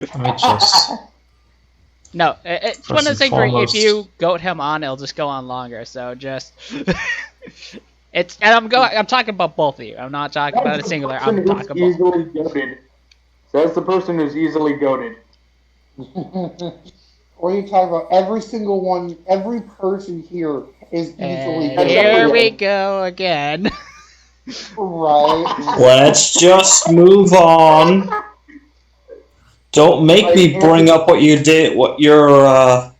Let me just... No, it's one of those things where if you goat him on, it'll just go on longer. So just... And I'm talking about both of you. I'm not talking about a singular. I'm talking about easily goated. That's the person who's easily goated. What are you talking about? Every single one, every person here is easily goated. Here we go again. Right. Let's just move on. Don't make me bring up what you did. What you're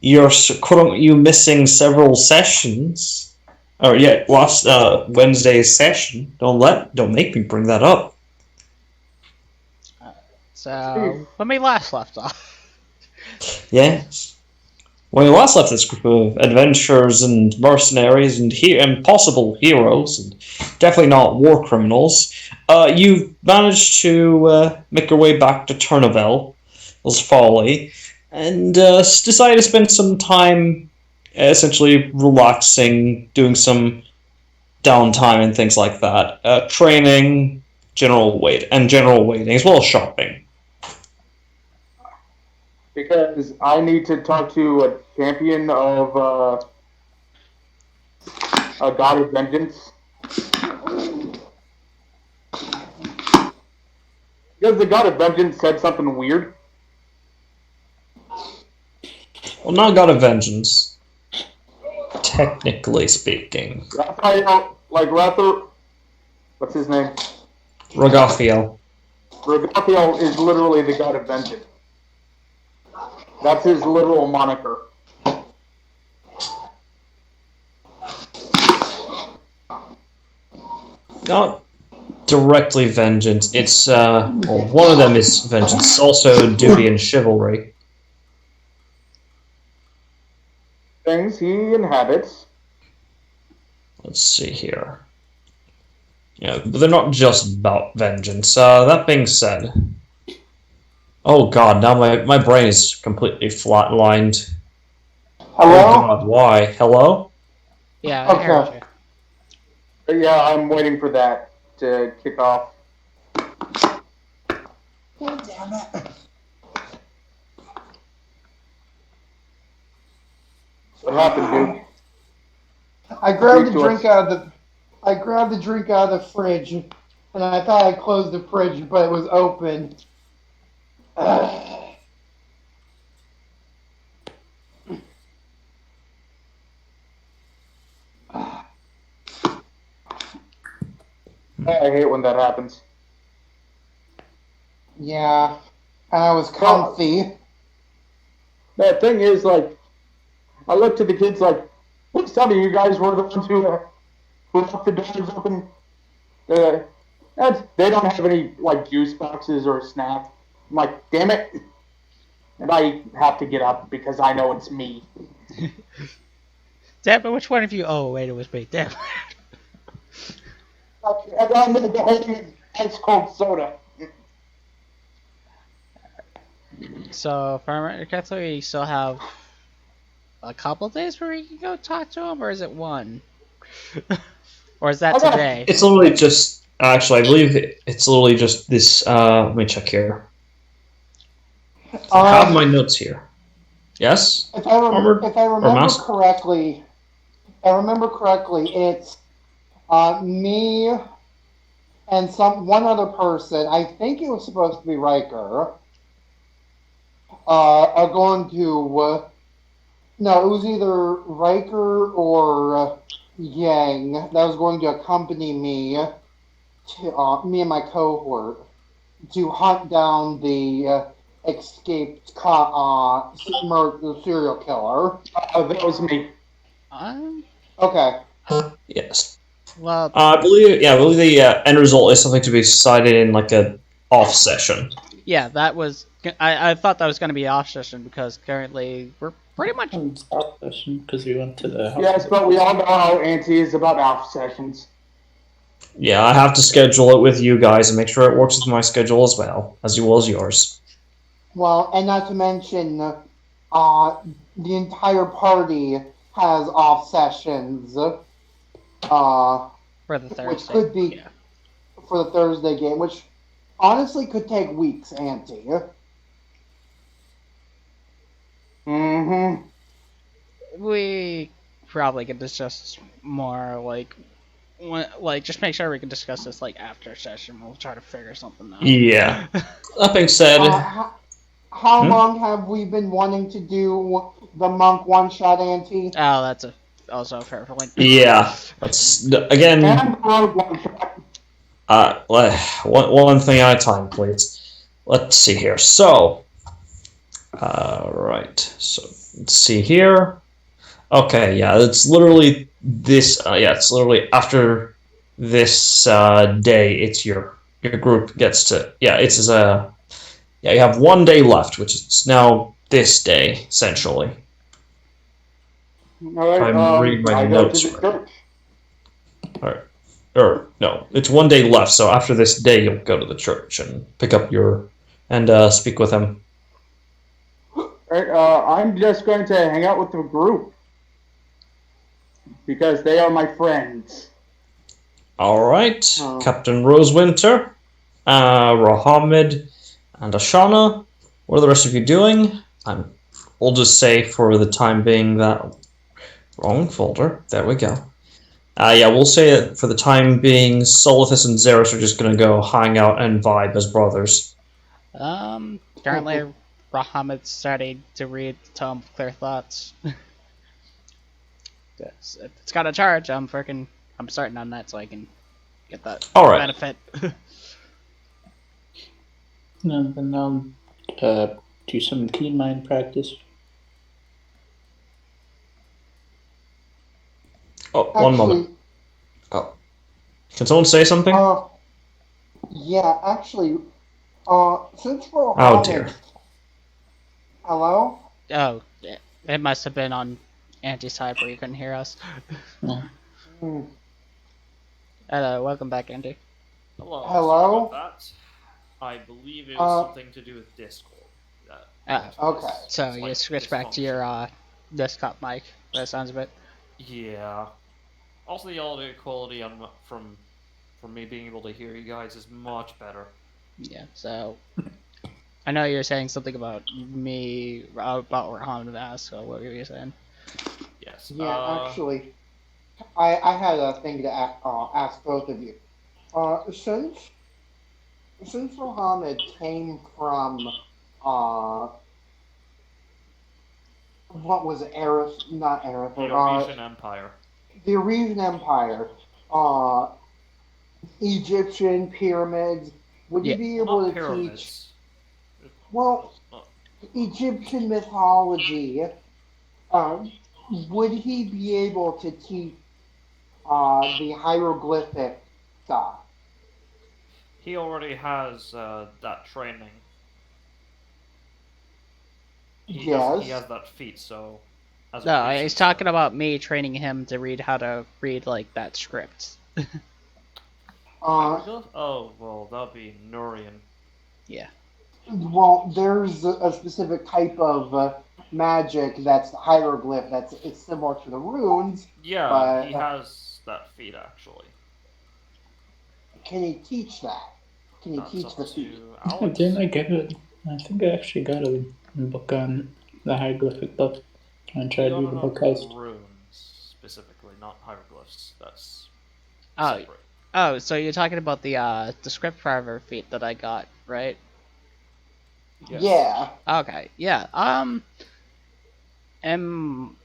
you missing several sessions. Or yeah, last Wednesday's session. Don't make me bring that up. So when we last left off. Yes. When we last left this group of adventurers and mercenaries and possible heroes, and definitely not war criminals, you managed to make your way back to Turnavel's Folly, and decided to spend some time essentially relaxing, doing some downtime and things like that, training, general waiting, as well as shopping. Because I need to talk to a champion of a god of vengeance. Because the god of vengeance said something weird. Well, not god of vengeance, technically speaking. Raphael, what's his name? Rogathiel. Rogathiel is literally the god of vengeance. That's his literal moniker. Not directly vengeance. It's one of them is vengeance. It's also duty and chivalry. Things he inhabits. Let's see here. Yeah, but they're not just about vengeance. That being said, oh god, now my brain is completely flatlined. Hello? Oh god, why? Hello? Yeah, I heard you. Yeah, I'm waiting for that to kick off. God damn it. What happened, Duke? I grabbed the drink out of the fridge, and I thought I closed the fridge, but it was open. I hate when that happens. Yeah, I was comfy. The thing is, like, I looked at the kids like, please tell me you guys were the ones who left the doors open. They don't have any, like, juice boxes or snacks. I'm like, damn it. And I have to get up because I know it's me. Damn it, which one of you? Oh, wait, it was me. Damn it. And I'm going to go home ice cold soda. So, if I remember correctly, you still have a couple days where you can go talk to him, or is it one? Or is that today? It's literally just... Actually, I believe it's literally just this... let me check here. I have my notes here. Yes? If I remember correctly, it's me and one other person. I think it was supposed to be Riker. Are going to. No, it was either Riker or Yang that was going to accompany me to me and my cohort to hunt down the escaped serial killer. That was me. Okay. Yes. Well, I believe the end result is something to be decided in like a off session. Yeah, that was. I thought that was going to be off session because currently we're pretty much off session because we went to the house. Yes, but we all know how Auntie is about off sessions. Yeah, I have to schedule it with you guys and make sure it works with my schedule as well as yours. Well, and not to mention, the entire party has off sessions. For the Thursday. Which could be for the Thursday game, which honestly could take weeks, Auntie. probably can discuss more just make sure we can discuss this like after session. We'll try to figure something out. Yeah. That being said, how long have we been wanting to do the monk one-shot ante? Oh, that's also a fair point. yeah. Let's again. And one-shot. One thing at a time, please. Let's see here. So, right. So let's see here. Okay, yeah, it's literally this. It's literally after this day. It's your group gets to. Yeah, it's yeah. You have 1 day left, which is now this day essentially. All right, I'm reading my I go notes to the right. church. All right. Or no, it's 1 day left. So after this day, you'll go to the church and pick up and speak with him. All right, I'm just going to hang out with the group because they are my friends. All right, Captain Rosewinter, Rahamid, and Ashana. What are the rest of you doing? We'll just say for the time being that wrong folder. There we go. Yeah, we'll say that for the time being, Solithus and Xeris are just gonna go hang out and vibe as brothers. Currently, Rahamid's starting to read the Tome of Clear Thoughts. It's got a charge. I'm starting on that so I can get that benefit. And then I'll do some keen mind practice. Oh, one moment. Oh, can someone say something? Yeah, actually, since we're Oh dear. Hello? Oh, it must have been on Andy's side where you couldn't hear us. Hello, welcome back, Andy. Hello. Hello? Sorry about that. I believe it was something to do with Discord. Okay. So you switch back to your desktop mic. That sounds a bit. Yeah. Also, the audio quality from me being able to hear you guys is much better. Yeah. So I know you're saying something about me about Rahamid. So what were you saying? Yes. Yeah, actually, I had a thing to ask both of you. Since Mohammed came from what was it, not Aerith, The Eurasian Empire. The Eurasian Empire, Egyptian pyramids. Would you be able to teach? Well, Egyptian mythology. Would he be able to teach the hieroglyphic stuff? He already has that training. He has that feat, so... No, he's talking about me training him to read how to read, like, that script. Oh, well, that'd be Nurian. Yeah. Well, there's a specific type of magic that's the hieroglyph it's similar to the runes. Yeah, but, he has that feat, actually. Can he teach that? Can he teach the feat? Didn't I get it? I think I actually got a book on the hieroglyphic book. I tried to read the book out. Runes, specifically, not hieroglyphs. That's separate. Oh, so you're talking about the script driver feat that I got, right? Yes. Yeah. Okay. Yeah. And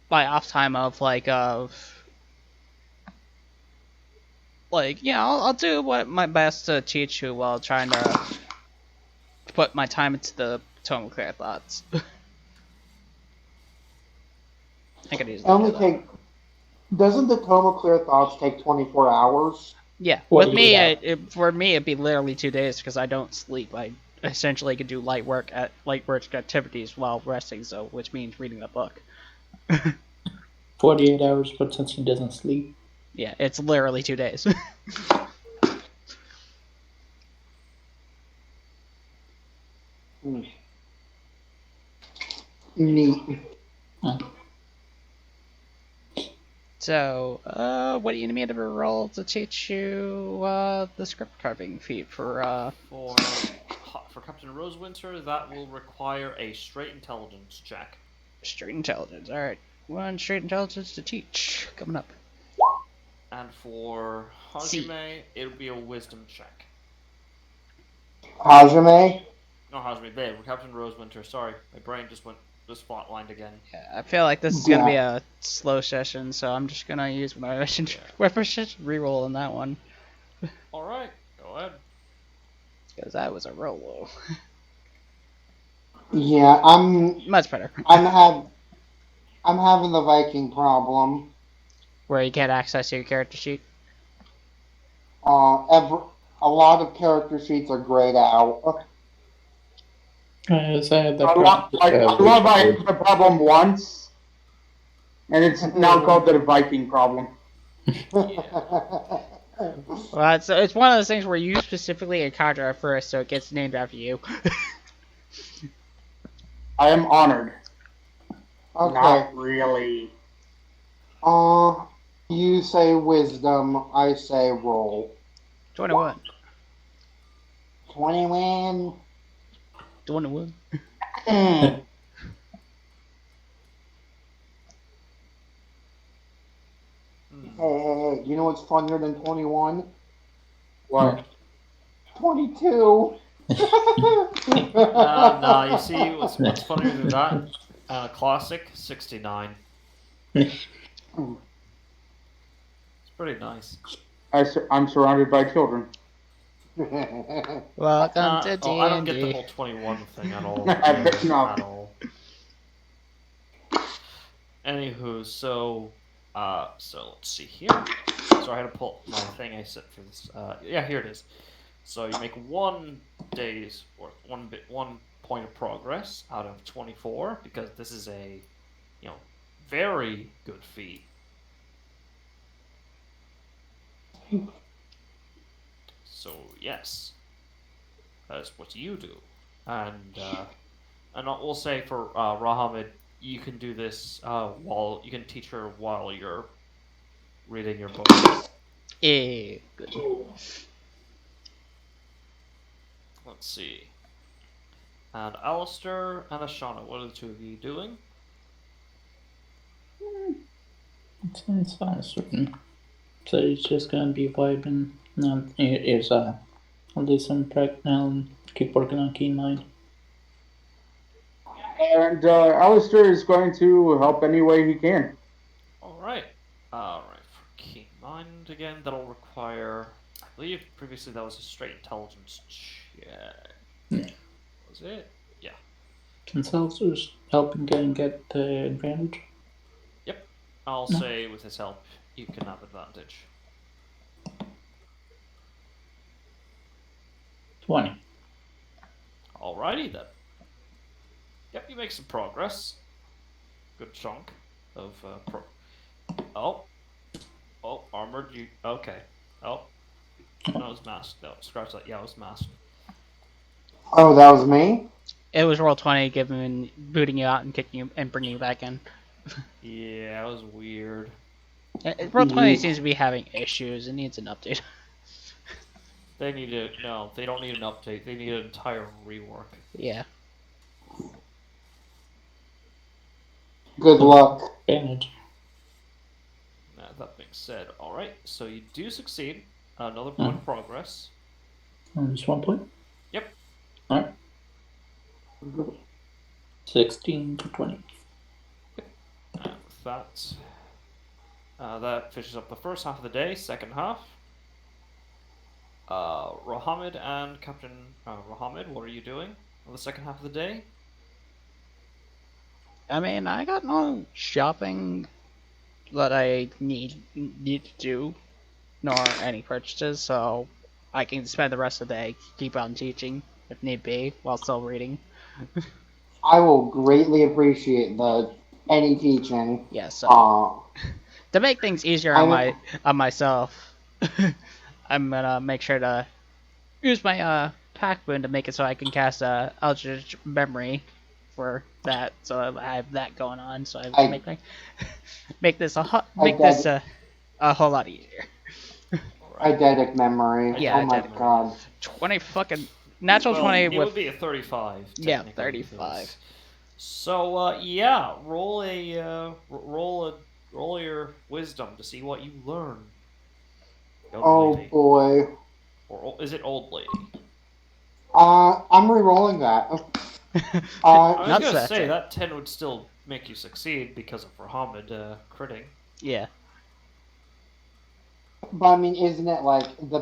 by off time of I'll do my best to teach you while trying to put my time into the Tome of Clear Thoughts. I could easily Doesn't the Tome of Clear Thoughts take 24 hours? Yeah. With me, for me, it'd be literally 2 days because I don't sleep. I essentially could do light work activities while resting, so which means reading the book. 48 hours, but since he doesn't sleep. Yeah, it's literally 2 days. Neat. So, what do you need me to roll to teach you the script carving feat for Captain Rosewinter? That will require a straight intelligence check. Straight intelligence. All right. One straight intelligence to teach coming up. And for Hajime, it would be a wisdom check. Hajime? No, Hajime, babe, Captain Rosewinter. Sorry, my brain just flatlined again. Yeah, I feel like this is gonna be a slow session, so I'm just gonna use my proficiency reroll on that one. Alright, go ahead. Because that was a real low. Yeah, Much better. I'm having the Viking problem. Where you can't access your character sheet. A lot of character sheets are grayed out. I had the problem once, and it's now called the Viking problem. Well, it's one of those things where you specifically encounter it first, so it gets named after you. I am honored. Okay. Not really. You say wisdom, I say roll. 21. 21. 21. Hey, you know what's funnier than 21? What? 22. Nah, you see what's funnier than that? Classic, 69. It's pretty nice. I'm surrounded by children. Welcome to D&D. I don't get the whole 21 thing at all. No. At all. Anywho, so let's see here. So I had to pull my thing I set for this. Yeah, here it is. So you make 1 day's worth, one point of progress out of 24, because this is a, very good feat. So yes, that's what you do, and we'll say for Rahamid, you can do this while you can teach her while you're reading your book. Good. Let's see. And Alistair and Ashana, what are the two of you doing? It sounds certain. So it's just gonna be vibing. And here's a listen, and keep working on key mind. And Alistair is going to help any way he can. Alright. Alright, for keen mind again, that'll require, I believe previously that was a straight intelligence check. Yeah. Was it? Yeah. Can Salzers help him get the advantage? Yep. I'll say with his help, you can have advantage. 20. Alrighty then. Yep, you make some progress. Good chunk of Oh, armored you. Okay. Oh. No, it was masked. No, scratch that. Yeah, it was masked. Oh, that was me? It was roll 20, booting you out and kicking you and bringing you back in. Yeah, that was weird. Roll 20 seems to be having issues. It needs an update. They need to. No, they don't need an update. They need an entire rework. Yeah. Good luck. Advantage. That being said, alright, so you do succeed. Another point of progress. Just 1 point? Yep. Alright. 16 to 20. And with that, that finishes up the first half of the day. Second half. Rahamid and Captain Rahamid, what are you doing on the second half of the day? I mean, I got no shopping that I need to do, nor any purchases, so I can spend the rest of the day keep on teaching if need be while still reading. I will greatly appreciate any teaching. Yeah, so to make things easier on myself, I'm gonna make sure to use my pack boon to make it so I can cast Eldritch memory for that, so I have that going on. So I make this a whole lot easier. Eidetic memory. Yeah, oh my god. 20 fucking natural 20 it with would be a 35. yeah 35. So yeah, roll your wisdom to see what you learn, young Oh lady, boy. or is it old lady? I'm re-rolling that. I was Not gonna so say check. that 10 would still make you succeed because of Muhammad critting. Yeah. But I mean, isn't it like the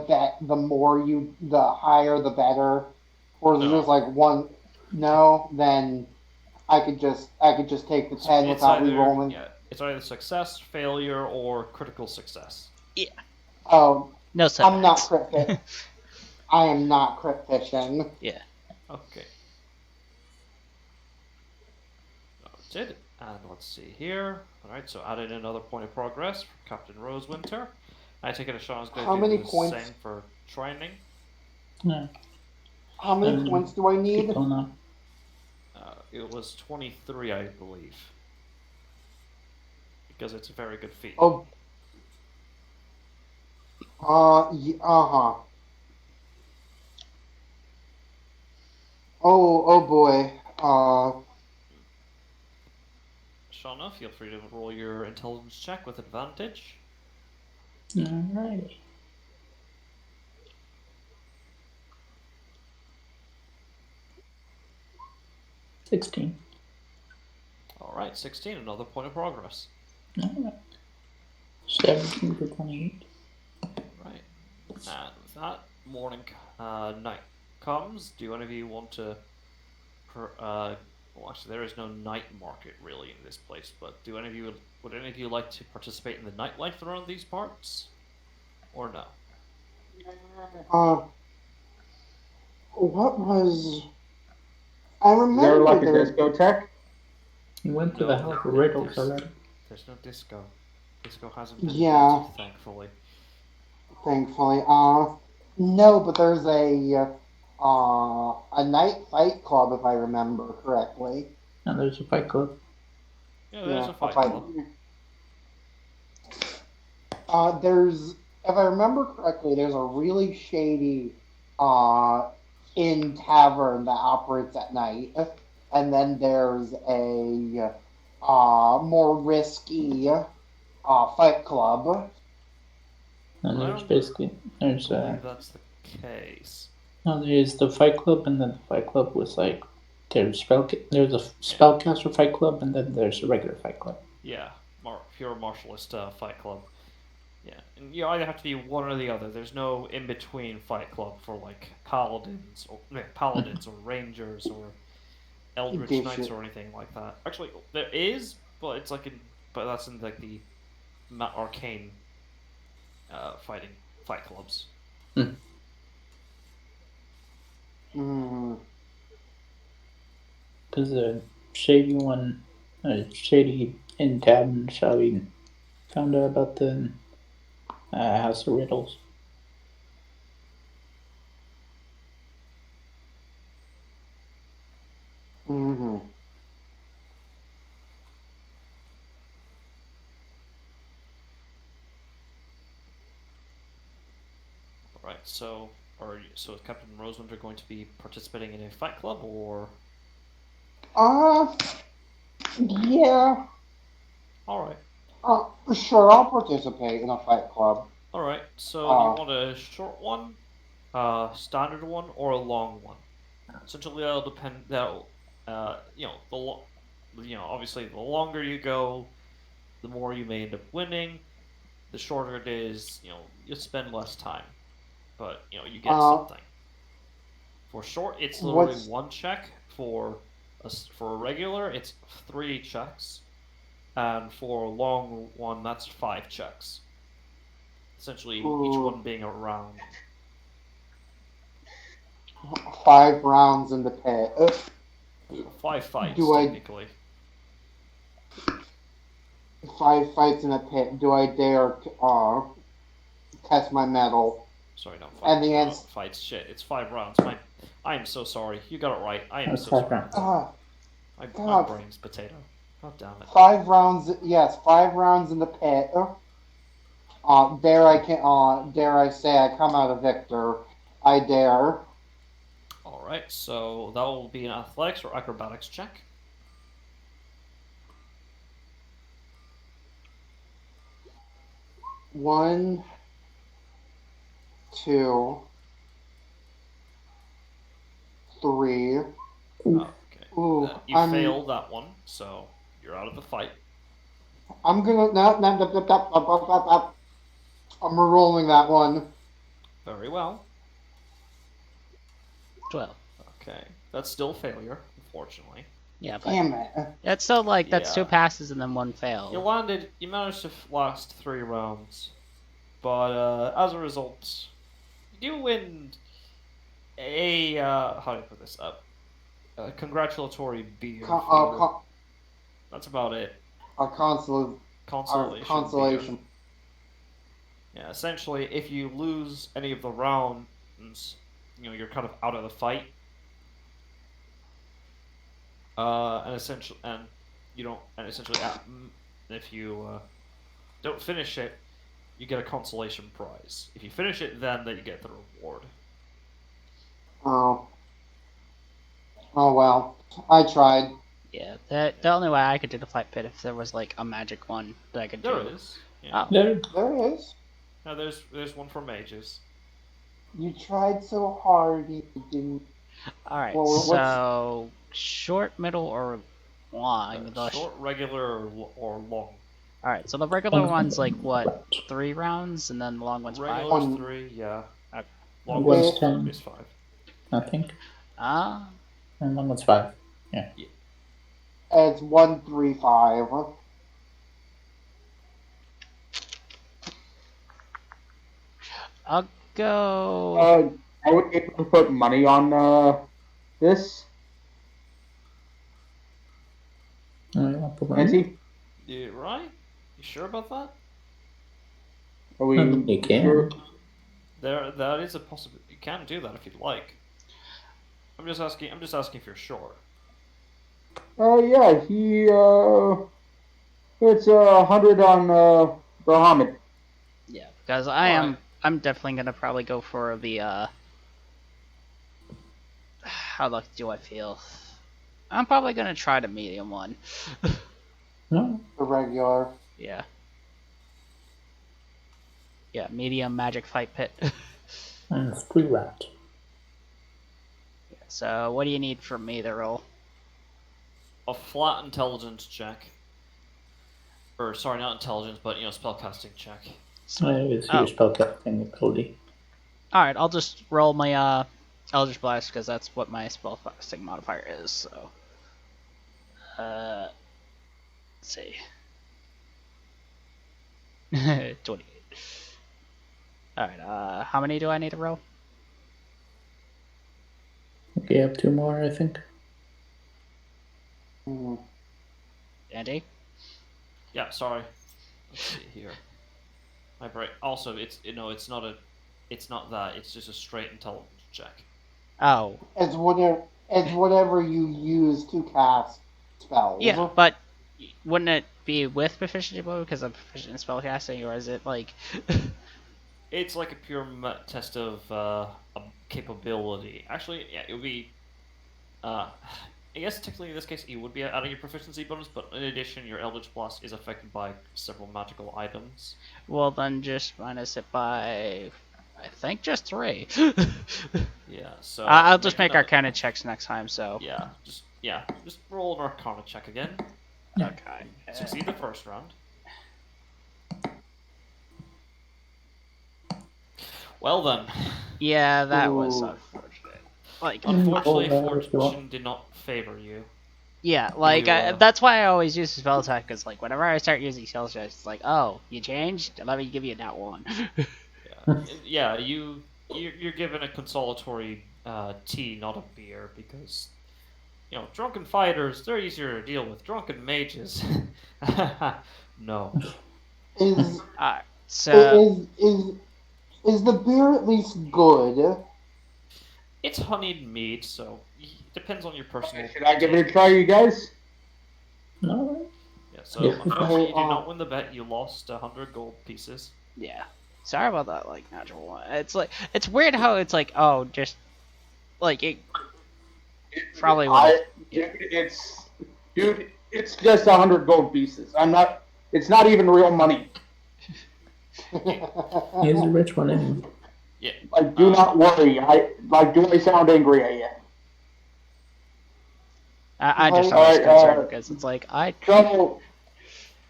higher the better? Or is it just No, like one? No, then I could just take the 10 it's without either re-rolling. yeah, it's either success, failure, or critical success. Yeah. Oh, No I'm not setbacks. crit fit. I am not crit fishing. Yeah. Okay, noted. And let's see here. All right, so add in another point of progress for Captain Rosewinter. I take it Sean's going How to do many the points? same for training. Yeah. How many points do I Keep need? going on. It was 23, I believe, because it's a very good feat. Oh, uh-huh. Oh boy. Shauna, feel free to roll your intelligence check with advantage. Alrighty. 16. All right, 16, another point of progress. Alright. 17 to 28. Right, and with that, night comes. Do any of you want to? Well, actually, there is no night market really in this place. But would any of you like to participate in the nightlife around these parts, or no? Uh, what was? I Is there remember like a there. discotheque? You went to No, the house of riddles already. there's no disco. Disco hasn't been Yeah, invented, thankfully. thankfully. No, but there's a night fight club if I remember correctly. And there's a fight club. Yeah, there's Yeah, a a fight fight. club. There's, if I remember correctly, there's a really shady inn tavern that operates at night, and then there's a more risky fight club. And I there's don't there's believe that's the case. no, there's the fight club, and then the fight club was like there's a spellcaster fight club, and then there's a regular fight club. Yeah, pure martialist fight club. Yeah, and you either have to be one or the other. There's no in between fight club for like paladins or rangers or eldritch knights or anything like that. Actually, there is, but it's like but that's in like the arcane fight clubs. Mm. Because the shady one, shady in tavern, Shelby found out about the house of riddles. Mm-hmm. Right. So, is Captain Rosewinter going to be participating in a fight club or? Yeah. All right. Sure, I'll participate in a fight club. All right. So, do you want a short one, standard one, or a long one? Essentially, that'll depend. Obviously, the longer you go, the more you may end up winning. The shorter it is, you spend less time, but you get something. For short, it's literally What's one check. For a regular, it's 3 checks, and for a long one, that's 5 checks. Essentially, each one being a round. 5 rounds in the pit? 5 fights, Do I- technically. 5 fights in a pit. Do I dare test my mettle? Sorry, not 5 And the answer. fights. Shit, it's 5 rounds. I am so sorry. You got it right. I am That's so 5 sorry. rounds. My God. brain's potato. God damn it. 5 rounds. Yes, 5 rounds in the pit. Dare I say I come out a victor? I dare. Alright, so that will be an athletics or acrobatics check. 1, 2, 3. Okay. Ooh, You failed that one, so you're out of the fight. I'm gonna I'm rolling that one. Very well. 12. Okay. That's still a failure, unfortunately. Yeah, but Damn it. it's still like that's Yeah. 2 passes and then 1 fail. You managed to last 3 rounds, but as a result, you do win a, how do I put this up? A congratulatory beer for, that's about it. Consolation Consolation. beer. Yeah, essentially, if you lose any of the rounds, you're kind of out of the fight. And essentially, if you don't finish it, you get a consolation prize. If you finish it, then you get the reward. Oh. Oh well. I tried. Yeah, the only way I could do the fight pit if there was like a magic one that I could do. There is. Yeah. Oh, There is. No, there's one for mages. You tried so hard, you didn't. alright, Well, so short, middle, or long? Short, regular, or long. Alright, so the regular one's like what, 3 rounds, and then the long one's 5? Regular's 3, yeah. Okay. Long One's one's 10. is 5. I think. Ah, And one was 5. Yeah. It's 1, 3, 5. I'll go. Are we able to put money on this, Nancy? You right? You sure about that? Are we You can. sure? That is a possibility. You can do that if you'd like. I'm just asking if you're sure. Yeah, it's 100 on Bahamut. Yeah, because Alright. I'm definitely gonna probably go for the how lucky do I feel? I'm probably gonna try the medium one. No. The regular. Yeah. Yeah, medium magic fight pit. And it's 3 rounds. So what do you need from me to roll? A flat intelligence check. Or sorry, not intelligence, but spellcasting check. It's your spellcasting ability. Alright, I'll just roll my Eldritch Blast because that's what my spellcasting modifier is, so let's see. 28. Alright, how many do I need to roll? Okay, I have 2 more, I think. Andy? Yeah, sorry. Let's see here. My brain. Also, it's not that. It's just a straight intelligence check. Oh. It's whatever you use to cast spells. Yeah, but wouldn't it be with proficiency bonus because I'm proficient in spellcasting, or is it like? It's like a pure test of capability. Actually, yeah, it would be. I guess technically in this case it would be adding your proficiency bonus, but in addition, your Eldritch Blast is affected by several magical items. Well, then just minus it by, I think, just 3. Yeah, so I'll just make Arcana checks next time. So Yeah, just roll an Arcana check again. okay. Succeed the first round. Well then. Yeah, that was unfortunate. Like, Unfortunately, Oh, fortune did not favor you. yeah, like You, that's why I always use spell attack. Cause like whenever I start using spell attack, it's like, oh, you changed. Let me give you that one. Yeah, you're given a consolatory tea, not a beer, because drunken fighters, they're easier to deal with. Drunken mages, no. Is So is the beer at least good? It's honeyed mead, so it depends on your personal. Should I give it a try, you guys? No. Yeah, so Yeah. unfortunately you did not win the bet. You lost 100 gold pieces. yeah, sorry about that. Like natural one. It's like it's weird how it's like, oh, just like it probably would. It's just 100 gold pieces. It's not even real money. He's a rich one anyway. Yeah. Like, do not worry. Do I sound angry at you? I just Right. always Alright, concerned because it's like So,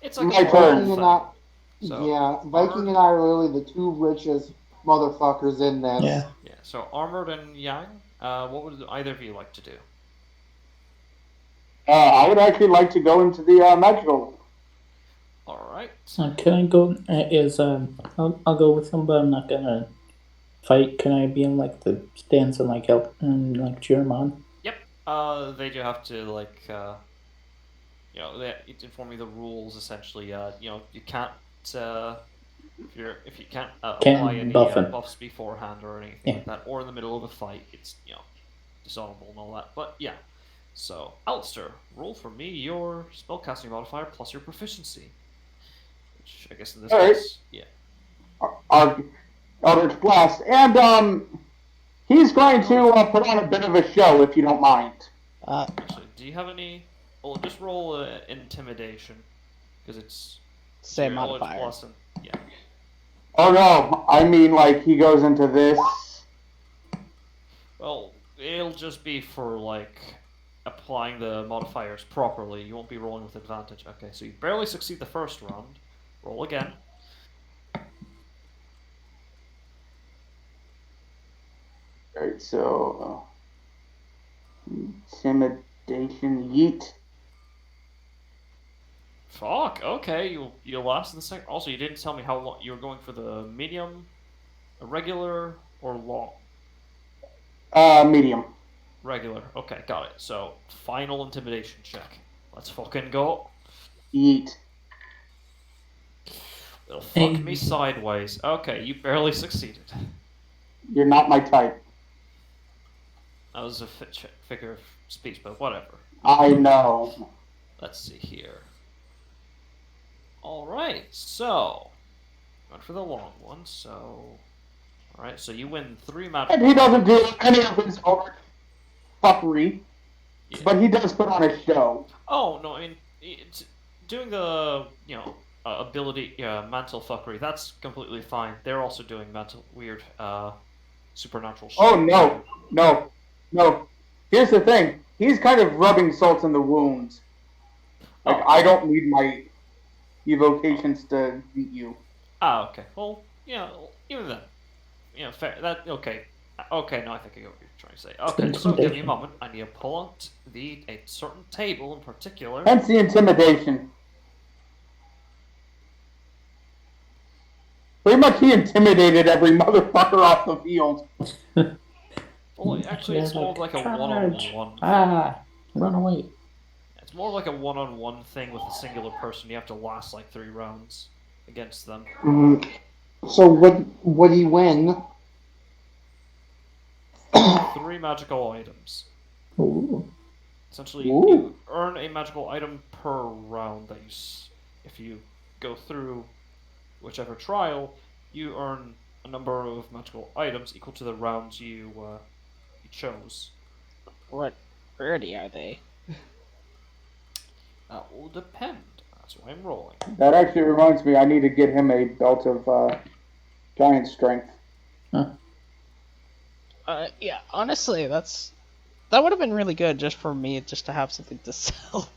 It's like My a moral turn. Viking thing. and I, So, yeah, Viking and I are literally the two richest motherfuckers in this. Yeah. Yeah. So Armored and Yang, what would either of you like to do? I would actually like to go into the magical. All right. Can I go? I'll go with him, but I'm not gonna fight. Can I be in like the stance and like help and like cheer him on? Yep. They do have to like they inform you the rules essentially. You can't if you can't apply Can't any buff him. buffs beforehand or anything Yeah. like that, or in the middle of a fight, it's dishonorable and all that. But yeah. So Alistair, roll for me your spellcasting modifier plus your proficiency. Which I guess in this Alright. case, yeah. Eldritch Blast. And, he's going to put on a bit of a show, if you don't mind. Actually, do you have any? Well, just roll intimidation, because it's same your Eldritch modifier. plus and yeah. Oh no, I mean, like, he goes into this. Well, it'll just be for like applying the modifiers properly. You won't be rolling with advantage. Okay, so you barely succeed the first round. Roll again. Alright, so. Intimidation, yeet. Fuck. Okay, you last in the second. Also, you didn't tell me how long you were going for the medium, a regular, or long. Medium. Regular. Okay, got it. So final intimidation check. Let's fucking go. Yeet. It'll fuck me sideways. Okay, you barely succeeded. You're not my type. That was a figure of speech, but whatever. I know. Let's see here. Alright, so. Went for the long one, so. Alright, so you win 3 magic. And he doesn't do any of his over fuckery, Yeah. but he does put on a show. Oh, no, I mean, it's doing the, ability, mental fuckery, that's completely fine. They're also doing weird, supernatural shit. Oh no. Here's the thing. He's kind of rubbing salt in the wounds. Like, Oh. I don't need my evocations to beat you. Ah, okay. Well, even then. Fair. Okay. Okay, no, I think I get what you're trying to say. Okay, so give me a moment. I need to pull out a certain table in particular. Hence the intimidation. Pretty much he intimidated every motherfucker off the field. Well, actually, it's more of like a one-on-one. Run away. It's more like a one-on-one thing with a singular person. You have to last like 3 rounds against them. So what do you win? 3 magical items. Ooh. Essentially, Ooh. you earn a magical item per round that if you go through whichever trial, you earn a number of magical items equal to the rounds you chose. What rarity are they? That will depend. That's why I'm rolling. That actually reminds me, I need to get him a belt of giant strength. Yeah, honestly, that would have been really good just for me, just to have something to sell.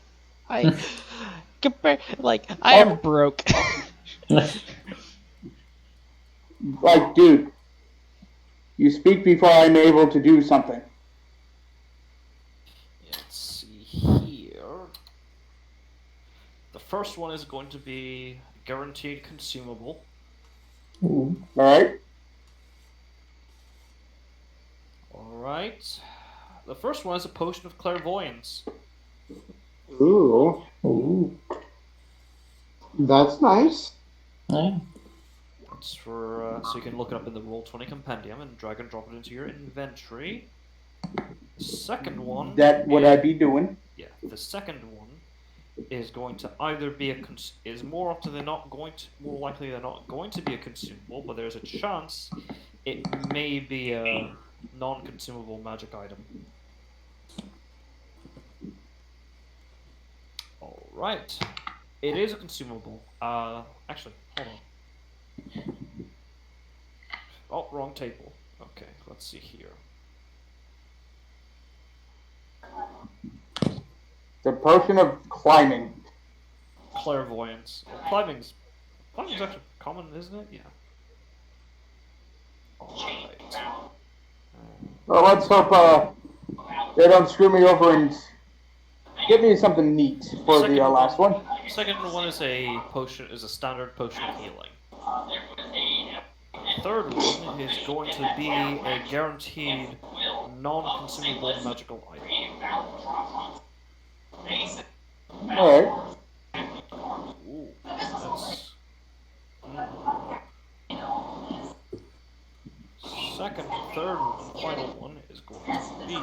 I am broke. Like, dude, you speak before I'm able to do something. Let's see here. The first one is going to be guaranteed consumable. Ooh. Alright? Alright. The first one is a potion of clairvoyance. Ooh, Ooh. that's nice. Yeah. It's for so you can look it up in the Roll20 compendium and drag and drop it into your inventory. The second one. That what I'd be doing. Yeah, the second one is going to either be is more likely than not going to be a consumable, but there's a chance it may be a non-consumable magic item. All right, it is a consumable. Actually, hold on. Oh, wrong table. Okay, let's see here. The potion of climbing. Clairvoyance. Well, climbing's actually common, isn't it? Yeah. Alright. Well, let's hope they don't screw me over and give me something neat for the last one. Second one is a standard potion of healing. Third one is going to be a guaranteed non-consumable magical item. Alright. Ooh, that's... Third one, final one is going to be...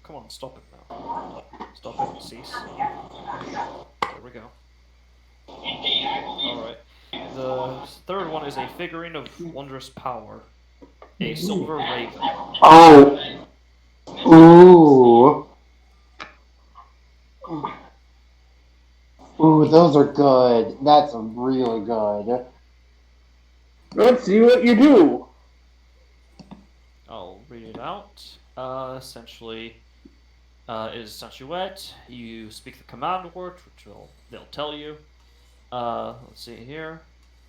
Come on, stop it now. Stop it, cease. There we go. Alright. The third one is a figurine of wondrous power. A silver raven. Oh. Ooh. Ooh, those are good. That's really good. Let's see what you do. I'll read it out. Essentially, it is statuette. You speak the command word, which they'll tell you. Let's see here.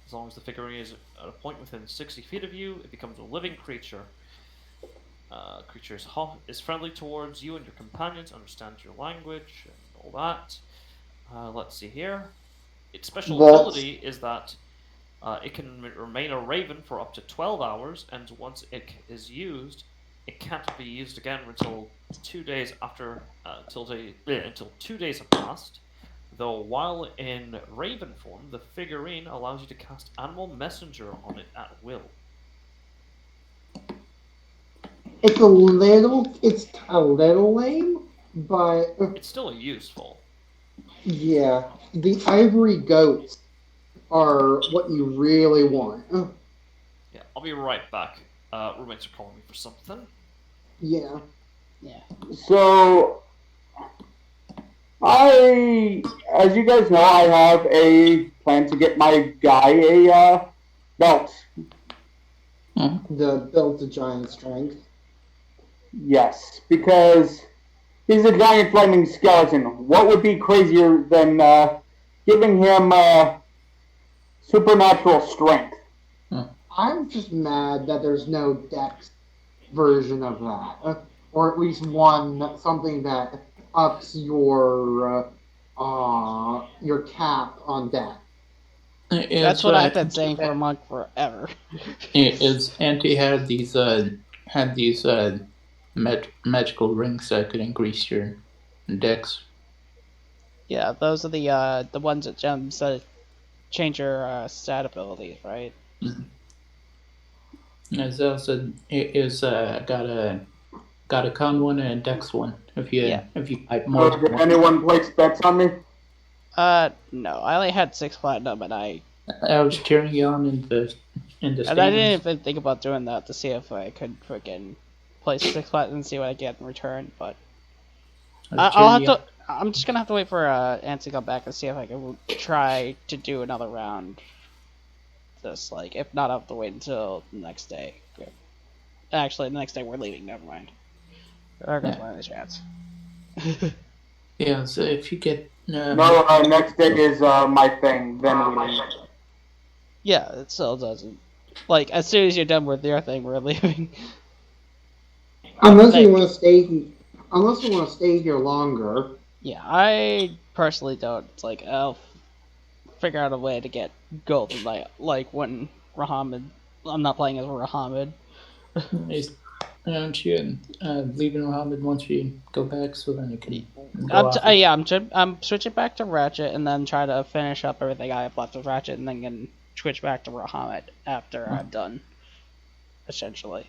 As long as the figurine is at a point within 60 feet of you, it becomes a living creature. Creature is friendly towards you and your companions, understands your language, and all that. Let's see here. Its special ability is that it can remain a raven for up to 12 hours, and once it is used, it can't be used again until 2 days after until 2 days have passed. Though while in raven form, the figurine allows you to cast Animal Messenger on it at will. It's a little lame, but It's still useful. yeah, the ivory goats are what you really want. Yeah, I'll be right back. Roommates are calling me for something. Yeah. So, as you guys know, I have a plan to get my guy a belt. The belt of giant strength. Yes, because he's a giant flaming skeleton. What would be crazier than giving him supernatural strength? I'm just mad that there's no Dex version of that, or at least something that ups your cap on Dex. That's what I've been saying for a month forever. Is Auntie had these magical rings that could increase your dex. Yeah, those are the ones that gems that change your stat abilities, right? As I said, it is got a con one and a dex one. If you type more. Did anyone place bets on me? No, I only had 6 platinum, and I was cheering you on in the and stands. I didn't even think about doing that to see if I could freaking place 6 platinum and see what I get in return. But I'll have to. I'm just gonna have to wait for Ant to come back and see if I can try to do another round. Just if not, I'll have to wait until the next day. Actually, the next day we're leaving. Never mind. There goes my other chance. Yeah, so if you get No, next day is my thing. Then we leave. Yeah, it still doesn't. As soon as you're done with your thing, we're leaving. Unless you want to stay here longer. Yeah, I personally don't. I'll figure out a way to get gold tonight. Like when I'm not playing as Rahamid. aren't you leaving Muhammad once you go back, so then you can I'm switching back to Ratchet and then try to finish up everything I have left with Ratchet and then can switch back to Rahamid after I'm done. Essentially.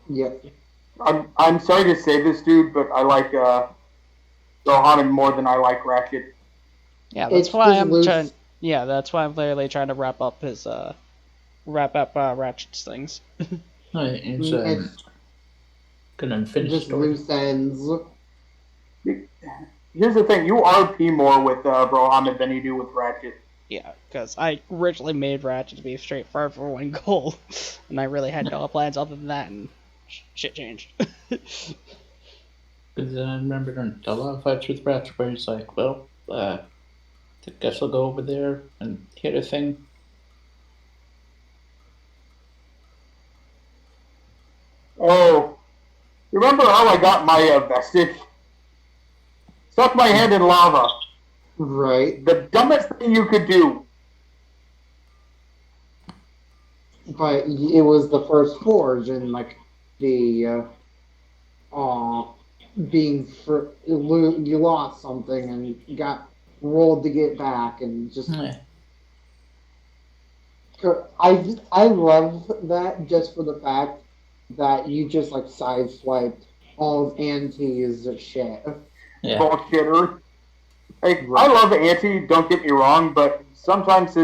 Yep. I'm sorry to say this, dude, but I like Rohan more than I like Ratchet. Yeah, that's why I'm trying. Yeah, that's why I'm literally trying to wrap up Ratchet's things. It's gonna finish just loose ends. Here's the thing: you RP more with Brohamid than you do with Ratchet. Yeah, because I originally made Ratchet to be straightforward for 1 goal, and I really had no plans other than that, and shit changed. Because I remember a lot of fights with Ratchet where he's like, well, I guess I'll go over there and hit a thing. Oh, remember how I got my vestige? Stuck my hand in lava. Right. The dumbest thing you could do. But it was the first forge, and like the being for you lost something and got rolled to get back, and just Yeah. I love that just for the fact that you just like sideswiped all of Auntie's shit. Yeah. Bullshitter. Like, I love Auntie, don't get me wrong, but sometimes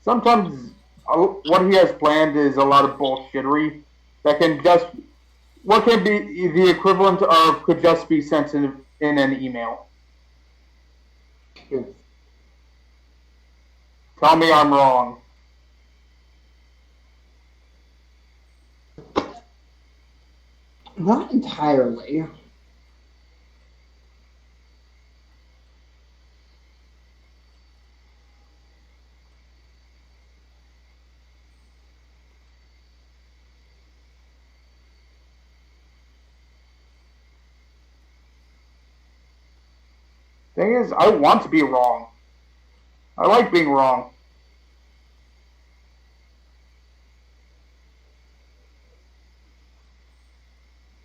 what he has planned is a lot of bullshittery that can just, what can be the equivalent of could just be sent in an email. Tell me I'm wrong. Not entirely. Thing is, I want to be wrong. I like being wrong.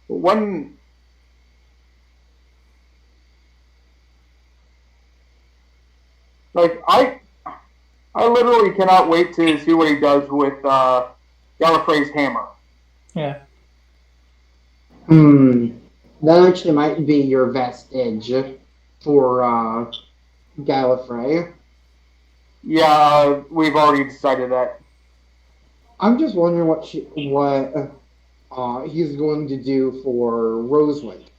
But when like I literally cannot wait to see what he does with Gallifrey's hammer. Yeah. That actually might be your vestige for Gallifrey. Yeah, we've already decided that. I'm just wondering what he's going to do for Rosewind.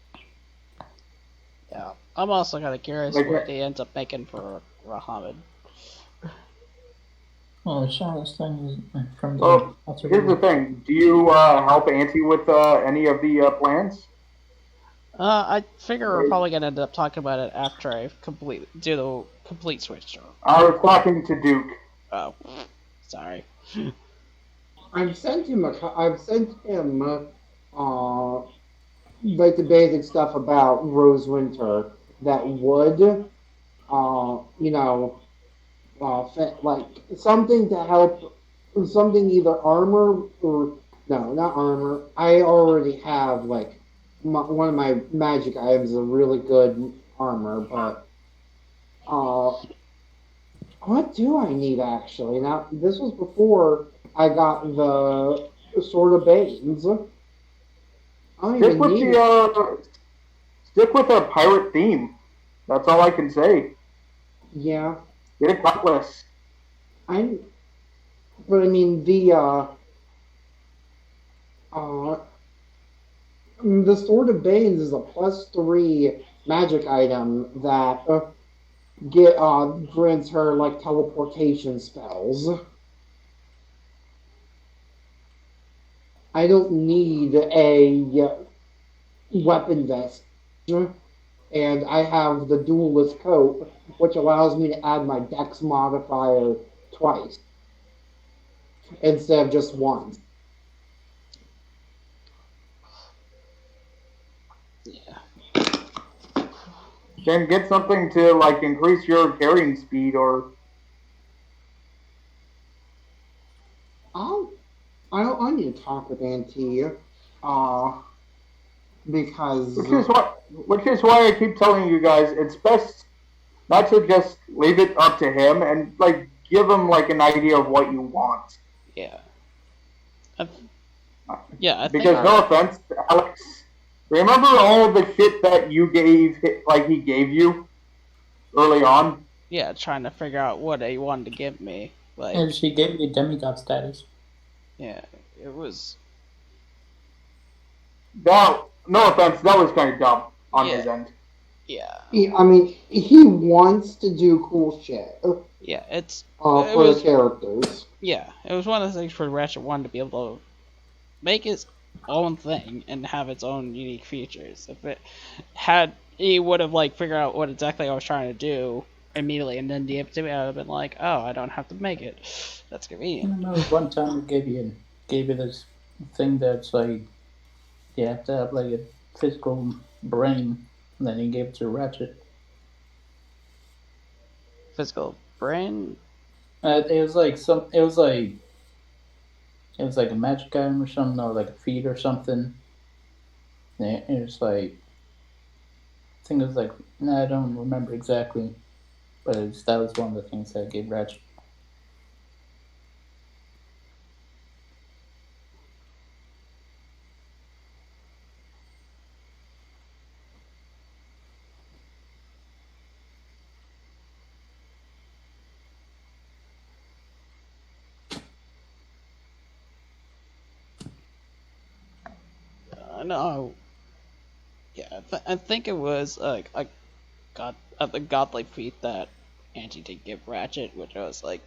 Yeah, I'm also kind of curious Like, what he ends up making for Rahamid. Well, the shallowest thing is from the. Well, here's the thing. Do you help Auntie with any of the plans? I figure we're probably gonna end up talking about it after I do the complete switch through. I was talking to Duke. Oh, sorry. I've sent him like the basic stuff about Rose Winter that would like something to help, something either armor or no, not armor. I already have like one of my magic items is a really good armor, but what do I need actually? Now this was before I got the Sword of Banes. I don't Stick even with need stick with a pirate theme. That's all I can say. Yeah, Get a cutlass. but I mean the Sword of Banes is a +3 magic item that grants her like teleportation spells. I don't need a weapon vest, and I have the duelist coat, which allows me to add my dex modifier twice instead of just once. Yeah. Then get something to like increase your carrying speed or. I need to talk with Auntie, because Which is why I keep telling you guys it's best not to just leave it up to him and like give him like an idea of what you want. Yeah. I think Because no offense, Alex, remember all the shit that you he gave you early on? Yeah, trying to figure out what he wanted to give me. Like, And she gave me demigod status. yeah, it was. No offense, that was kind of dumb on his end. Yeah. I mean, he wants to do cool shit Yeah, it for was the characters. yeah, it was one of the things for Ratchet 1 to be able to make its own thing and have its own unique features. If it had, he would have like figured out what exactly I was trying to do immediately, and then the episode would have been like, oh, I don't have to make it. That's I convenient. remember one time we gave you this thing that's like you have to have like a physical brain, and then he gave it to Ratchet. Physical brain. It was like it was like a magic item or something, or like a feat or something. And it was like I think it was like no, I don't remember exactly, but that was one of the things that I gave Ratchet. No. Yeah, I think it was the godlike feat that Angie did give Ratchet, which I was like,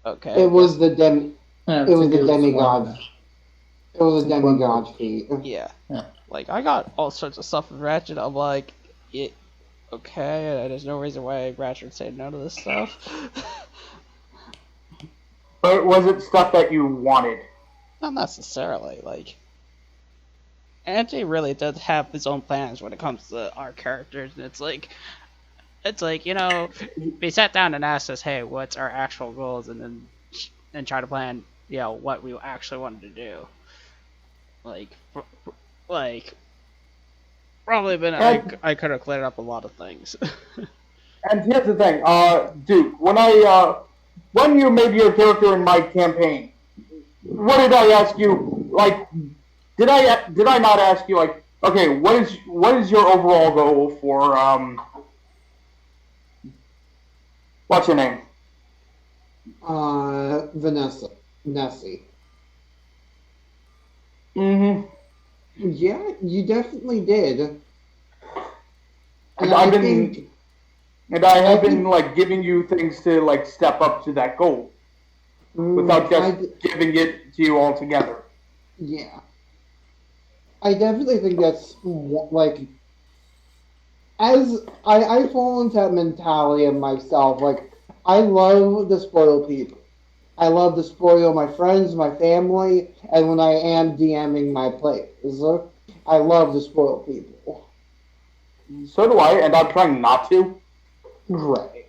okay, It I was guess. the Yeah, I It was think the it was demigod. one. It was a I think one demigod like feat. Yeah. yeah. Like, I got all sorts of stuff with Ratchet. I'm like, okay, there's no reason why Ratchet would say no to this stuff. But was it stuff that you wanted? Not necessarily. Like, Angie really does have his own plans when it comes to our characters, and it's like, we sat down and asked us, hey, what's our actual goals, and then try to plan, what we actually wanted to do. Like, like probably been And I could have cleared up a lot of things. and here's the thing, Duke. When you made your character in my campaign, what did I ask you? Like, did I not ask you like, okay, what is your overall goal for what's your name? Vanessa. Nessie. Mm-hmm. Yeah, you definitely did. And And I I've think been and I I have been think like giving you things to like step up to that goal without just giving it to you altogether. yeah, I definitely think that's like as I fall into that mentality of myself. Like I love to spoil people. I love to spoil my friends, my family, and when I am DMing my players, I love to spoil people. So do I, and I'm trying not to Right.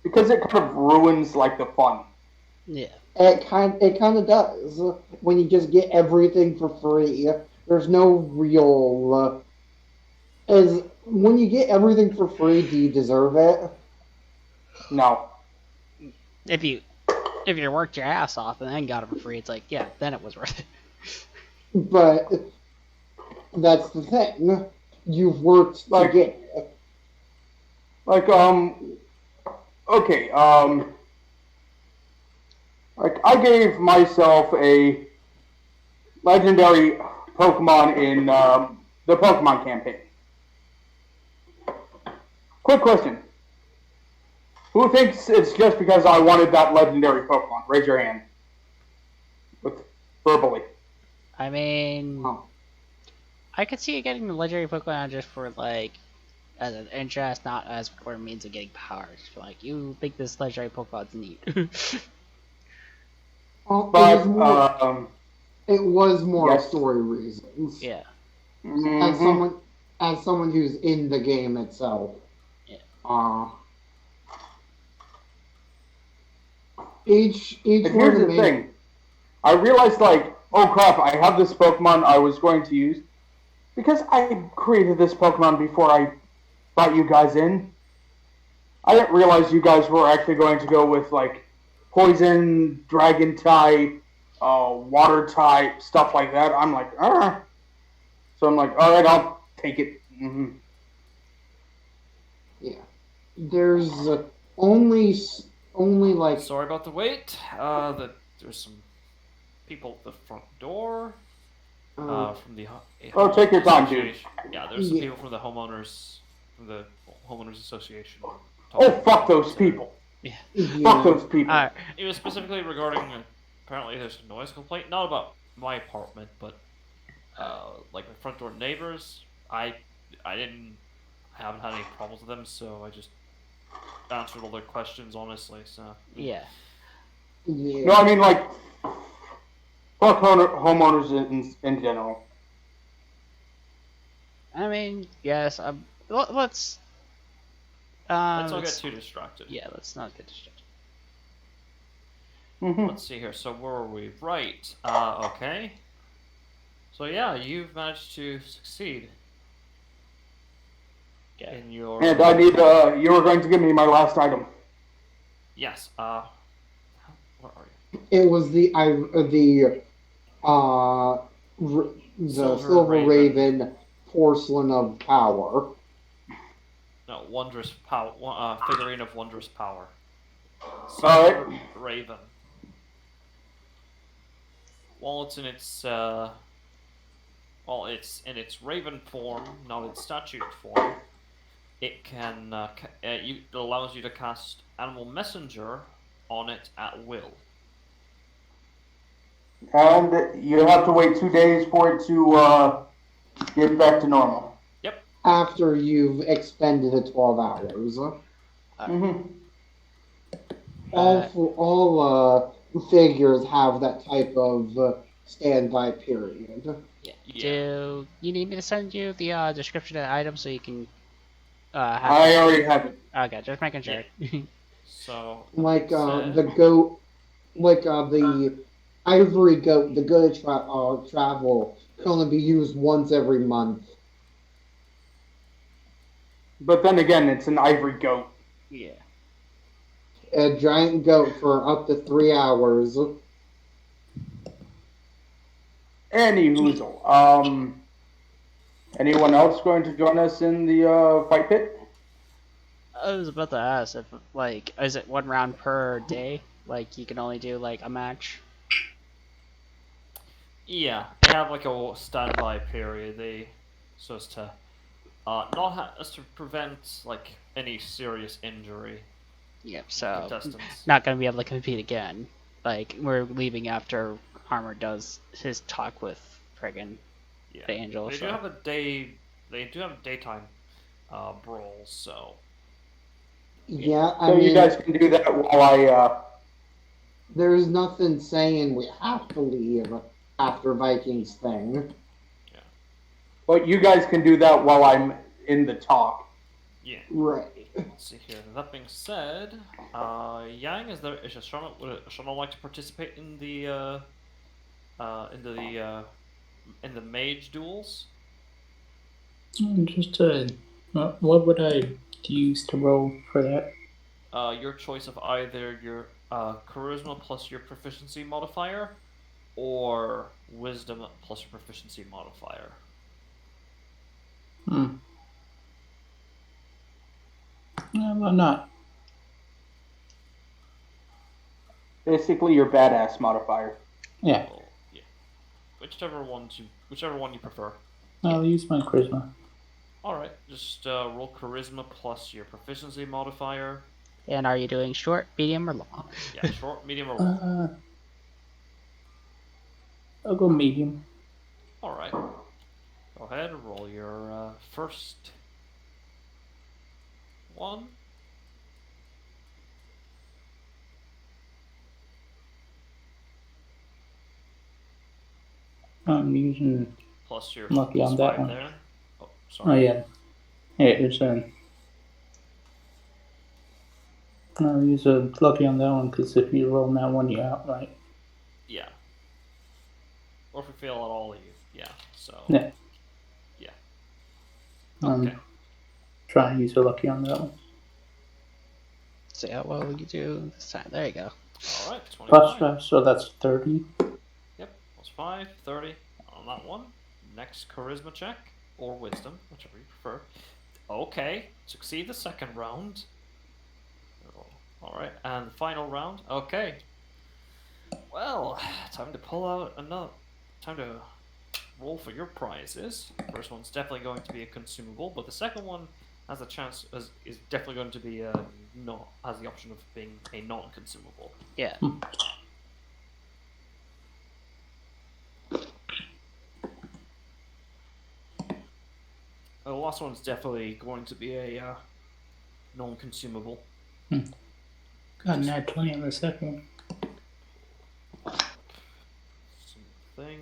because it kind of ruins like the fun. Yeah. It kind of does when you just get everything for free. There's no real as when you get everything for free. Do you deserve it? No. If you worked your ass off and then got it for free, it's like, yeah, then it was worth it. But that's the thing. You've worked to get it. Like okay, like I gave myself a legendary Pokemon in the Pokemon campaign. Quick question: who thinks it's just because I wanted that legendary Pokemon? Raise your hand. With verbally. I mean, Oh. I could see you getting the legendary Pokemon just for like as an interest, not as for a means of getting powers. Like, you think this legendary Pokemon's neat. But it was more yes. story reasons. Yeah. Mhm. As someone who's in the game itself. Yeah. Each But one here's of the the main thing. I realized like, oh crap, I have this Pokemon I was going to use because I created this Pokemon before I brought you guys in. I didn't realize you guys were actually going to go with like poison, dragon type, water type, stuff like that. I'm like, ah. So I'm like, all right, I'll take it. Mm-hmm. Yeah. There's only only like Sorry about the wait. There's some people at the front door. From the Oh, take your time, dude. association. Yeah, there's some Yeah. people from the homeowners from the homeowners association. Oh, fuck those people. Yeah. Fuck those people. Alright. It was specifically regarding apparently there's a noise complaint, not about my apartment, but like my front door neighbors. I didn't I haven't had any problems with them, so I just answered all their questions honestly. So Yeah. Yeah. No, I mean, like, fuck homeowners in general. I mean, yes. Let's. let's not get let's- too distracted. Yeah, let's not get distracted. Mm-hmm. Let's see here. So where are we? Right. Okay. So yeah, you've managed to succeed Okay. in your. And I need, you were going to give me my last item. Yes. Where are you? It was the Silver Raven porcelain of power. No, wondrous power. Figurine of wondrous power. Alright. Raven. While it's in its its raven form, not its statue form, it can it allows you to cast animal messenger on it at will. And you have to wait 2 days for it to get back to normal. Yep. After you've expended the 12 hours. Mm-hmm. All figures have that type of standby period. Yeah. Yeah. Do you need me to send you the description of the item so you can have I already have it. Okay, just making sure. So Like said- the goat, the ivory goat, the good travel can only be used once every month. But then again, it's an ivory goat. Yeah. A giant goat for up to 3 hours. Any hoozle. Anyone else going to join us in the fight pit? I was about to ask if, like, is it 1 round per day? Like, you can only do, like, a match? Yeah, they have like a standby period. So as to as to prevent like any serious injury. Yep, so Contestants. not gonna be able to compete again. Like, we're leaving after Armor does his talk with friggin' Yeah. the angel. They So. do have a day. They do have daytime brawls. So Yeah, I So mean, you guys can do that while I. there's nothing saying we have to leave after Vikings thing. But you guys can do that while I'm in the talk. yeah. Right. Let's see here. That being said, Yang, is Shana, would Shana like to participate in the in the mage duels? Just what would I use to roll for that? Your choice of either your charisma plus your proficiency modifier, or wisdom plus your proficiency modifier. Why not? Basically, your badass modifier. Yeah, Well, yeah. Whichever one you prefer. I'll use my charisma. All right, just roll charisma plus your proficiency modifier. And are you doing short, medium, or long? Yeah, short, medium, or long. I'll go medium. All right. Go ahead and roll your first one. I'm using. Plus your Lucky plus on that 5 one. there. Oh, Oh sorry. yeah, it's I'll use a lucky on that one because if you roll that one, you're out, right? Yeah. Or if we fail at all, yeah. So. Yeah. Yeah. Okay. Okay. Try and use a lucky on that one. See how well you do this time. There you go. All right. Plus 25. 5, so that's 30. Yep. Plus 5, 30 on that one. Next charisma check or wisdom, whichever you prefer. Okay. Succeed the second round. All right, and the final round. Okay. Well, time to pull out another. Time to roll for your prizes. First one's definitely going to be a consumable, but the second one has a chance is definitely going to be not has the option of being a non-consumable. Yeah. The last one's definitely going to be a non-consumable. Got nat 20 on the second one. Something.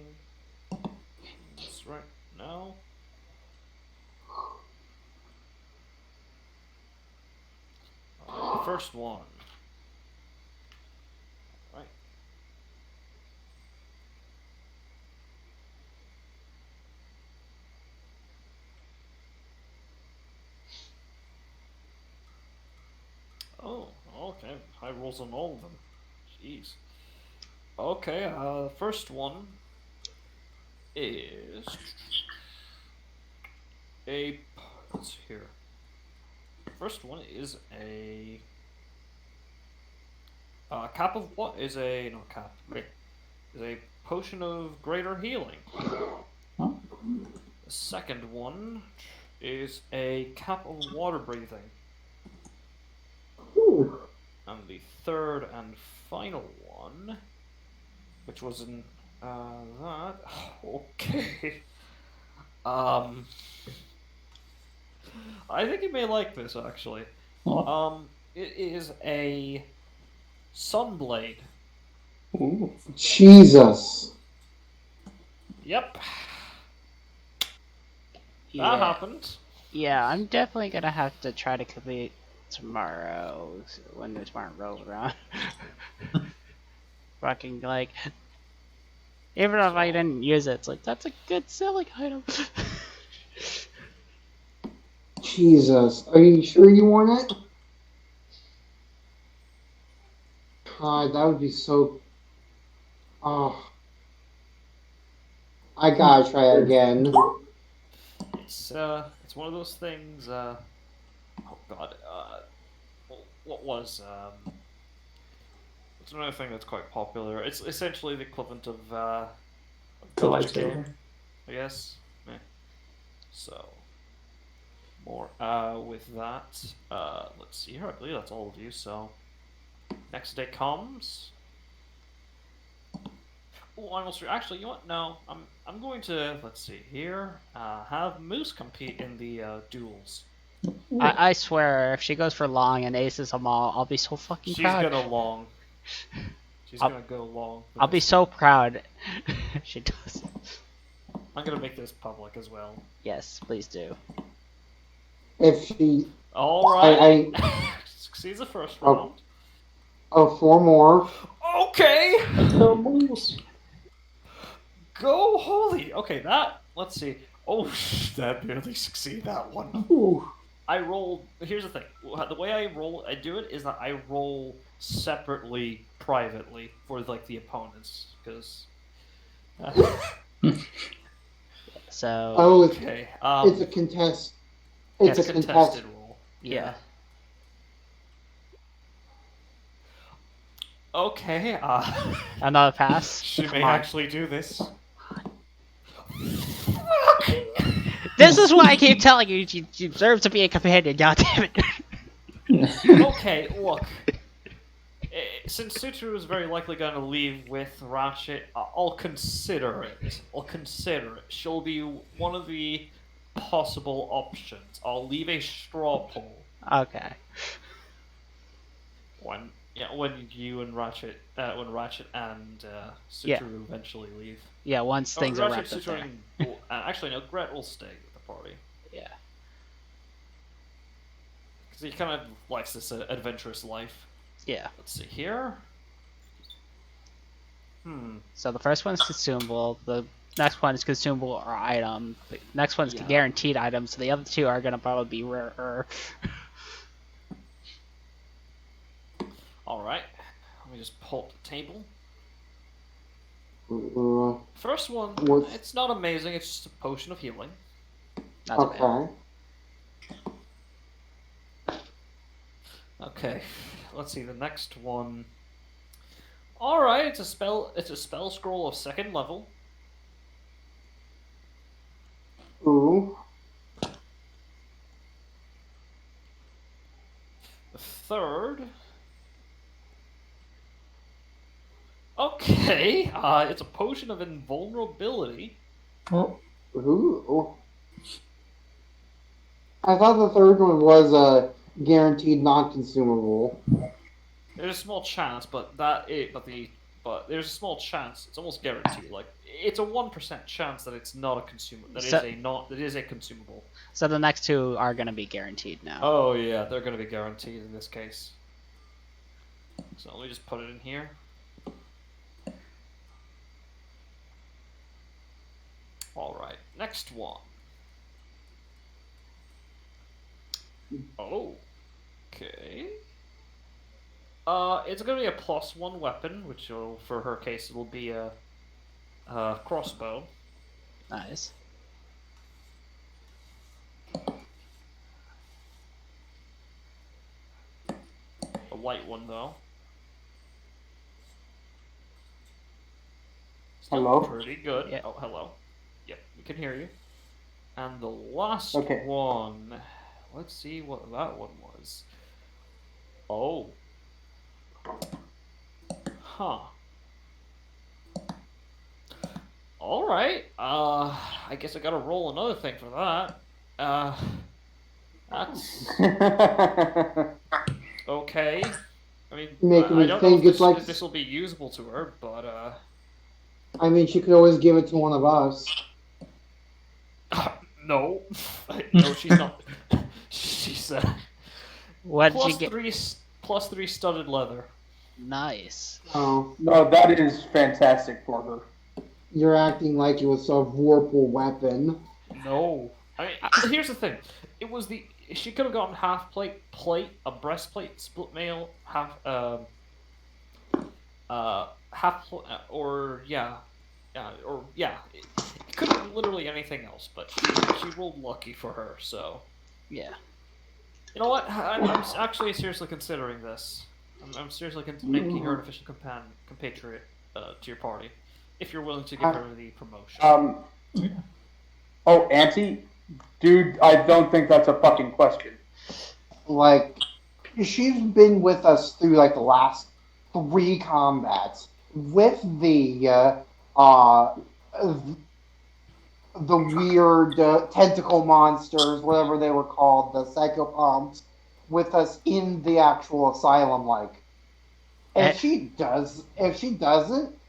That's right now. First one. Right. Oh, okay. High rolls on all of them. Jeez. Okay, the first one is a. Let's see here. First one is a. Cap of what is a no cap? Wait, is a potion of greater healing. Huh? The second one is a cap of water breathing. Ooh. And the third and final one, which was an that okay. I think you may like this actually. Oh. It is a sunblade. Ooh. Jesus. Yep, Yeah. that happened. Yeah, I'm definitely gonna have to try to complete tomorrow when the tomorrow rolls around. Fucking like, even if I didn't use it, it's like that's a good selling item. Jesus. Are you sure you want it? God, that would be so. Oh. I gotta try again. It's one of those things. Oh God. What was It's another thing that's quite popular. It's essentially the equivalent of The Eldritch lightsaber. Game, I guess. Eh. So more with that. Let's see here. I believe that's all of you. So next day comes. Oh, almost. Actually, you know what? No, I'm going to let's see here. Have Moose compete in the duels. I swear, if she goes for long and aces them all, I'll be so fucking She's proud. gonna long. She's I'll- gonna go long. with I'll be this so one. proud. if she does. I'm gonna make this public as well. Yes, please do. If she. All right. I Succeeds the first Oh. round. Oh, 4 more. Okay. The moose. Go holy. Okay, that. Let's see. Oh, that barely succeeded that one. Ooh. I rolled. Here's the thing. The way I do it is that I roll separately, privately for like the opponents, because. So Oh, Okay. it's a contest. It's It's a contested contest. roll. yeah. Okay. Another pass. She Come may on. actually do this. This is why I keep telling you you deserve to be a companion. God damn it. Okay, look. Since Sutru is very likely going to leave with Ratchet, I'll consider it. She'll be one of the possible options. I'll leave a straw poll Okay. when you and Ratchet, when Ratchet and Sutru Yeah. eventually leave. Yeah, once things are wrapped up Sutru, there. actually, no, Gret will stay with the party. Yeah. Because he kind of likes this adventurous life. Yeah. Let's see here. So the first one's consumable. The next one is consumable or item. The next one's Yeah. guaranteed item. So the other two are gonna probably be rarer. All right. Let me just pull up the table. Uh, First one, What's- it's not amazing. It's just a potion of healing. Not too bad. okay. Okay, let's see the next one. All right, it's a spell. It's a spell scroll of 2nd level. Ooh. The third. Okay, it's a potion of invulnerability. Oh, Ooh. I thought the third one was a guaranteed non-consumable. There's a small chance, but there's a small chance. It's almost guaranteed. Like it's a 1% chance that it's not a consumer. That is a consumable. So the next two are gonna be guaranteed now. Oh yeah, they're going to be guaranteed in this case. So let me just put it in here. All right, next one. Oh, okay. It's gonna be a +1 weapon, which will, for her case, it will be a crossbow. Nice. A white one though. Still Hello? pretty good. Yeah. Oh, hello. Yep, we can hear you. And the last Okay. one. Let's see what that one was. Oh. Huh. Alright. I guess I gotta roll another thing for that. That's okay. I mean, Making I me don't know think if it's like. this will be usable to her, but I mean, she could always give it to one of us. no. No, she's not. She's What did you get? +3 studded leather. Nice. Oh, No, that is fantastic for her. you're acting like it was a vorpal weapon. No. I mean, here's the thing. It was the she could have gotten half plate, a breastplate, split mail, half or yeah, It could have been literally anything else, but she rolled lucky for her. So Yeah. you know what? I'm actually seriously considering this. I'm seriously making her an official compatriot to your party, if you're willing to give her the promotion. Oh, Auntie? Dude, I don't think that's a fucking question. Like, she's been with us through like the last 3 combats with the weird tentacle monsters, whatever they were called, the psychopomps, with us in the actual asylum. Like, if she doesn't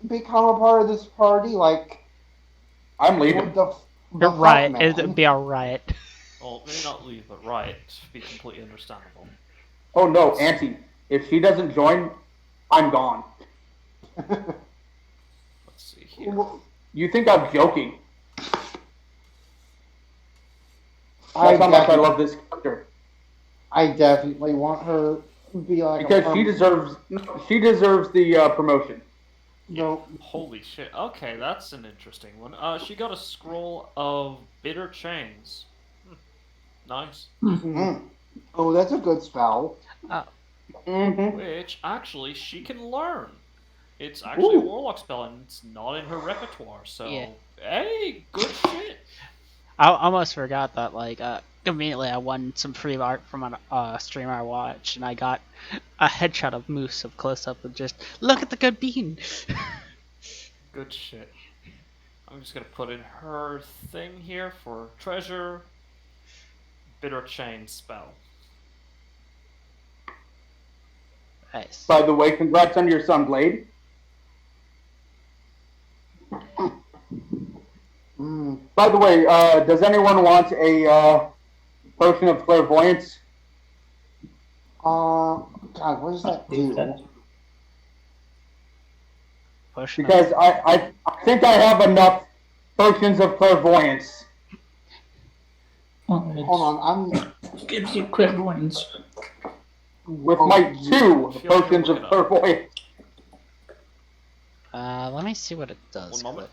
become a part of this party, like, I'm leaving. the fuck, Right. man? It'd be alright. Well, maybe not leave, but riot to be completely understandable. Oh no, Auntie. If she doesn't join, I'm gone. Let's see here. You think I'm joking? I That's how much I definitely- love this character. I definitely want her to be like Because a she deserves the promotion. No, Holy shit. Okay, that's an interesting one. She got a scroll of bitter chains. Nice. oh, that's a good spell. Mm-hmm. Which, actually, she can learn. It's actually a warlock spell, and it's not in her repertoire, so... Yeah. Hey, good shit! I almost forgot that, like, immediately I won some free art from a streamer I watched, and I got a headshot of Moose up close up with just, look at the good bean! Good shit. I'm just gonna put in her thing here for treasure. Bitter chain spell. Nice. By the way, congrats on your son, Blade. By the way, does anyone want a potion of clairvoyance? God, what does that do? Because I think I have enough potions of clairvoyance. Well, Hold on, it gives you clairvoyance. With my 2 potions of clairvoyance. Let me see what it does. One moment.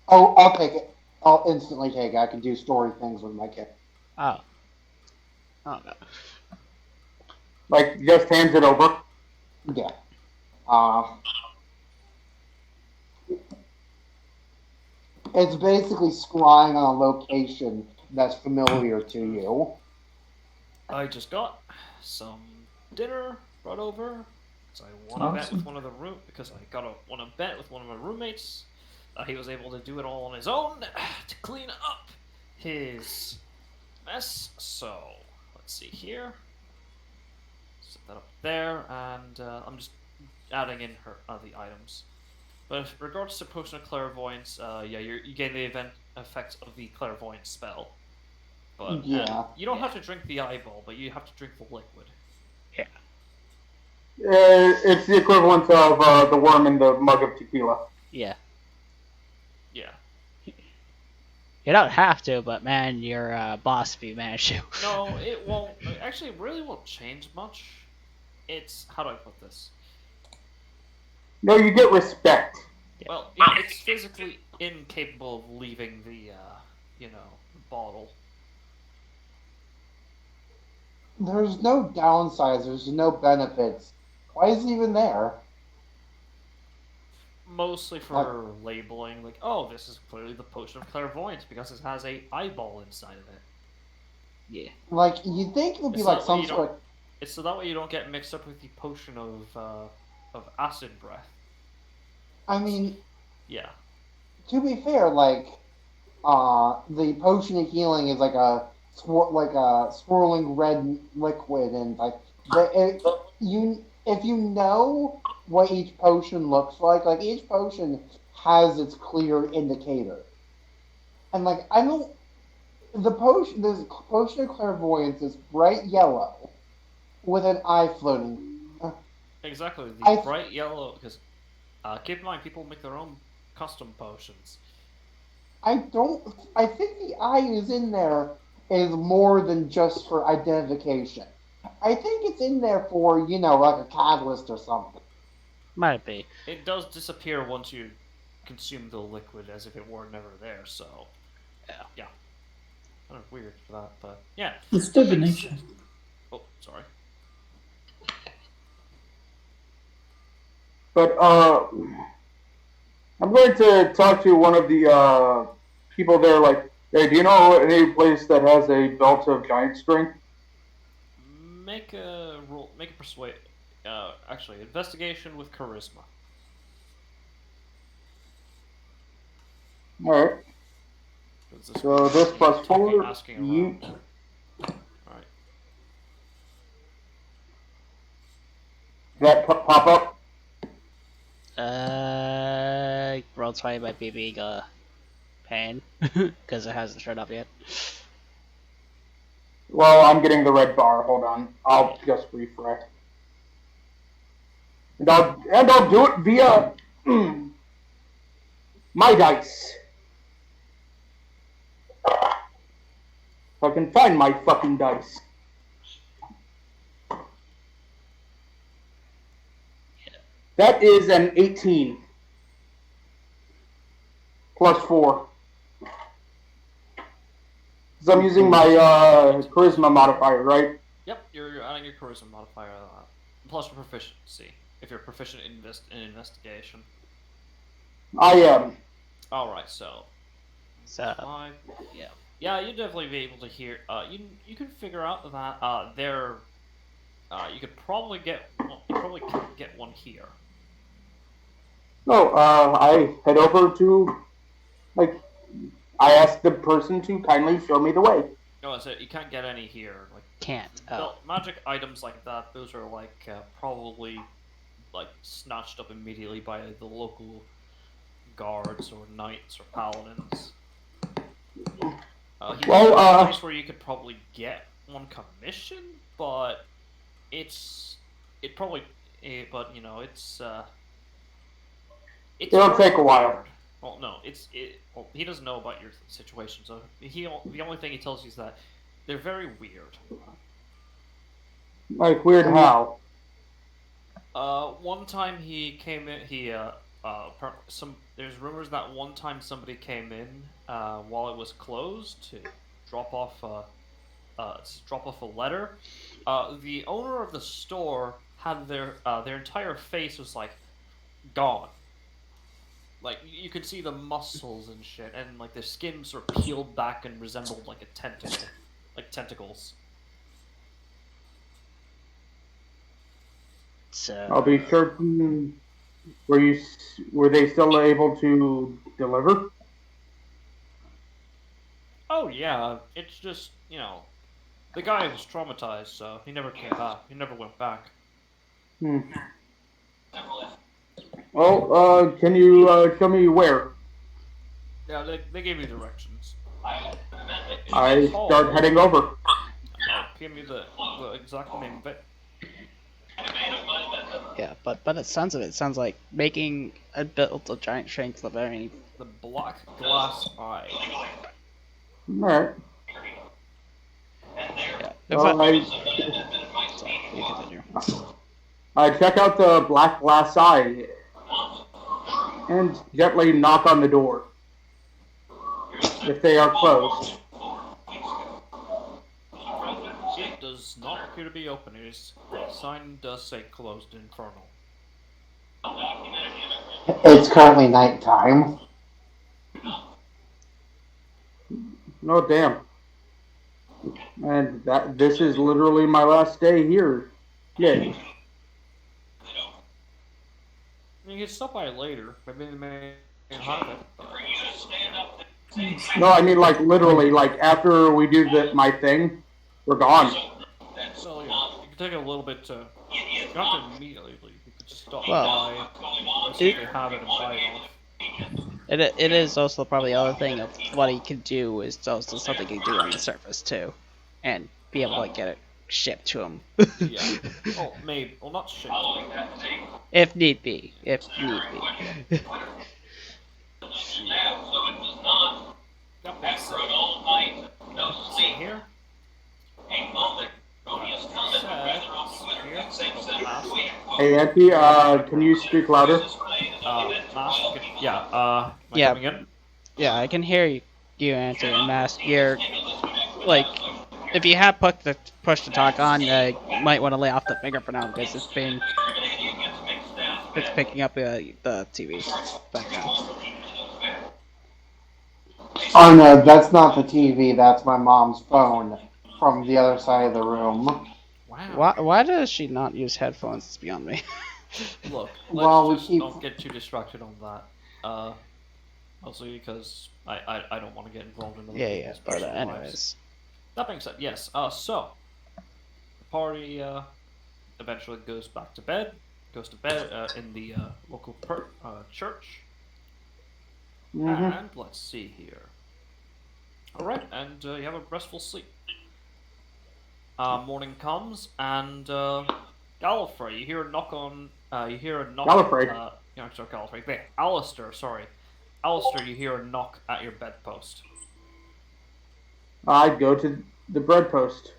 Oh, I'll take it. I'll instantly take it. I can do story things with my kid. Oh. Oh, no. Like, just hands it over. Yeah. It's basically scrying on a location that's familiar to you. I just got some dinner brought over. So I won a bet with one of the because I won a bet with one of my roommates. He was able to do it all on his own to clean up his mess. So let's see here. Set that up there, and I'm just adding in the items. But in regards to Potion of Clairvoyance, yeah, you gain the effect of the Clairvoyance spell. But Yeah. you don't have to drink the eyeball, but you have to drink the liquid. Yeah. It's the equivalent of the worm in the mug of tequila. Yeah. Yeah. You don't have to, but man, you're a boss if you manage to. No, it won't. Actually, it really won't change much. It's how do I put this? No, you get respect. Yeah. Well, it's physically incapable of leaving the, bottle. There's no downsides. There's no benefits. Why is it even there? Mostly for labeling, like, oh, this is clearly the Potion of Clairvoyance because it has a eyeball inside of it. Yeah. Like, you'd think it would be It's like not- some you sort don't- It's so that way you don't get mixed up with the Potion of Acid Breath. I mean, Yeah. to be fair, like, the potion of healing is like a swirling red liquid, and like if you know what each potion looks like each potion has its clear indicator, and like I don't. This potion of clairvoyance is bright yellow with an eye floating. Exactly. The bright yellow, because keep in mind, people make their own custom potions. I think the eye is in there is more than just for identification. I think it's in there for, like a catalyst or something. Might be. It does disappear once you consume the liquid as if it were never there, so. Yeah. Kind of weird for that, but yeah. It's divination. Oh, sorry. But I'm going to talk to one of the people there. Like, hey, do you know any place that has a belt of giant strength? Make a roll. Make a persuade. Actually, investigation with charisma. All right. So this plus 4. Asking around. All right. That pop up. Roll 20 might be being a pain because it hasn't showed up yet. Well, I'm getting the red bar. Hold on. I'll just refresh. And I'll do it via my dice. If I can find my fucking dice. That is an 18. Plus 4. So I'm using my charisma modifier, right? Yep, you're adding your charisma modifier plus your proficiency if you're proficient in investigation. I am. All right, so. 5. Yeah. Yeah, you'd definitely be able to hear. You can figure out that they're. You could probably get. Well, you probably can't get one here. No, I head over to, like, I ask the person to kindly show me the way. No, so you can't get any here. Like, Can't. Oh. magic items like that, those are like probably like snatched up immediately by the local guards or knights or paladins. Here's a place where you could probably get one commission, but it'll take a while. Well, no, well, he doesn't know about your situation, so the only thing he tells you is that they're very weird. Like weird how? One time he came in. There's rumors that one time somebody came in while it was closed to drop off a letter. The owner of the store had their entire face was like gone. Like you could see the muscles and shit, and like their skin sort of peeled back and resembled like a tentacle, like tentacles. So I'll be certain. Were they still able to deliver? Oh yeah, it's just the guy was traumatized, so he never came back. He never went back. Hmm. Well, can you show me where? Yeah, they gave you directions. It's I start called. heading over. I'll PM you the exact name of it. yeah, but it sounds like making built a giant shank librarian. The Black Glass Eye. All right. Yeah. Well, Sorry, you continue. I check out the black glass eye and gently knock on the door. If they are closed. It does not appear to be open. The sign does say closed infernal. It's currently nighttime. No damn. And this is literally my last day here. Yeah. You can stop by later. Maybe they may have it. No, I mean like literally, like after we do my thing, we're gone. Well, yeah, you can take a little bit to. You don't have to immediately leave. You could just stop Well, by and see if they have it and buy it off. It is also probably the other thing of what he can do is also something he can do on the surface too, and be able to like, get it shipped to him. Yeah. Oh, maybe. Well, not shit. If need be. If need be. That makes sense. See here? Hey, Auntie, can you speak louder? Mask? Yeah, am I Yeah. coming in? Yeah, I can hear you answer and Mask. You're like, if you have put the push to talk on, you might want to lay off the finger for now because it's picking up the TV background. Oh no, that's not the TV. That's my mom's phone from the other side of the room. Wow. Why does she not use headphones? It's beyond me. Look, Well, we let's just keep- don't get too distracted on that. Mostly because I don't want to get involved in other yeah, people's but personal lives. anyways. That being said, yes. So the party eventually goes back to bed. Goes to bed in the local church. Mm-hmm. And let's see here. All right, and you have a restful sleep. Morning comes, and Gallifrey, you hear a knock on. You hear a knock. Gallifrey. Sorry, Gallifrey. Wait, Alistair. Sorry, Alistair. You hear a knock at your bedpost. I go to the bedpost.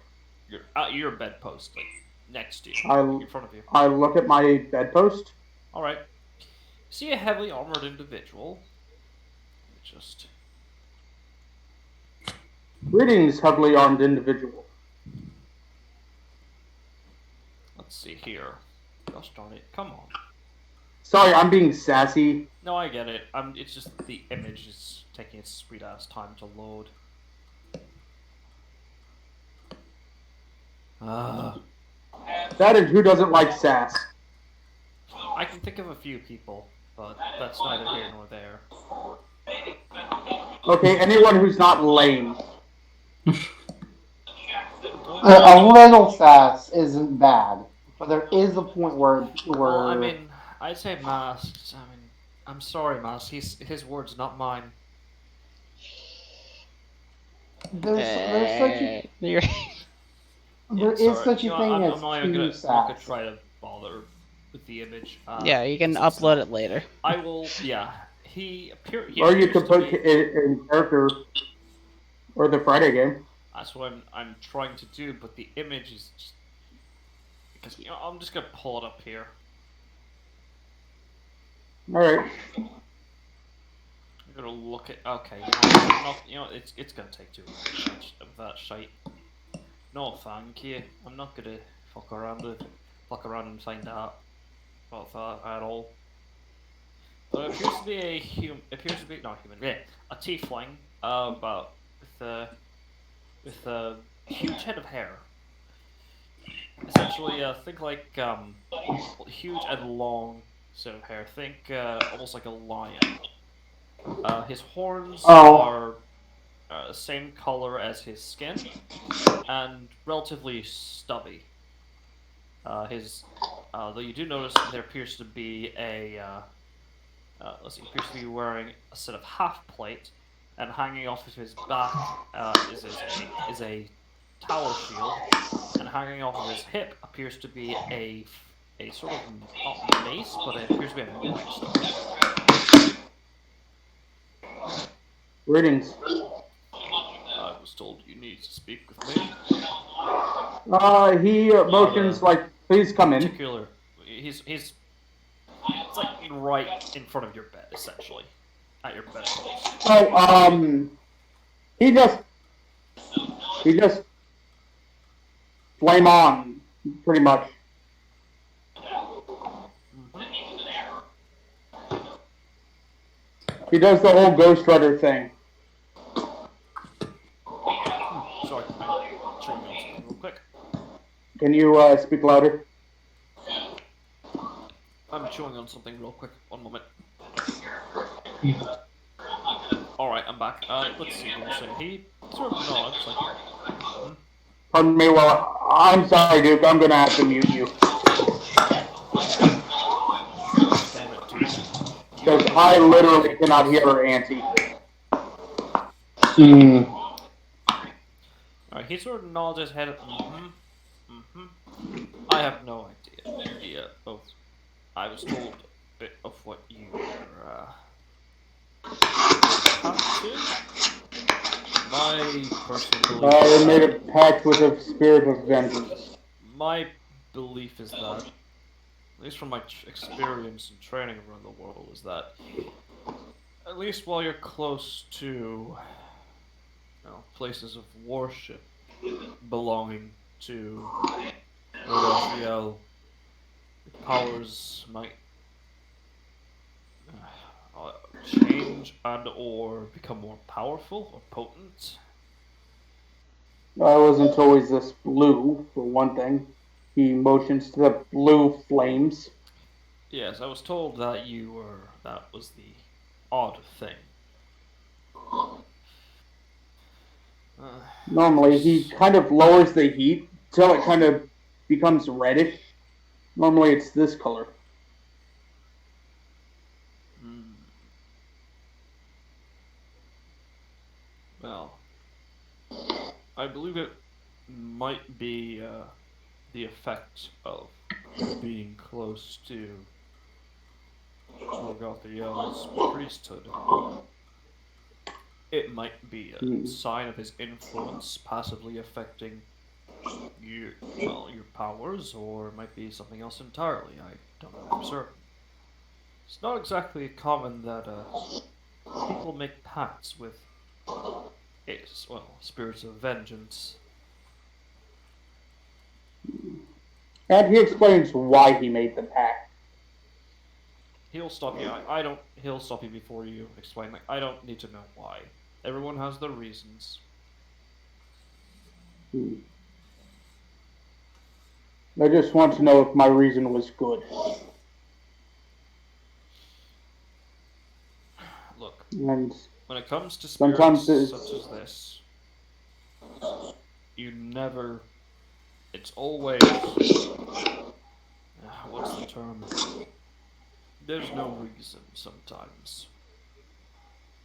You're at your bedpost, like next to you, in front of you. I look at my bedpost. All right. See a heavily armored individual. Just. Greetings, heavily armed individual. Let's see here. Gosh darn it! Come on. Sorry, I'm being sassy. No, I get it. It's just the image is taking its sweet ass time to load. That is who doesn't like sass. I can think of a few people, but that's neither here nor there. Okay, anyone who's not lame. A little sass isn't bad, but there is a point where Well, I mean, I'd say Masks. I mean, I'm sorry, Masks. His words, not mine. there's such a You're- there is Sorry. such a thing I'm as not even too gonna sass. try to bother with the image. yeah, you can since upload it later. I will. Yeah, he Or you appears could to put be- it in character or the Friday game. That's what I'm trying to do, but the image is just because I'm just gonna pull it up here. All right. I'm gonna look at. Okay, it's gonna take too long of that shite. No, thank you. I'm not gonna fuck around and find out about that at all. But it appears to be not human. Yeah, a tiefling. About with a huge head of hair. essentially, think like huge and long set of hair. Think almost like a lion. His horns Oh. are same color as his skin and relatively stubby. Though you do notice there appears to be he appears to be wearing a set of half plate, and hanging off of his back is a tower shield, and hanging off of his hip appears to be a sort of not mace, but it appears to be a morning star. Greetings. I was told you need to speak with me. He motions like, please come in. Particular, it's like right in front of your bed, essentially, at your bedpost. Oh, he just flame on, pretty much. He does the whole Ghost Rider thing. Sorry, I'm checking on something real quick. Can you speak louder? I'm chewing on something real quick. One moment. Alright, I'm back. Let's see what I'm saying. He sort of nods, like... Pardon me, well, I'm sorry, Duke. I'm gonna have to mute you. Damn it, dude. Because I literally cannot hear her, Auntie. Alright, he sort of nods his head. I have no idea of... I was told a bit of what you were, up to. My personal belief I made a pact with a spirit of vengeance. My belief is that, at least from my experience and training around the world, is that at least while you're close to places of worship belonging to Raphael, powers might change and or become more powerful or potent. I wasn't always this blue, for one thing. He motions to the blue flames. Yes, I was told that that was the odd thing. Normally, he kind of lowers the heat till it kind of becomes reddish. Normally, it's this color. Well, I believe it might be the effect of being close to Morgothiel's priesthood. It might be a sign of his influence passively affecting your powers, or it might be something else entirely. I don't know for certain. It's not exactly common that people make pacts with spirits of vengeance. And he explains why he made the pact. He'll stop you. He'll stop you before you explain. Like, I don't need to know why. Everyone has their reasons. I just want to know if my reason was good. Look, and when it comes to spirits such as this, you never... It's always... what's the term? There's no reason sometimes.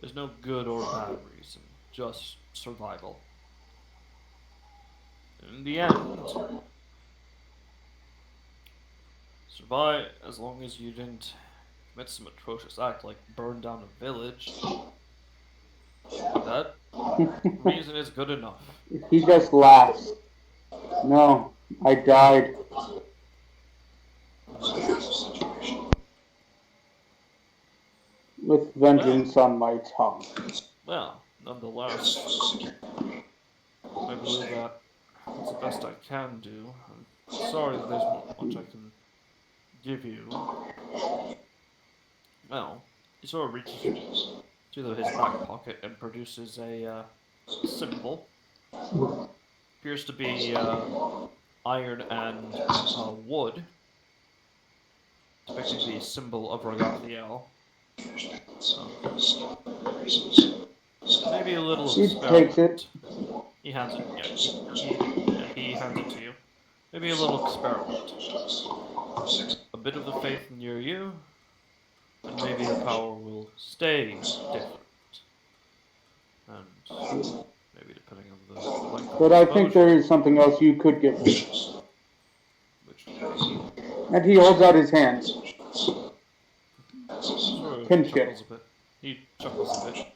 There's no good or bad reason. Just survival. In the end, survive as long as you didn't commit some atrocious act like burn down a village. That reason is good enough. He just laughs. No, I died. With vengeance on my tongue. Well, nonetheless, I believe that that's the best I can do. I'm sorry that there's not much I can give you. Well, he sort of reaches to his back pocket and produces a symbol. Appears to be iron and wood, depicting the symbol of Ragathiel. Maybe a little He takes it. experiment. He hands it. He hands it to you. Maybe a little experiment. A bit of the faith near you, and maybe the power will stay different. And maybe depending on the length of But I think there exposure, is something else you could get me. which would be And he holds out his hands. sort of Pinch chuckles it. a bit. He chuckles a bit.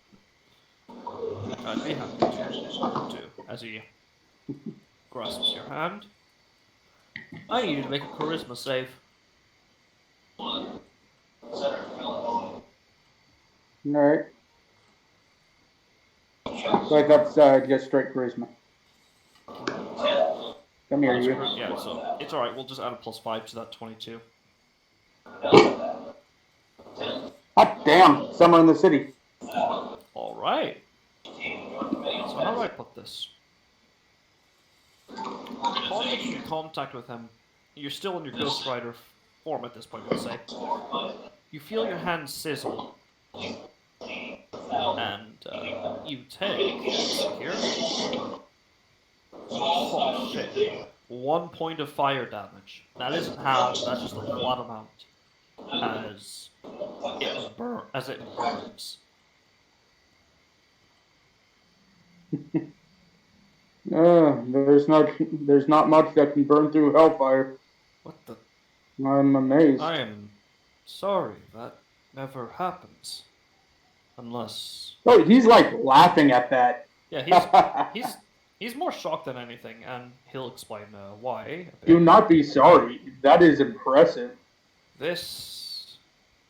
I'd be happy to, as he grasps your hand. I need you to make a charisma save. Alright. So that's just straight charisma. Come here, you. Yeah, so it's alright, we'll just add a +5 to that 22. Hot damn! Summer in the city. Alright. So how do I put this? Upon making contact with him, you're still in your Ghost Rider form at this point, let's say. You feel your hand sizzle. And you take, here. Oh shit. 1 point of fire damage. That isn't half, that's just a flat amount. As it burns. There's not much that can burn through hellfire. What the? I'm amazed. I am sorry, that never happens. Unless... Oh, he's like laughing at that. Yeah, he's more shocked than anything, and he'll explain why. Do not be sorry. That is impressive. This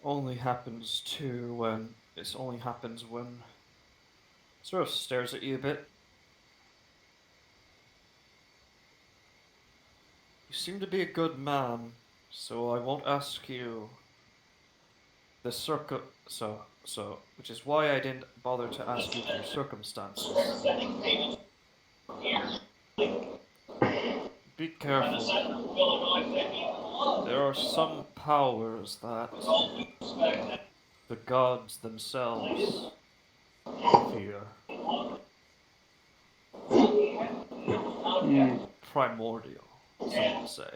only happens when sort of stares at you a bit. You seem to be a good man, so I won't ask you which is why I didn't bother to ask you your circumstances. Be careful. There are some powers that the gods themselves fear. Primordial, some would say.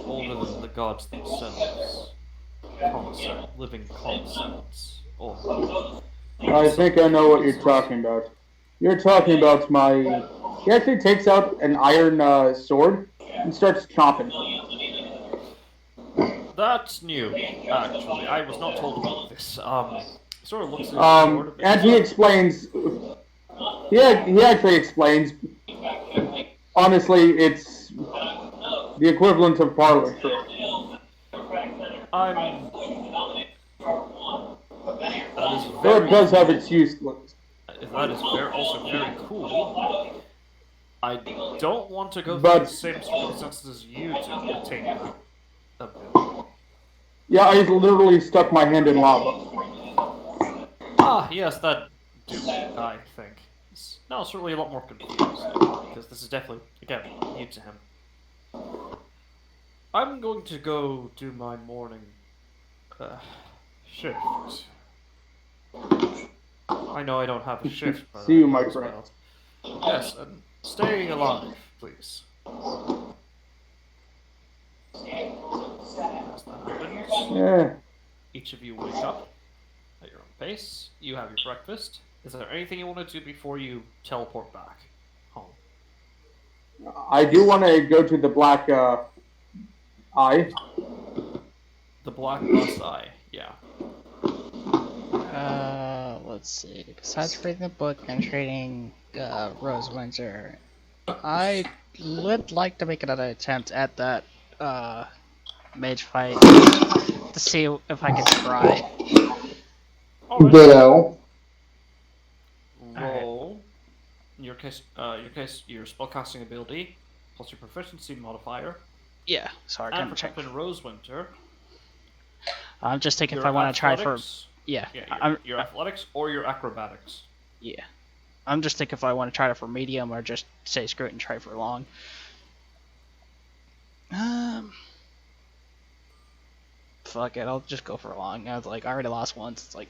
Older than the gods themselves. Living concepts. I think I know what you're talking about. You're talking about my... He actually takes out an iron sword and starts chopping. That's new, actually. I was not told about this. Sort of looks at the sword a bit. And he explains... He actually explains... Honestly, it's the equivalent of parlor trick. Though it does have its use. That is also very cool. I don't want to go through the same circumstances as you to attain that. Yeah, I literally stuck my hand in lava. Ah, yes, that do, I think. It's now certainly a lot more confused, because this is definitely, again, new to him. I'm going to go do my morning shift. I know I don't have a shift, but see you, my friend. Yes, and stay alive, please. Yeah. Each of you wake up at your own pace. You have your breakfast. Is there anything you want to do before you teleport back home? I do want to go to the black eye. The black bus eye, yeah. Let's see. Besides reading the book and trading Rose Windsor, I would like to make another attempt at that mage fight to see if I can try. Ditto. Roll. In your case, your spellcasting ability plus your proficiency modifier. Yeah, sorry, I And can for check. Captain Rosewinter. I'm just thinking your if I want to try for. athletics- Yeah, your athletics or your acrobatics. yeah. I'm just thinking if I want to try it for medium or just say screw it and try for long. fuck it, I'll just go for long. I was like, I already lost once. It's like,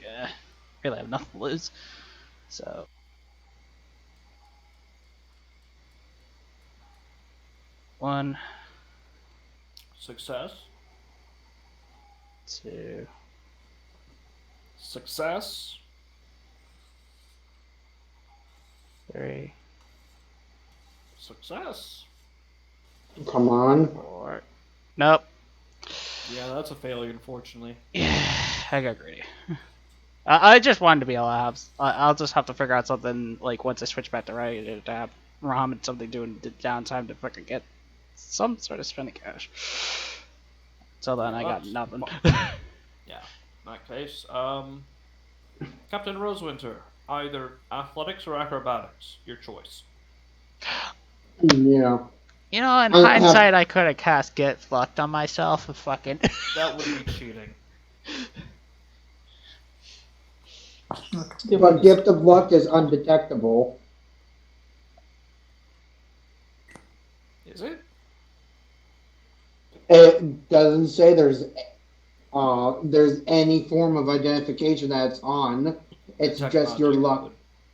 really have nothing to lose. So. One, Success. 2, Success. 3, Success. Come on. 4. Nope. Yeah, that's a failure, unfortunately. Yeah, I got greedy. I just wanted to be able to have. I'll just have to figure out something like once I switch back to right to have Muhammad something doing downtime to fucking get some sort of spending cash. So then I got that's nothing. Yeah, in that case, Captain Rosewinter, either athletics or acrobatics, your choice. Yeah. You know, in I have- hindsight, I could have cast Get Fucked on myself and fucking. That would be cheating. But Gift of Luck is undetectable. Is it? It doesn't say there's any form of identification that it's on. It's Detect just your magic luck. would-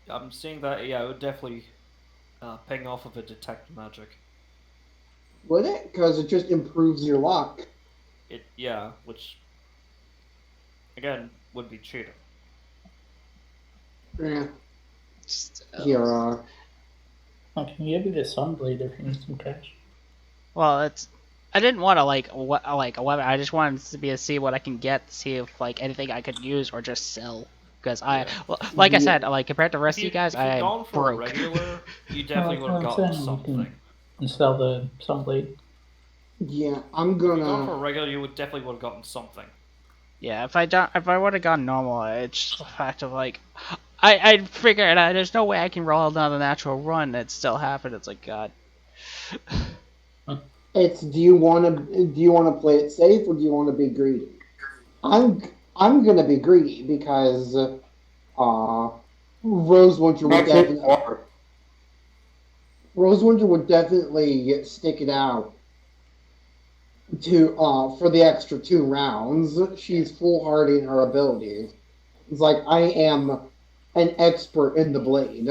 I'm seeing that, yeah, it would definitely ping off of a detect magic. Would it? Because it just improves your luck. Yeah, which, again, would be cheating. Yeah. Still. Here, Oh, can you give me the Sunblade if you need some cash? Well, it's. I didn't want to like a weapon. I just wanted to be able to see what I can get, to see if like anything I could use or just sell. Because like I said, like compared to the rest of you guys, if you'd I gone for a broke. regular, you definitely would have that's what gotten I'm saying, you something. can sell the Sunblade. yeah, I'm If you'd gone for a gonna. regular, you would definitely would have gotten something. Yeah, if I would have gone normal, it's just the fact of like, I figured out there's no way I can roll another natural run that still happened. It's like God. It's do you wanna play it safe or do you want to be greedy? I'm gonna be greedy because Rosewinter would That's it. definitely stick it out to for the extra 2 rounds. She's foolhardy in her abilities. It's like I am an expert in the blade.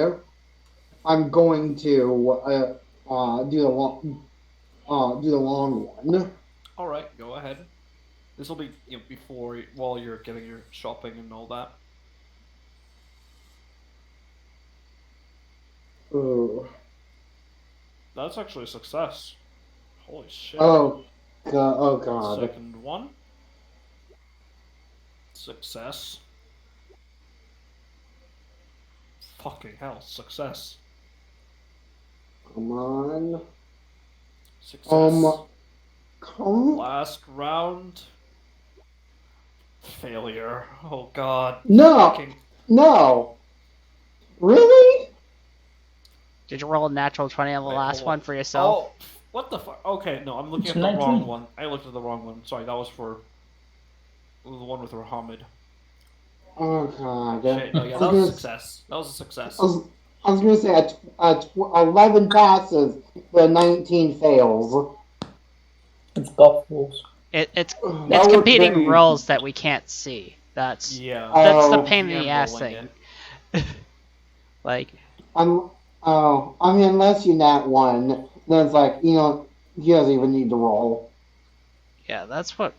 I'm going to do the long one. All right, go ahead. This will be while you're getting your shopping and all that. Ooh. That's actually a success. Holy shit. Oh god. Second one. Success. Fucking hell, success. Come on. Success. Come. Last round. Failure. Oh god. No. Fucking... No. Really? Did you roll a natural 20 on the Wait, last hold one on. for yourself? Oh, what the fuck? Okay, no, I'm looking It's at the 19. wrong one. I looked at the wrong one. Sorry, that was for the one with Muhammad. Oh god. Shit, no, yeah, that was a success. That was a success. I was gonna say 11 passes, but 19 fails. It's golf balls. It's That it's would competing be- rolls that we can't see. That's Yeah. that's the Oh, pain in the yeah, ass rolling thing. Like, I mean, unless you nat one, then it's like, he doesn't even need to roll. yeah, that's what.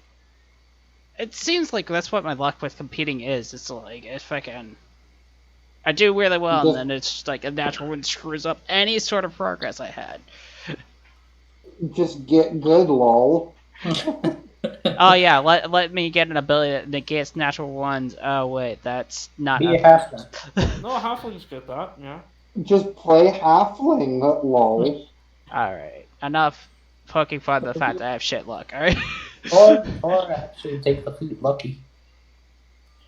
It seems like that's what my luck with competing is. It's like if I do really well, and then it's just like a natural one screws up any sort of progress I had. Just get good, lol. Oh yeah, let me get an ability that negates natural ones. Oh wait, that's not. Be a halfling. No, halflings get that, yeah. Just play halfling, lol. All right, enough poking fun at the fact that I have shit luck. All right. or actually take the feet lucky.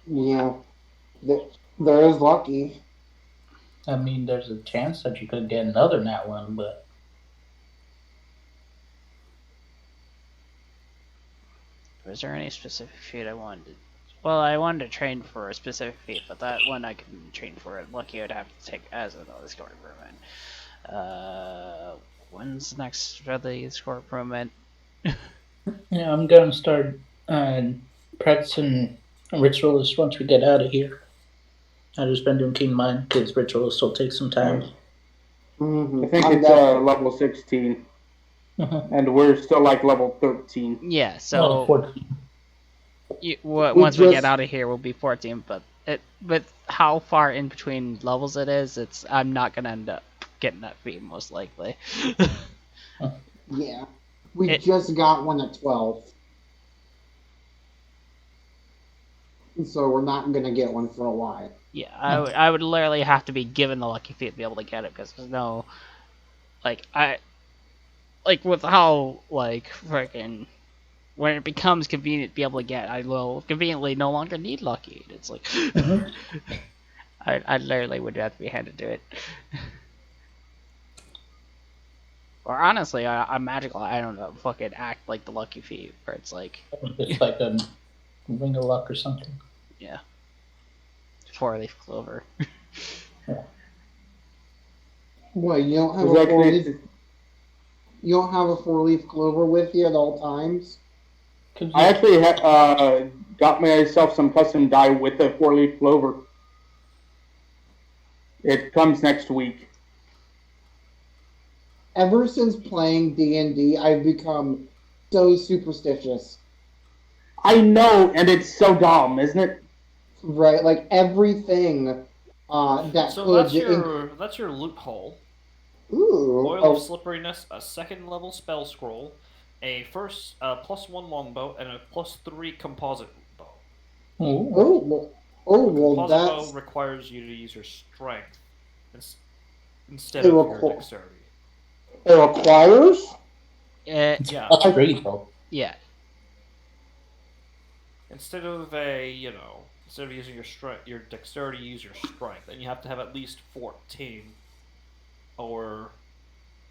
Yeah. There is lucky. I mean, there's a chance that you could get another nat one, but Was there any specific feat I wanted? Well, I wanted to train for a specific feat, but that one I couldn't train for it. Lucky I'd have to take as another score improvement. When's the next really score improvement? yeah, I'm gonna start practicing rituals once we get out of here. I've just been doing King Mine because rituals still take some time. Mm-hmm. I think I'm it's definitely- level 16, Mm-hmm. and we're still like level 13. Yeah, Well, so 14. once we get out of here, we'll be 14. But with how far in between levels it is, I'm not gonna end up getting that feat most likely. Yeah. We It- just got one at 12. So we're not going to get one for a while. Yeah, I would literally have to be given the lucky feat to be able to get it because there's no like with how freaking when it becomes convenient to be able to get, I will conveniently no longer need lucky. It's like Mm-hmm. I literally would have to be handed to it. Or honestly, I'm magical. I don't know, fucking act like the lucky feat, where it's like It's like a ring of luck or something. yeah, 4-leaf clover. What, you don't have It's a like four-leaf? this- You don't have a four-leaf clover with you at all times? I actually got myself some custom dye with a 4-leaf clover. It comes next week. Ever since playing D&D, I've become so superstitious. I know, and it's so dumb, isn't it? Right? Like everything that So could... that's your loophole. Ooh. Oil of Slipperiness, a second level spell scroll, a first +1 longbow, and a +3 composite bow. Ooh. Well, Composite that's... bow requires you to use your strength instead It of your requ- dexterity. It requires? Yeah. That's great, though. Yeah, Instead of using your dexterity, you use your strength, and you have to have at least 14. Or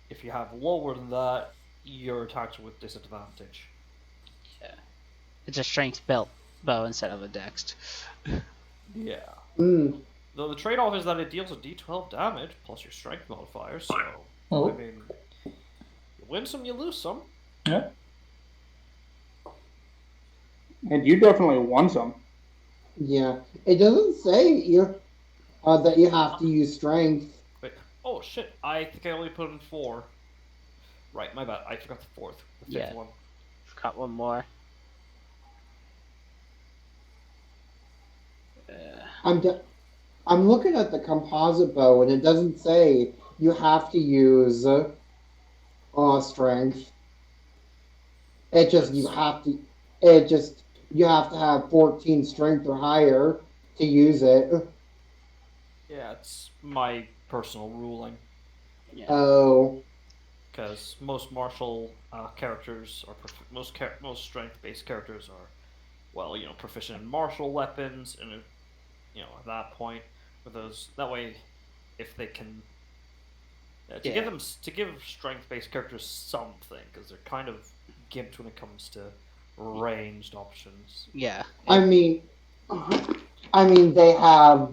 if you have lower than that, your attacks are with disadvantage. it's a strength belt bow instead of a dex. Yeah. Mm. Though the trade-off is that it deals a d12 damage plus your strength modifier, so Oh. I mean, you win some, you lose some. Yeah. And you definitely won some. Yeah. It doesn't say that you have to use strength. Wait, oh shit! I think I only put in 4. Right, my bad. I forgot the fifth Yeah. one. Got one more. I'm looking at the composite bow, and it doesn't say you have to use strength. It just you have to. It just you have to have 14 strength or higher to use it. Yeah, it's my personal ruling. Yeah. Oh, Because most martial characters or most strength-based characters are, proficient in martial weapons, and at that point, with those that way, if they can, to give strength-based characters something, because they're kind of gimped when it comes to ranged options. Yeah. I mean, they have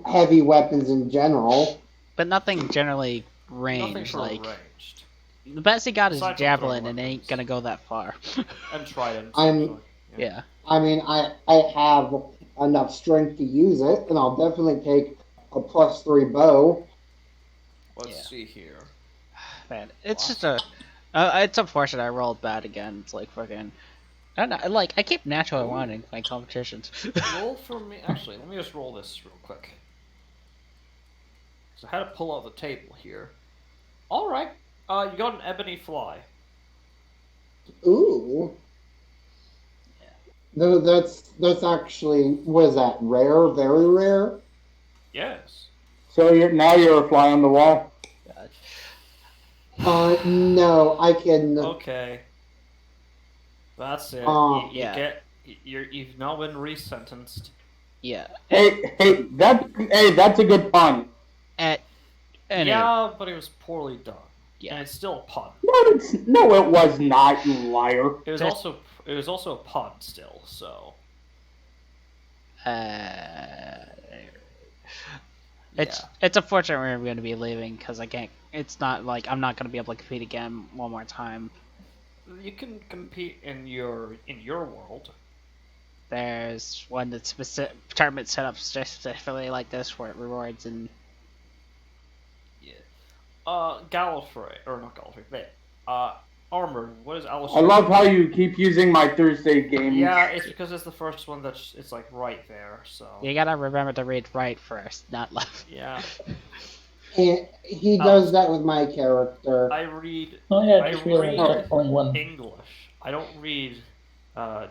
heavy weapons in general. But nothing generally Nothing ranged. for Like ranged. the best he got is Aside from javelin, throwing and it ain't weapons. gonna go that far. And trident. I'm- actually. Yeah. I mean, I have enough strength to use it, and I'll definitely take a +3 bow. Let's Yeah. see here. Man, it's just it's unfortunate I rolled bad again. It's like fucking. I don't know. Like I keep naturally wanting my competitions. Roll for me. Actually, let me just roll this real quick. So I had to pull out the table here. All right. You got an ebony fly. Ooh. No, that's actually, what is that? Rare, very rare. Yes. So you're a fly on the wall. God. No, I can. Okay. That's it. You Yeah. you've now been resentenced. Yeah. That's a good pun. Anyway, Yeah, but it was poorly done. Yeah. And it's still a pun. No, it was not, you liar. It was also a pun still. So. It's unfortunate we're going to be leaving because I can't. It's not like I'm not going to be able to compete again one more time. You can compete in your world. There's one that's tournament set up specifically like this for rewards and Yeah. Gallifrey, or not Gallifrey, but, Armored, what is Alice? I love how you keep using my Thursday game. Yeah, it's because it's the first one it's like right there, so. you gotta remember to read right first, not left. Yeah. He does that with my character. I read Oh yeah, I I just realized read that's only one. English. I don't read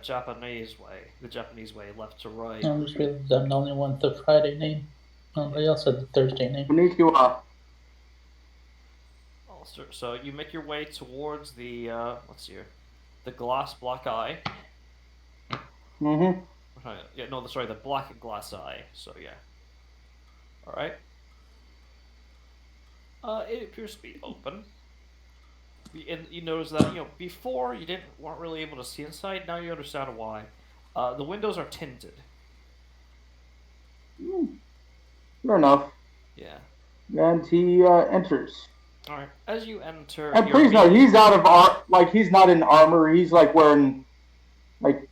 Japanese way, the Japanese way, left to right. I just realized I'm the only one with the Friday name. Nobody else had the Thursday name. We need to, So you make your way towards the, let's see here, the glass black eye. Mm-hmm. Yeah, no, sorry, the black glass eye. So yeah. All right. It appears to be open. And you notice that before you weren't really able to see inside. Now you understand why. The windows are tinted. Fair enough. Yeah. And he enters. All right. As you enter, And please note, he's out of he's not in armor. He's like wearing like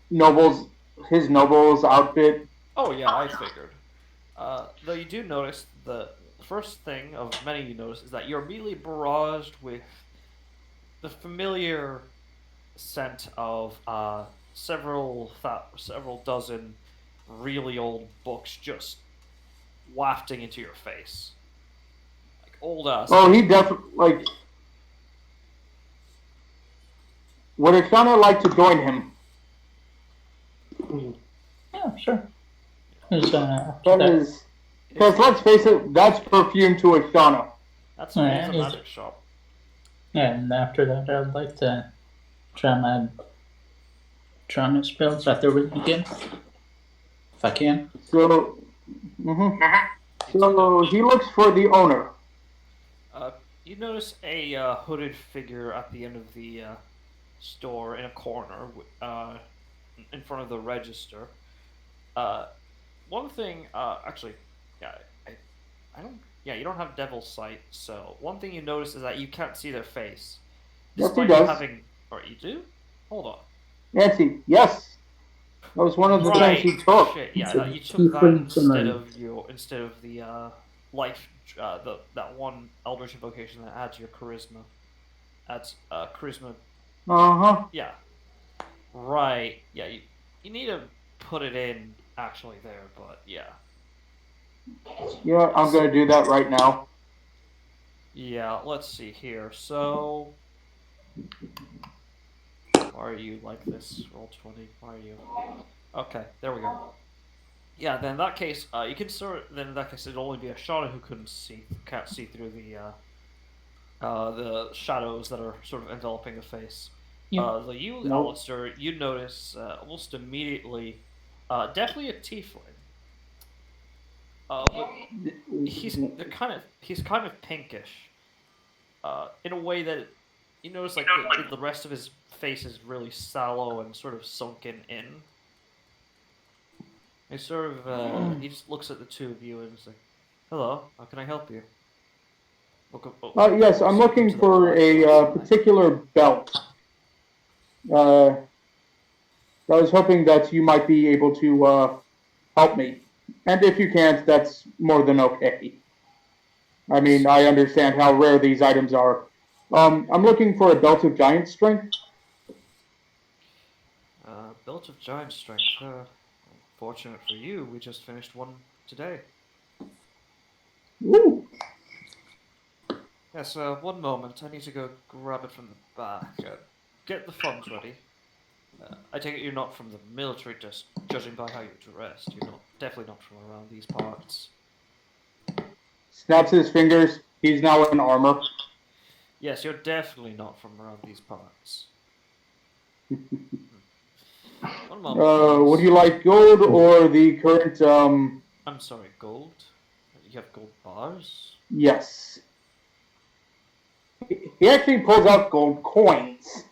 his noble's outfit. Oh yeah, I figured. Though you do notice the first thing of many you notice is that you're immediately barraged with the familiar scent of several dozen really old books just wafting into your face, like old ass. Oh, he definitely would it kind of like to join him? Yeah, sure. There's, Because let's face it, that's perfume to Ashana. That's Alright, a magic shop. and after that, I'd like to try my trauma spells after we begin, if I can. So, so he looks for the owner. You notice a hooded figure at the end of the store in a corner, in front of the register. One thing, actually, yeah, I don't. Yeah, you don't have devil's sight, so one thing you notice is that you can't see their face. Yes, he Despite does. having, or you do? Hold on. Nancy, yes. That was one of the things he took. Shit, yeah, So you took he that brings instead some, of the life, that one Eldritch invocation that adds your charisma. Adds charisma. Uh-huh. Yeah. Right. Yeah. You need to put it in actually there, but yeah. Yeah, I'm gonna do that right now. Yeah. Let's see here. So. Why are you like this? Roll 20. Why are you? Okay. There we go. Yeah. Then in that case, you can then in that case it'd only be a Shauna who can't see through the shadows that are sort of enveloping the face. Yeah. Alistair, you notice almost immediately, definitely a tiefling. But he's kind of pinkish. In a way that you notice, like the rest of his face is really sallow and sort of sunken in. He sort of he just looks at the two of you and is like, "Hello, how can I help you?" Yes, I'm looking for a particular belt. I was hoping that you might be able to help me. And if you can't, that's more than okay. I mean, I understand how rare these items are. I'm looking for a belt of giant strength. Belt of giant strength. Fortunate for you, we just finished one today. Ooh. Yes, one moment. I need to go grab it from the back. Get the funds ready. I take it you're not from the military, just judging by how you're dressed. You're definitely not from around these parts. Snaps his fingers. He's now in armor. Yes, you're definitely not from around these parts. One moment. Would you like gold or the current, I'm sorry, gold? You have gold bars? Yes. He actually pulls out gold coins.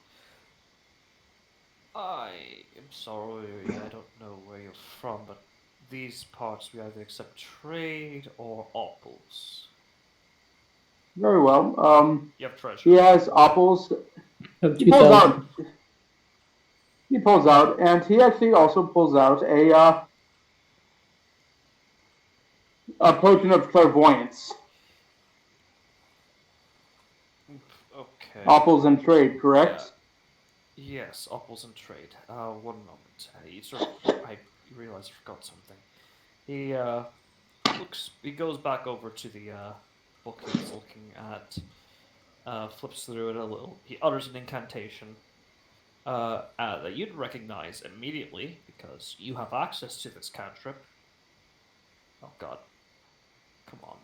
I am sorry, I don't know where you're from, but these parts we either accept trade or opals. Very well. You have treasure. He has apples. Of He pulls 2,000. out. He pulls out, and he actually also pulls out a potion of clairvoyance. Okay. Apples and trade, correct? Yes, apples and trade. 1 moment. I realized I forgot something. He he goes back over to the book he was looking at, flips through it a little. He utters an incantation that you'd recognize immediately because you have access to this cantrip. Oh god. Come on.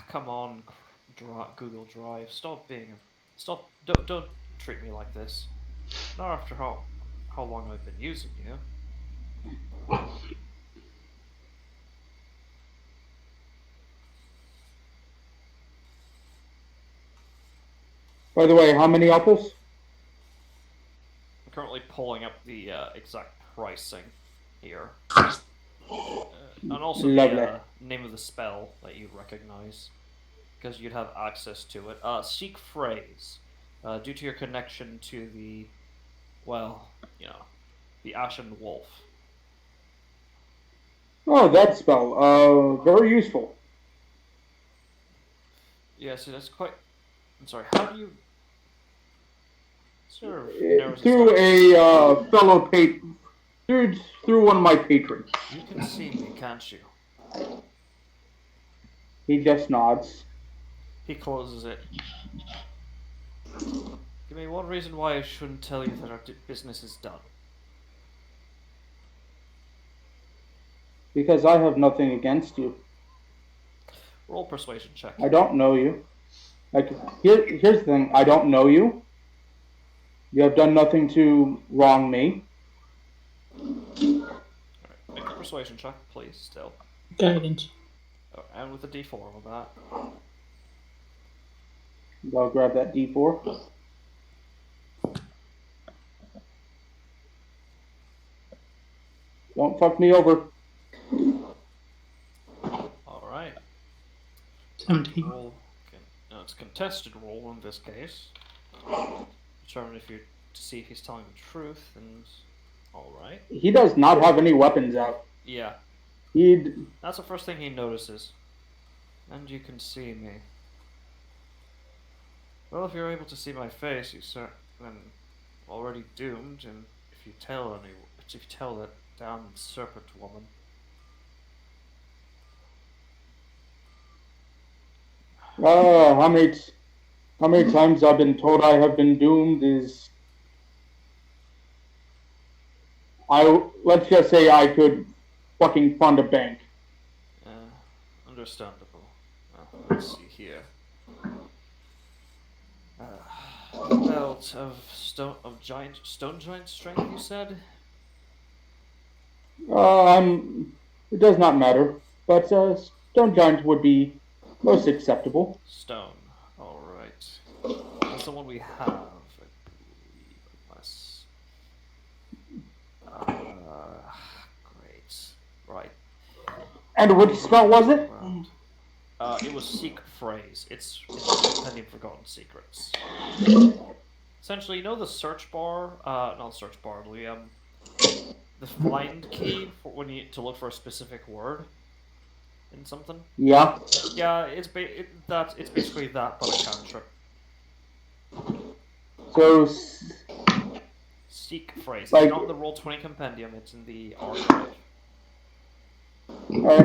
Come on, Google Drive. Stop. Don't treat me like this. Not after how long I've been using you. By the way, how many apples? I'm currently pulling up the exact pricing here. And also Lovely. the name of the spell that you recognize, because you'd have access to it. Seek phrase. Due to your connection to the, the Ashen Wolf. Oh, that spell. Very useful. Yeah, so that's quite... I'm sorry, how do you... Sort of narrows his Through eyes. a fellow patron. Through one of my patrons. You can see me, can't you? He just nods. He closes it. Give me one reason why I shouldn't tell you that our business is done. Because I have nothing against you. Roll persuasion check. I don't know you. Here's the thing. I don't know you. You have done nothing to wrong me. Alright, make a persuasion check, please, still. Guidance. Oh, and with a d4 on that. I'll grab that D4. Don't fuck me over. Alright. 17. Roll. No, it's a contested roll in this case. Determine if you're to see if he's telling the truth, and alright. He does not have any weapons out. Yeah. That's the first thing he notices. And you can see me. Well, if you're able to see my face, you're already doomed, and if you tell that damned serpent woman. How many times I've been told I have been doomed is... let's just say I could fucking fund a bank. Understandable. Let's see here. Belt of stone giant strength, you said? It does not matter, but Stone Giant would be most acceptable. Stone. Alright. That's the one we have, I believe, unless... great. Right. And which spell was it? It was Seek Phrase. It's Compendium of Forgotten Secrets. Essentially, you know the search bar? Not search bar, the find key for when you to look for a specific word in something? Yeah. Yeah, it's basically that, but a cantrip. So... Seek Phrase. Like, it's not in the Roll20 Compendium, it's in the archive.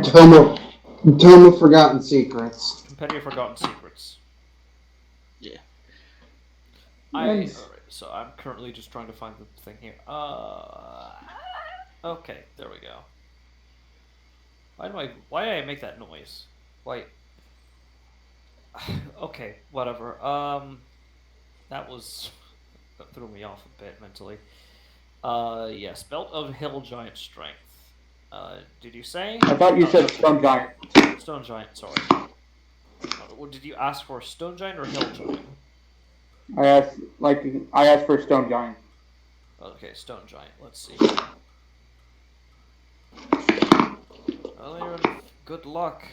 Tome of Forgotten Secrets. Compendium of Forgotten Secrets. Yeah. Alright, so I'm currently just trying to find the thing here. Okay, there we go. Why did I make that noise? Why? Okay, whatever. That threw me off a bit mentally. Yes, Belt of Hill Giant Strength. Did you say? I thought you said Stone Giant. Stone Giant, sorry. Did you ask for Stone Giant or Hill Giant? I asked for Stone Giant. Okay, Stone Giant. Let's see. Well, you're in good luck.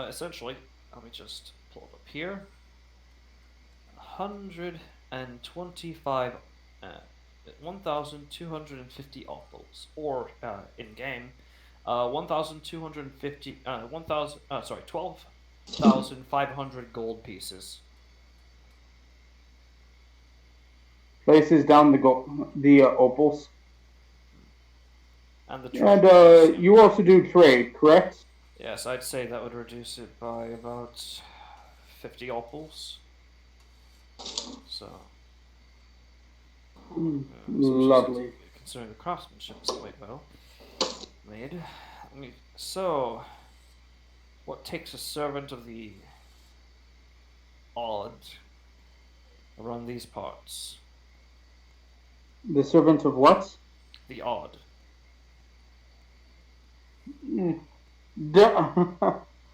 Essentially, let me just pull it up here. 125, 1,250 opals, or in game, 1,250, 1,000, sorry, 12,500 gold pieces. Places down the opals. And the And trade. you also do trade, correct? Yes, I'd say that would reduce it by about 50 opals. So, Lovely. considering the craftsmanship is quite well made. So, what takes a servant of the odd around these parts? The servant of what? The odd. Mm.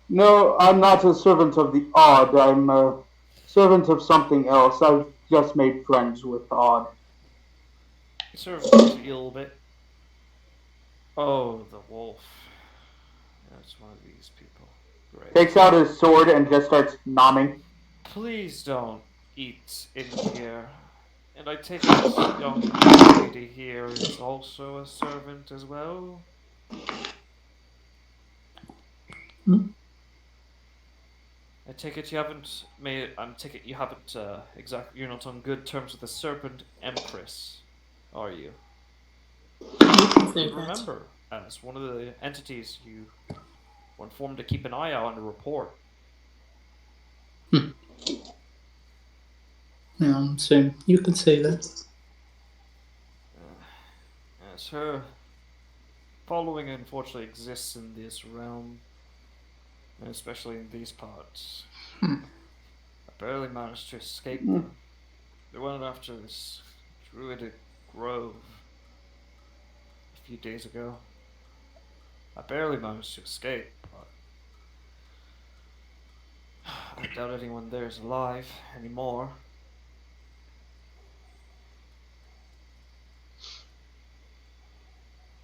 No, I'm not a servant of the odd. I'm a servant of something else. I've just made friends with odd. It sort of looks at you a little bit. Oh, the wolf. That's one of these people. Great. Takes out his sword and just starts nomming. Please don't eat in here. And I take it this young lady here is also a servant as well? I take it you haven't made. I'm take it you haven't exactly. You're not on good terms with the Serpent Empress, are you? Remember, as one of the entities you were informed to keep an eye out on the report. So you could say that. Yes, her following unfortunately exists in this realm, and especially in these parts. I barely managed to escape them. They went after this druidic grove a few days ago. I barely managed to escape, but I doubt anyone there is alive anymore.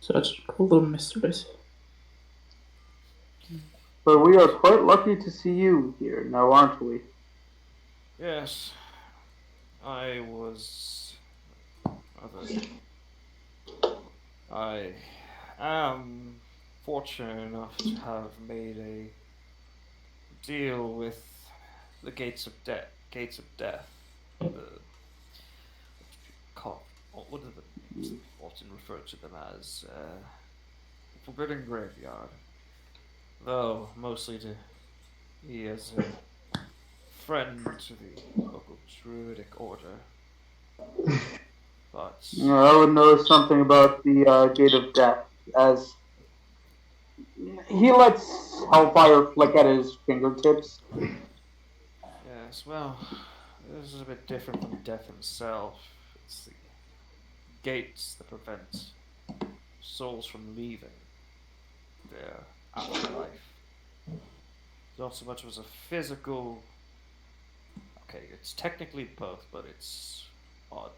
Such little mysteries. But we are quite lucky to see you here now, aren't we? Yes, I was. I am fortunate enough to have made a deal with the gates of death. Gates of death. What are the names often referred to them as? Forbidden Graveyard. Though mostly to he is a friend to the local druidic order. But I would know something about the Gate of Death, as he lets hellfire flick at his fingertips. yes, well, this is a bit different from death himself. It's the gates that prevent souls from leaving their afterlife. It's not so much as a physical. Okay, it's technically both, but it's odd.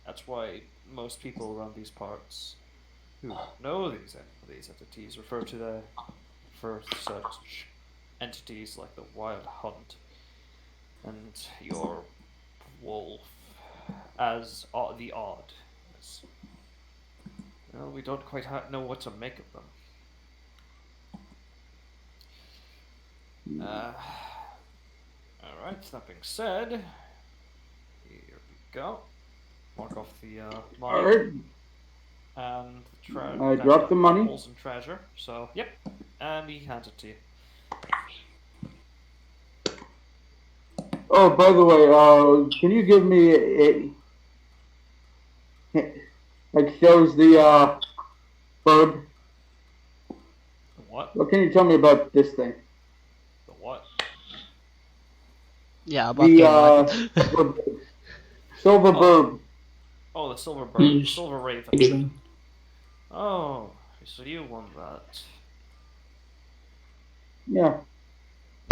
That's why most people around these parts who know these entities refer to the for such entities like the Wild Hunt and your wolf as the odd. As, well, we don't quite know what to make of them. Alright, that being said, here we go. Mark off the money. Alright. And I dropped the money. Apples and treasure. So, yep. And he hands it to you. Oh, by the way, can you give me like shows the bird? The what? What can you tell me about this thing? The what? Yeah, about the what? Silver bird. Oh, the silver bird. Silver raven. Giving. Oh, so you won that. Yeah.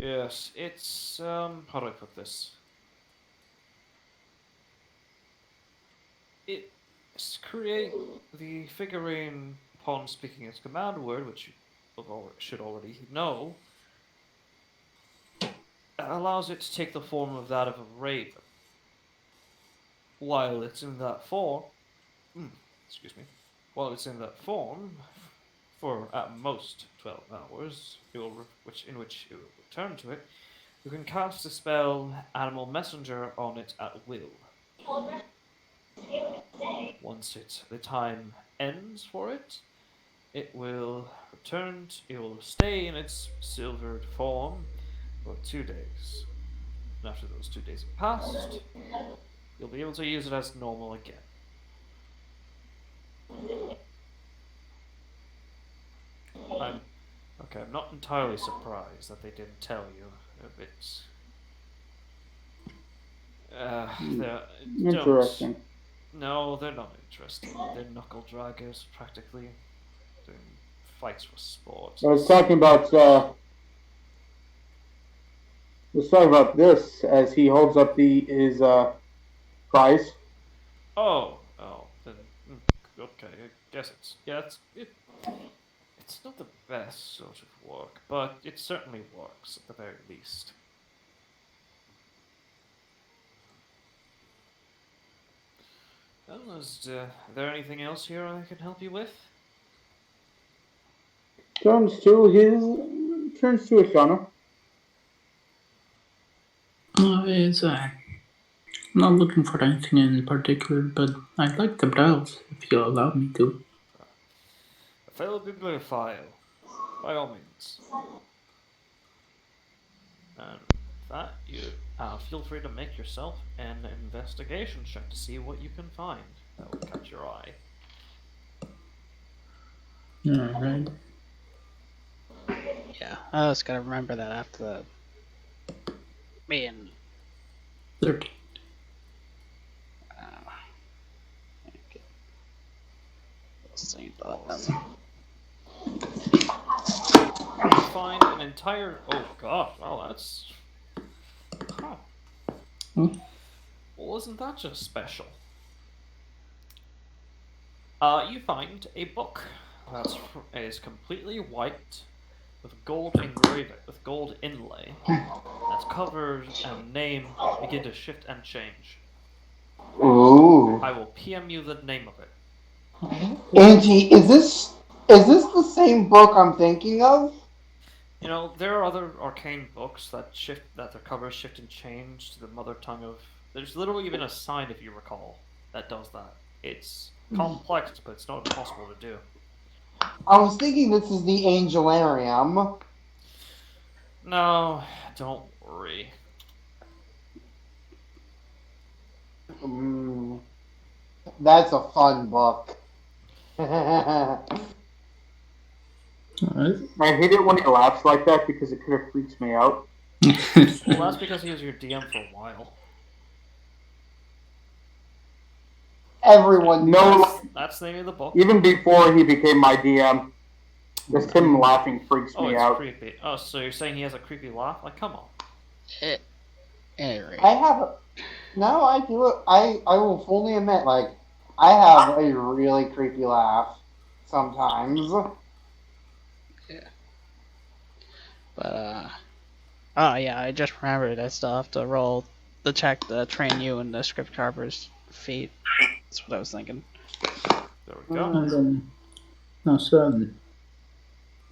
Yes, it's, how do I put this? It's create the figurine upon speaking its command word, which you should already know. allows it to take the form of that of a raven. While it's in that form, excuse me, while it's in that form, for at most 12 hours, in which it will return to it, you can cast the spell Animal Messenger on it at will. Once the time ends for it, it will it will stay in its silvered form for 2 days. And after those 2 days have passed, you'll be able to use it as normal again. I'm not entirely surprised that they didn't tell you. A bit. Interesting. No, they're not interesting. They're knuckle draggers, practically. Doing fights for sport. I was talking about this as he holds up his prize. Oh, then okay. I guess it's not the best sort of work, but it certainly works at the very least. Well, is there anything else here I can help you with? Turns to Ashana. It's not looking for anything in particular, but I'd like the browse if you allow me to. A fellow bibliophile, by all means. And with that, you feel free to make yourself an investigation check to see what you can find that will catch your eye. Alright. Yeah, I just gotta remember that after the me and 13. okay. Same thought. You find an entire. Oh god! Wow, that's. Huh. Well, isn't that just special? You find a book that is completely white with gold inlay. That's covered and name begin to shift and change. Ooh. I will PM you the name of it. Angie, is this the same book I'm thinking of? You know, there are other arcane books that their covers shift and change to the mother tongue of. There's literally even a sign, if you recall, that does that. It's complex, but it's not impossible to do. I was thinking this is the Angelarium. No, don't worry. That's a fun book. Alright. I hate it when he laughs like that because it kind of freaks me out. Well, that's because he was your DM for a while. Everyone knows. That's the name of the book. Even before he became my DM, just him laughing freaks me it's out. creepy. Oh, so you're saying he has a creepy laugh? Like, come on. Anyway. I have a. No, I do it. I will fully admit, like, I have a really creepy laugh sometimes. Yeah. But oh yeah, I just remembered I still have to roll the check to train you in the script carver's feat. That's what I was thinking. There we go. And then,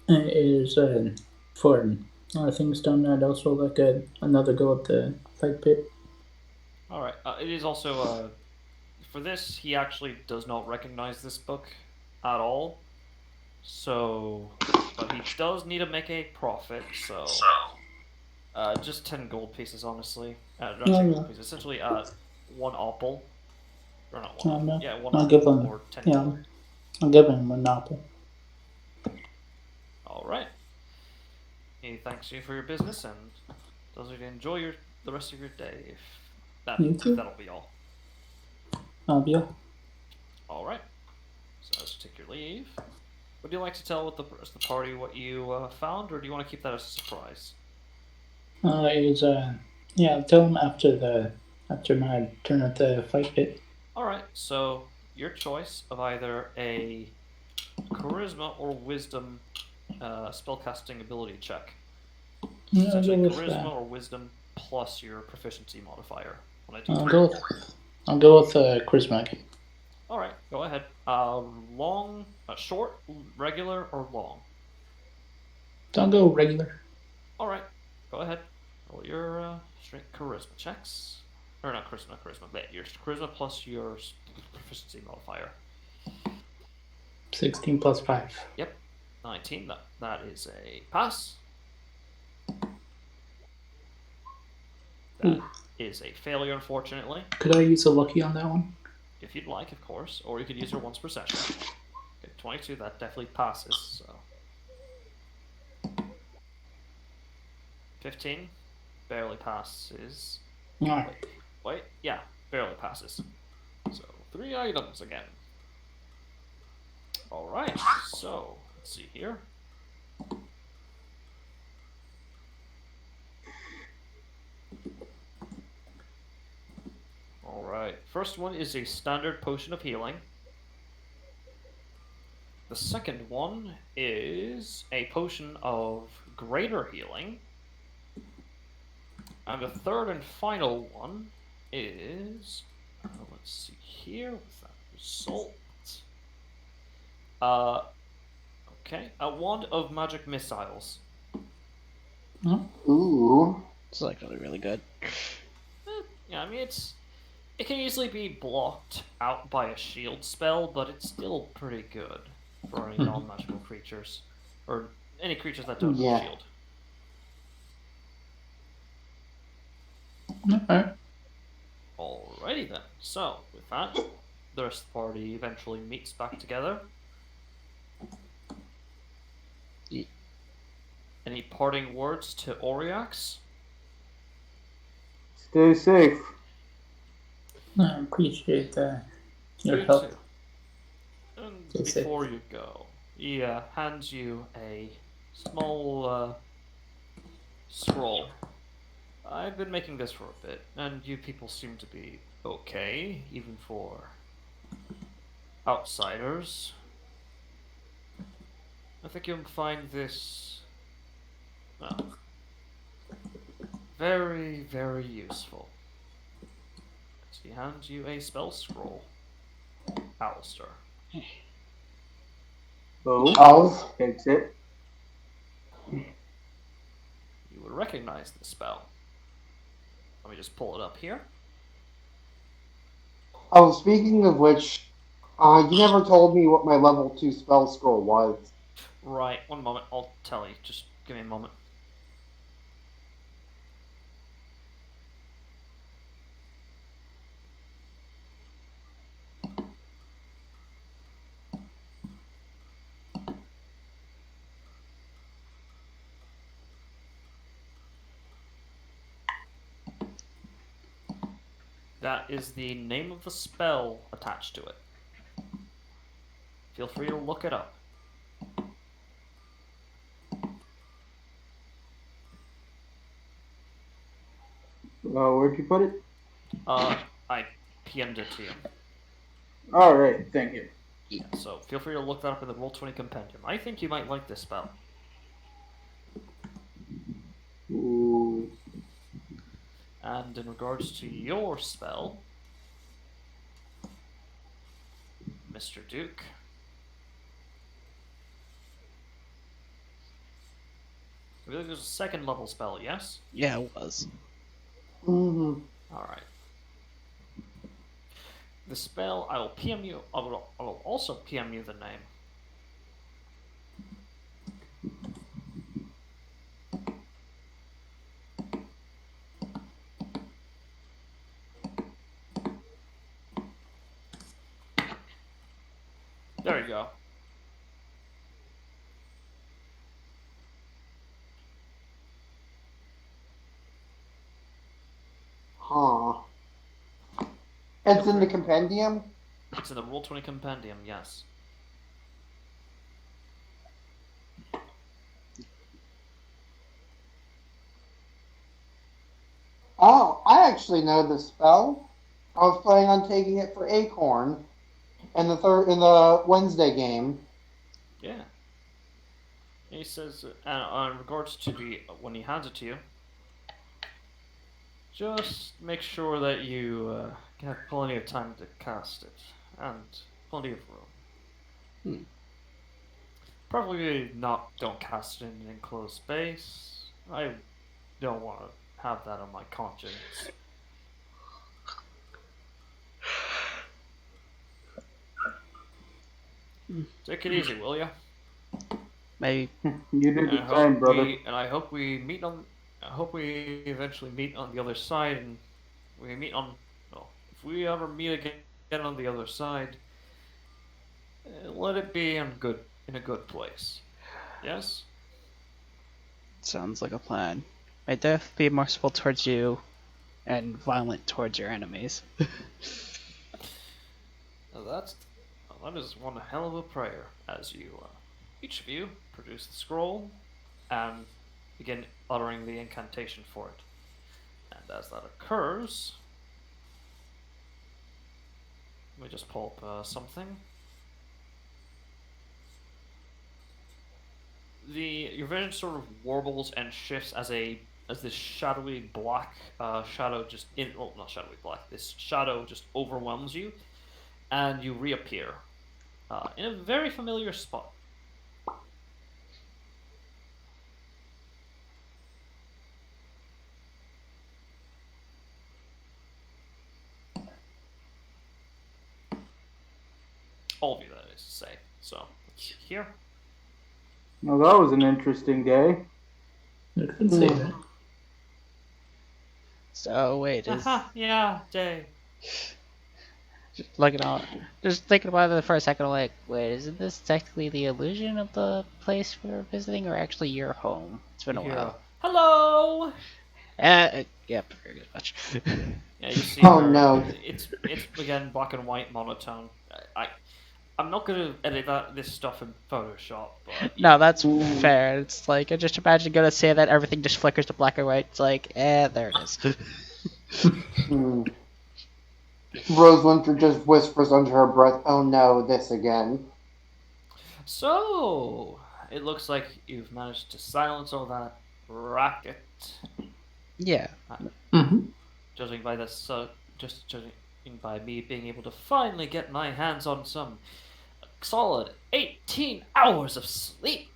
is for things done, I'd also like another go at the fight pit. Alright, it is also, for this, he actually does not recognize this book at all. So, but he does need to make a profit, so, just 10 gold pieces, honestly. Not 10 gold pieces, essentially, 1 opal. Or not 1 opal, yeah, 1 I'll give opal, him, or 10 yeah, gold. I'll give him an apple. Alright. He thanks you for your business and tells you to enjoy the rest of your day. You too. That'll be all. Yeah. Alright. So let's take your leave. Would you like to tell the rest of the party what you found, or do you want to keep that as a surprise? Yeah, tell him after my turn at the fight pit. Alright, so your choice of either a charisma or wisdom spellcasting ability check. Yeah, essentially I'll go with charisma that. or wisdom plus your proficiency modifier on a I'll d20. go with charisma again. All right, go ahead. Short, regular, or long? I'll go regular. All right, go ahead. Roll your strength charisma checks. Or not charisma, but your charisma plus your proficiency modifier. 16 plus 5. Yep, 19. That is a pass. That is a failure, unfortunately. Could I use a lucky on that one? If you'd like, of course, or you could use your once per session. Okay, 22. That definitely passes. So 15 barely passes. Alright. Wait, yeah, barely passes. So 3 items again. Alright, so let's see here. Alright, first one is a standard potion of healing. The second one is a potion of greater healing. And the third and final one is, let's see here with that result. Okay, a wand of magic missiles. Ooh. It's like really good. Yeah, I mean it can easily be blocked out by a shield spell, but it's still pretty good for any non-magical creatures or any creatures that don't have a shield. Alright. Alrighty then. So with that, the rest of the party eventually meets back together. Any parting words to Oriax? Stay safe. I appreciate your You help. too. And Stay safe. before you go, he hands you a small scroll. I've been making this for a bit, and you people seem to be okay, even for outsiders. I think you'll find this very, very useful. So he hands you a spell scroll, Alistair. Oh, takes it. You would recognize the spell. Let me just pull it up here. Oh, speaking of which, you never told me what my level 2 spell scroll was. Right, one moment, I'll tell you. Just give me a moment. That is the name of the spell attached to it. Feel free to look it up. Where'd you put it? I PM'd it to you. All right, thank you. Yeah, so feel free to look that up in the Roll20 Compendium. I think you might like this spell. Ooh. And in regards to your spell, Mr. Duke, I believe there's a second level spell, yes? Yeah, it was. Mm-hmm. Alright. The spell, I will PM you, I will also PM you the name. There you go. Huh. It's in the compendium? It's in the Roll20 Compendium, yes. Oh, I actually know the spell. I was planning on taking it for Acorn in the Wednesday game. Yeah. He says, in regards to the when he hands it to you, just make sure that you have plenty of time to cast it and plenty of room. Probably not. Don't cast it in an enclosed space. I don't want to have that on my conscience. Take it easy, will ya? Maybe. You do And the same, brother. I hope we meet on. I hope we eventually meet on the other side, and we meet on. Well, if we ever meet again on the other side, let it be in a good place. Yes. Sounds like a plan. May death be merciful towards you and violent towards your enemies. Now that is one hell of a prayer. As you, each of you, produce the scroll and begin uttering the incantation for it. And as that occurs, let me just pull up something. Your vision sort of warbles and shifts as this shadowy black shadow not shadowy black. This shadow just overwhelms you, and you reappear in a very familiar spot. All of you, that is to say. So here. Well, that was an interesting day. I could say that. So wait, is Yeah, day. looking all just thinking about it for a second, like, wait, isn't this technically the illusion of the place we're visiting, or actually your home? It's been a while. Hello. Yep, very much. Yeah, you see Oh, her. no. It's again black and white monotone. I'm not gonna edit this stuff in Photoshop, but No, that's fair. It's like I just imagine gonna say that everything just flickers to black and white. It's like, there it is. Rose Winter just whispers under her breath, "Oh no, this again." so it looks like you've managed to silence all that racket. Yeah. Judging by this, just judging by me being able to finally get my hands on some solid 18 hours of sleep.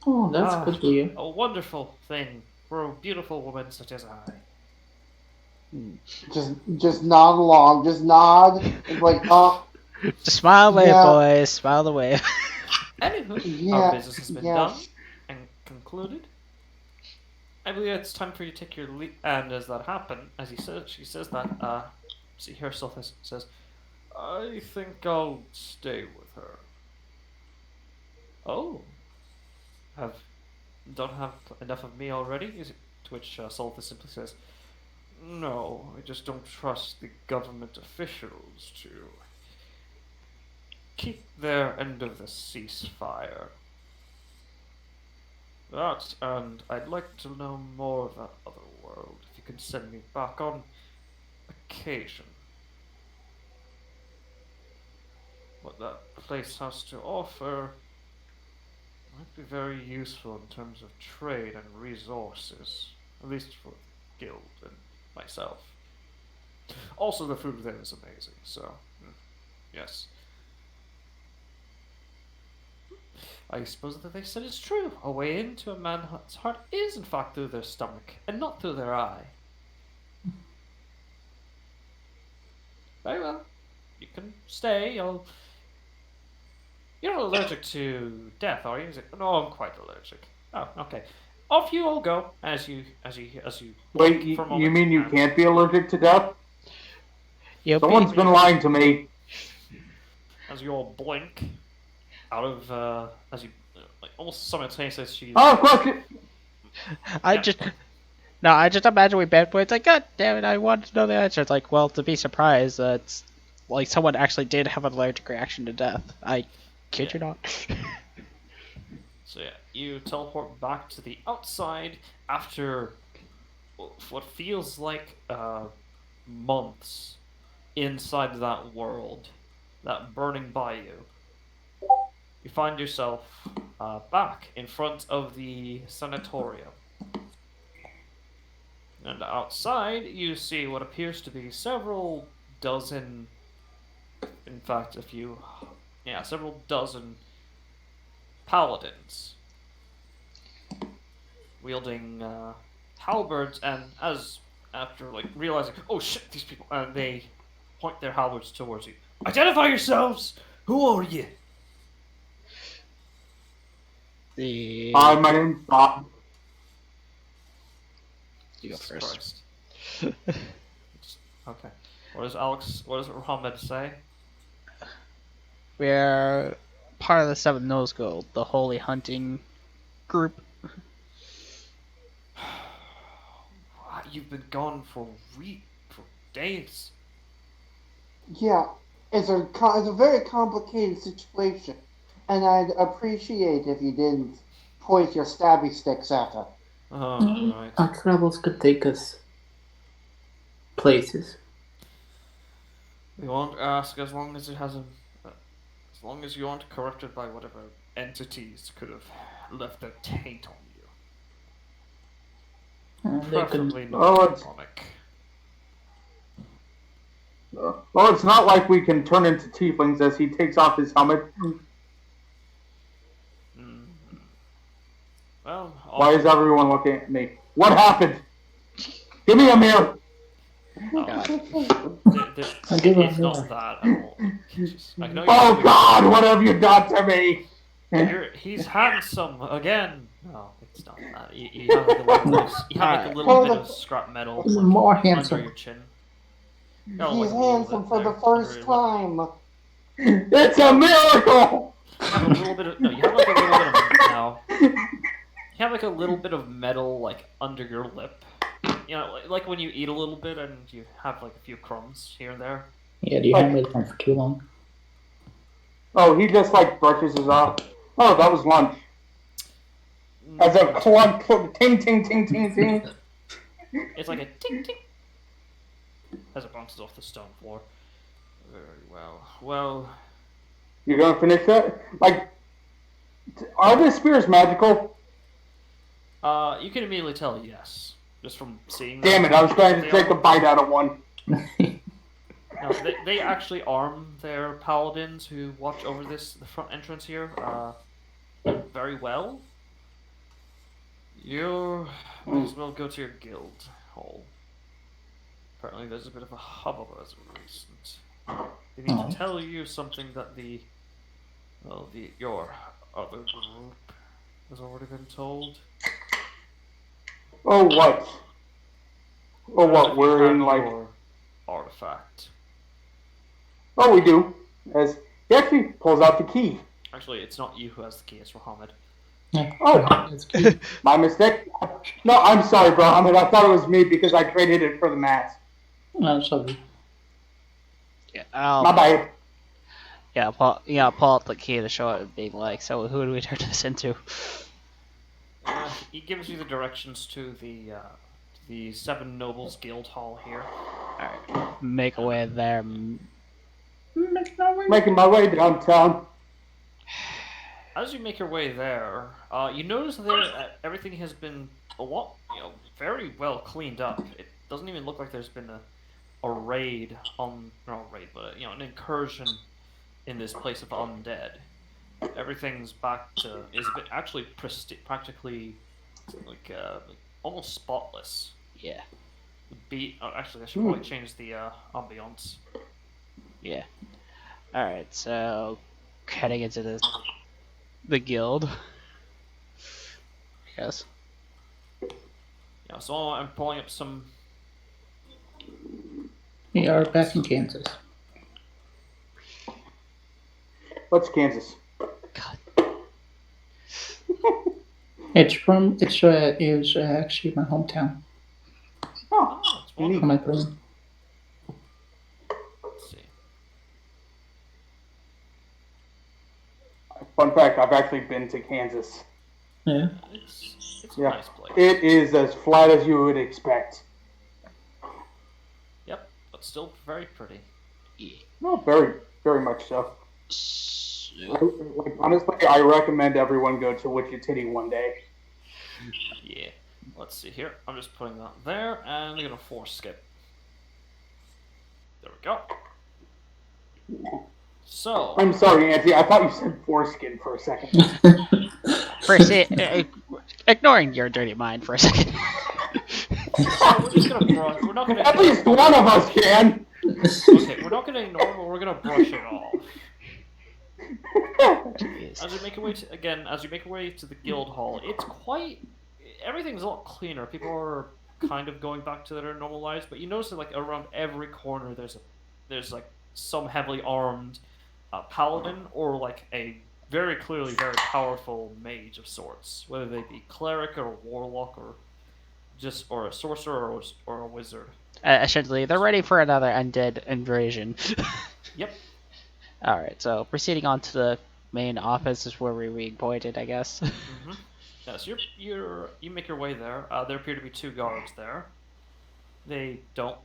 Oh, that's good to hear. A wonderful thing for a beautiful woman such as I. Just nod along. Just nod. It's like, oh, Just smile away, Yeah. boys. Smile away. Anywho, Yeah, our business has been yeah. done and concluded. I believe it's time for you to take your leave. And as that happens, she says that, see herself as says, I think I'll stay with her. Oh, don't have enough of me already? To which Solthus simply says, no, I just don't trust the government officials to keep their end of the ceasefire. That, and I'd like to know more of that other world, if you can send me back on occasion. What that place has to offer might be very useful in terms of trade and resources, at least for the guild and myself. Also, the food there is amazing, so, yes. I suppose that they said it's true. A way into a man's heart is, in fact, through their stomach, and not through their eye. Very well. You can stay. You're not allergic to death, are you? No, I'm quite allergic. Oh, okay. Off you all go as you Wait, for a you moment, mean you and can't be allergic to death? You'll Someone's be, been lying to me. as you all blink out of as you like almost simultaneously as she Oh, of course. I just imagine we bad boys like, God damn it, I wanted to know the answer. It's like, well, to be surprised, it's like someone actually did have an allergic reaction to death. I kid you not. So yeah, you teleport back to the outside after what feels like months inside that world, that burning bayou. you find yourself back in front of the sanatorium. And outside, you see what appears to be several dozen, in fact, several dozen paladins wielding halberds, and after realizing, oh shit, these people, they point their halberds towards you. Identify yourselves! Who are you? Hi, my name's Bob. You go Jesus first. Christ. Okay. What does Muhammad say? We're part of the Seven Nose Gold, the holy hunting group. You've been gone for days. Yeah, it's a very complicated situation, and I'd appreciate if you didn't point your stabby sticks at her. Oh, right. Our travels could take us places. We won't ask as long as it hasn't. As long as you aren't corrupted by whatever entities could have left their taint on you. They could. Preferably Oh, not it's- demonic. Well, it's not like we can turn into tieflings as he takes off his helmet. Mm. Well, Why is everyone looking at me? What happened? Give me a mirror. I'll give him It's more. not that at all. I know Oh God, what have you done to me? He's handsome again. No, it's not that. You have like a little bit of scrap metal More under handsome. your chin. He's No, like a little handsome bit for the there, first under your lip. time. It's a miracle. You have a little bit of you have like a little bit of no. You have like a little bit of metal like under your lip. You know, like when you eat a little bit and you have like a few crumbs here and there. Yeah, do you hammer it on for too long? Oh, he just brushes his off. Oh, that was lunch. As a clunk, ting, ting, ting, ting, ting. It's like a ting ting as it bounces off the stone floor. Very well. Well, You gonna finish that? Are the spears magical? you can immediately tell yes, just from seeing. Damn it! I was going to take a bite out of one. No, they actually arm their paladins who watch over the front entrance here very well. You might as well go to your guild hall. Apparently there's a bit of a hubbub as of recent. They need to tell you something that your other group has already been told. Oh, what? Oh, what? We're in your artifact. Oh, we do. As he actually pulls out the key. Actually, it's not you who has the key, it's Muhammad. Oh, That's good. my mistake. No, I'm sorry, bro. I thought it was me because I traded it for the mask. No, sorry. Yeah, My bad. Yeah, pull out the key to show it being like, so who do we turn this into? He gives you the directions to the Seven Nobles Guild Hall here. Alright, make a way there. Making my way downtown. As you make your way there, you notice that everything has been very well cleaned up. It doesn't even look like there's been a raid but an incursion in this place of undead. Everything's actually practically almost spotless. Yeah. Actually, I should probably change the ambiance. Yeah. Alright, so heading into the guild. Yes. Yeah, so I'm pulling up some. We are back in Kansas. What's Kansas? God. It's actually my hometown. Oh, It's neat. On my brain. Let's see. Fun fact, I've actually been to Kansas. Yeah. It's Yeah. a nice place. It is as flat as you would expect. Yep, but still very pretty. Yeah. No, very, very much so. Honestly, I recommend everyone go to Wichita one day. Yeah. Let's see here. I'm just putting that there, and I'm gonna force skip. There we go. So. I'm sorry, Auntie. I thought you said foreskin for a second. Ignoring your dirty mind for a second. We're just gonna brush. We're not gonna. At least one of us can. Okay, we're not gonna ignore, but we're gonna brush it off. Jeez. As you make your way to, as you make your way to the guild hall, it's quite. Everything's a lot cleaner. People are kind of going back to their normal lives, but you notice that like around every corner there's like some heavily armed paladin or like a very clearly very powerful mage of sorts, whether they be cleric or a warlock or a sorcerer or a wizard. Essentially, they're ready for another undead invasion. Yep. All right, so proceeding on to the main office is where we're being pointed, I guess. Mm-hmm. Yeah, so you make your way there. There appear to be 2 guards there. They don't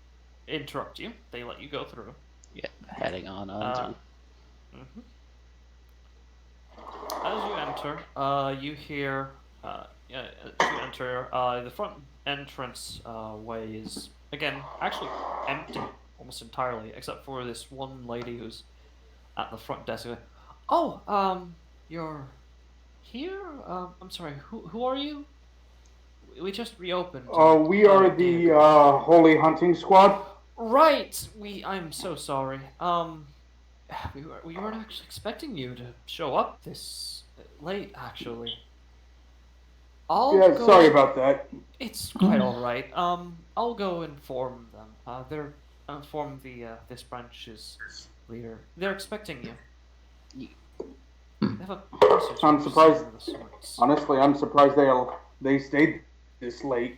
interrupt you. They let you go through. Yeah, heading on to. Mm-hmm. As you enter, you hear. As you enter, the front entrance way is again actually empty almost entirely, except for this one lady who's at the front desk. Oh, you're here? I'm sorry. Who are you? We just reopened. We are the Holy Hunting Squad. Right. I'm so sorry. We weren't actually expecting you to show up this late, actually. Sorry about that. It's quite all right. I'll go inform them. Inform this branch's leader. They're expecting you. They have a I'm surprised. Honestly, I'm surprised they stayed this late.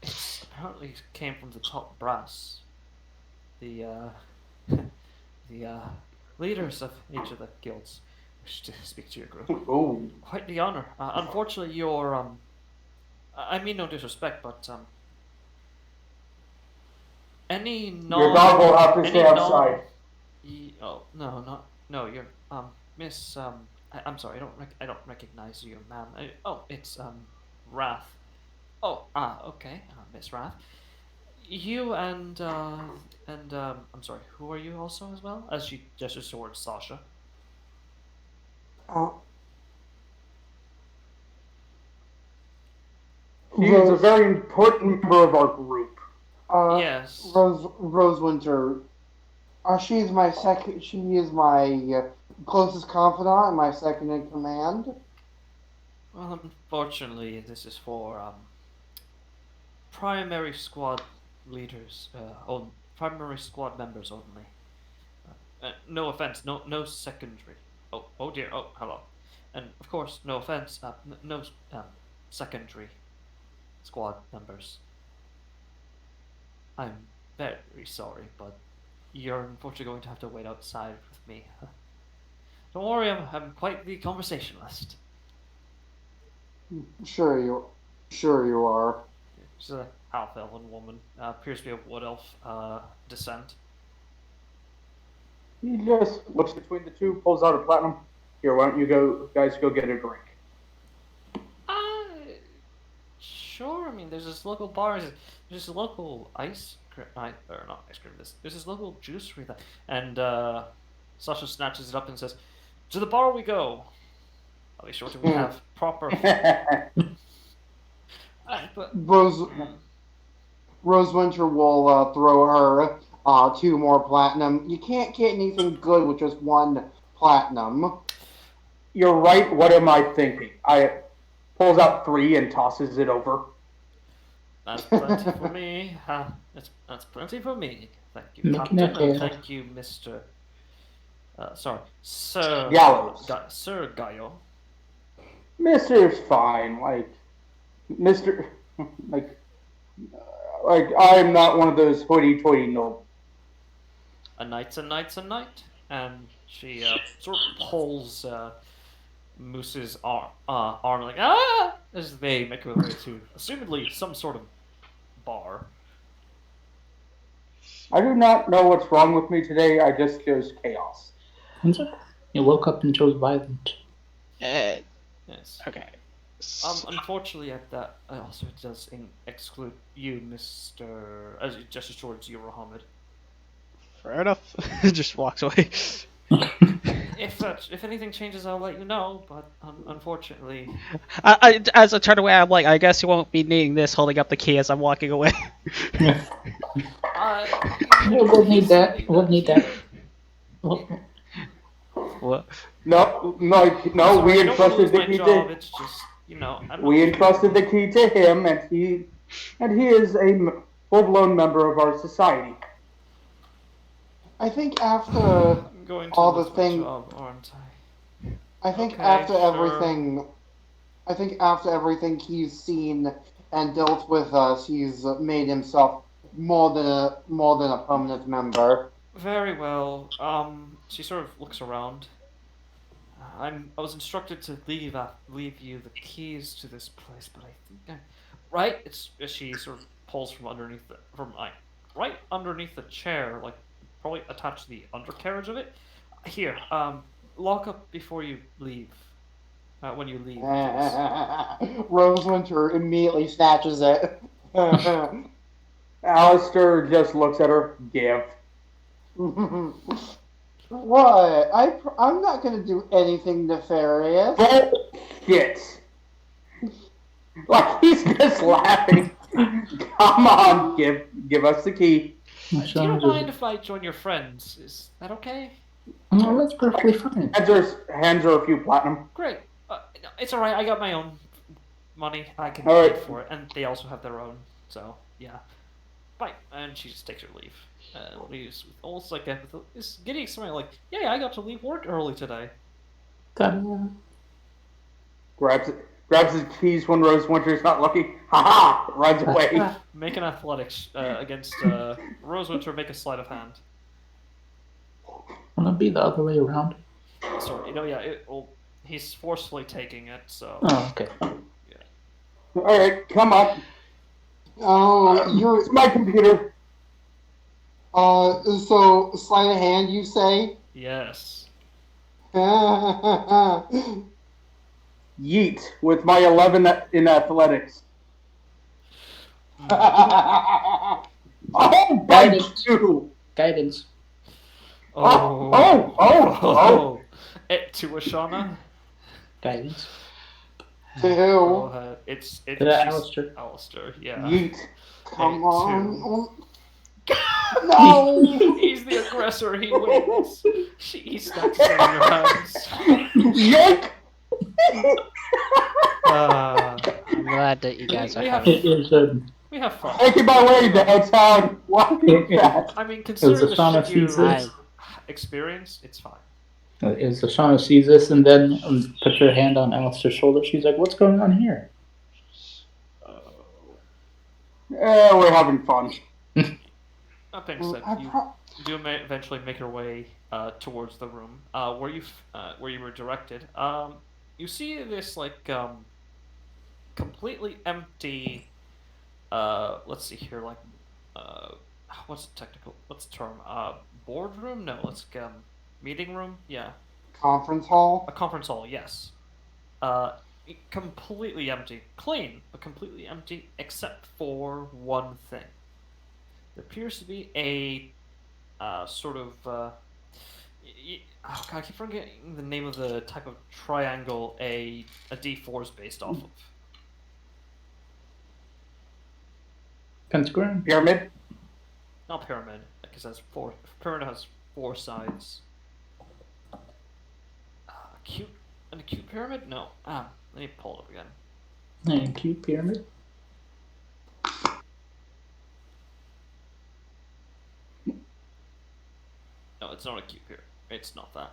It apparently came from the top brass. The leaders of each of the guilds wish to speak to your group. Oh, Quite the honor. Unfortunately, I mean no disrespect, but any non. your dog will have to stay outside. No, you're Miss I'm sorry, I don't recognize you, ma'am. It's Wrath. Oh, okay, Miss Wrath. You and I'm sorry, who are you also as well? As she gestures towards Sasha. He is a very important member of our group. Yes. Rosewinter. She is my closest confidant and my second in command. Well, unfortunately, this is for primary squad leaders, primary squad members only. No offense, no secondary. Oh dear. Oh, hello. And of course, no offense. No secondary squad members. I'm very sorry, but you're unfortunately going to have to wait outside with me. Don't worry, I'm quite the conversationalist. Sure you are. She's a half-elven woman. Appears to be of wood elf descent. He just looks between the two, pulls out a platinum. Here, why don't you guys go get a drink? Sure. I mean, there's this local bar. There's this local ice cream, or not ice cream. There's this local juicery that, and Sasha snatches it up and says, "To the bar we go. I'll be sure to have proper." But Rosewinter will throw her 2 more platinum. You can't get anything good with just 1 platinum. You're right. What am I thinking? I pulls out 3 and tosses it over. That's plenty for me. That's plenty for me. Thank you, Captain. And thank you, Mr. Sir Gallows. Sir Gaio. Mister's fine. Like, Mister, like I'm not one of those hoity-toity nobles. A night's a night. And she sort of pulls Moose's arm like as they make their way to assumedly some sort of bar. I do not know what's wrong with me today. I just chose chaos. You woke up and chose violent. Yes. Okay. Unfortunately, at that also does exclude you, Mister. As you gesture towards you, Mohammed. Fair enough. Just walks away. If anything changes, I'll let you know. But unfortunately, As I turn away, I'm like, I guess you won't be needing this. Holding up the key as I'm walking away. We'll need that. We'll need that. What? No, Sorry, we I don't wanna entrusted lose the my key job. to. It's just I'm We entrusted the key to him, and he is a full-blown member of our society. I think after I'm going to all the lose my thing, job, aren't I? I think Okay, after sure. everything, I think after everything he's seen and dealt with us, he's made himself more than a permanent member. Very well. She sort of looks around. I was instructed to leave you the keys to this place, but I think right. She sort of pulls from underneath right underneath the chair, like probably attached to the undercarriage of it. Here, lock up before you leave. When you leave, please. Rosewinter immediately snatches it. Alistair just looks at her. Give. What? I'm not gonna do anything nefarious. Bullshit. Like he's just laughing. Come on, give us the key. Do you don't mind if I join your friends? Is that okay? No, that's perfectly fine. Hands her a few platinum. Great. It's alright. I got my own money. I can All pay right. for it, and they also have their own. So yeah. Bye. And she just takes her leave. Leaves with almost like this giddy smile, like, "Yeah, I got to leave work early today." Grabs his keys when Rose Winter's not looking. Ha! Runs away. Make an athletics against Rosewinter. Make a sleight of hand. Will it be the other way around? Sorry, he's forcefully taking it. So. Oh, okay. All right, come on. Oh, It's my computer. So sleight of hand, you say? Yes. Yeet with my 11 in athletics. Oh, by two. Guidance. Oh. To Ashana. Guidance. Two. It's Alistair. Alistair, yeah. Yeet. Come on. No! He's the aggressor, he wins. He snaps it in your hands. Yoink! I'm glad that you guys are having. We have fun. Making my way downtown. Walking fast. I mean, considering the Shauna shit you sees this? experience, it's fine. As Shauna sees this and then puts her hand on Alistair's shoulder, she's like, "What's going on here?" We're having fun. That being said, you do eventually make your way towards the room where you were directed. You see this completely empty. Let's see here, what's the term? Boardroom? No, meeting room. Yeah. Conference hall. A conference hall. Yes. Completely empty, clean, but completely empty, except for one thing. There appears to be a sort of. Oh God, I keep forgetting the name of the type of triangle a D4 is based off of. Pentagram. Pyramid. Not pyramid, because that's four. Pyramid has 4 sides. An acute pyramid? No. Let me pull it up again. An acute pyramid. No, it's not acute pyramid. It's not that.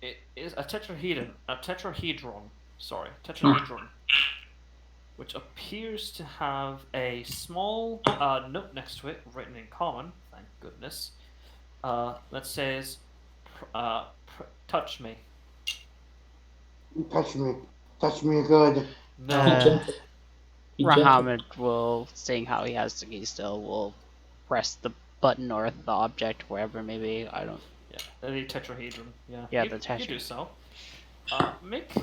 It is a tetrahedron. Sorry, tetrahedron. Which appears to have a small note next to it, written in common, thank goodness, that says, touch me. Touch me. Touch me good. No. Rahamid will, seeing how he has the key still, will press the button or the object wherever maybe. I don't. Yeah, the tetrahedron. Yeah, Yeah, you, the you tetra. do so. Let's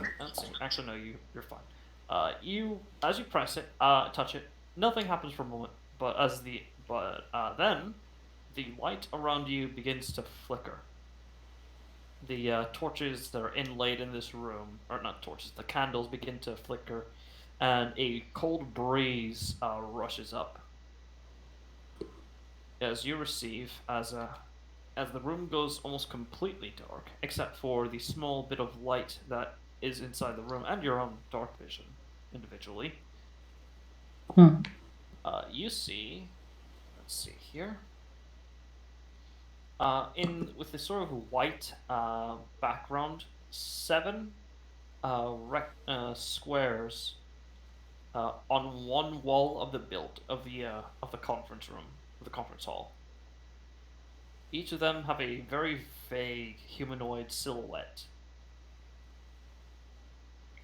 see. Actually, no, you're fine. As you press it, touch it, nothing happens for a moment. Then the light around you begins to flicker. The torches that are inlaid in this room, or not torches, the candles begin to flicker, and a cold breeze rushes up as you receive as the room goes almost completely dark, except for the small bit of light that is inside the room and your own dark vision individually. You see, let's see here. With this sort of white background, 7 squares on one wall of the conference room, of the conference hall. Each of them have a very vague humanoid silhouette.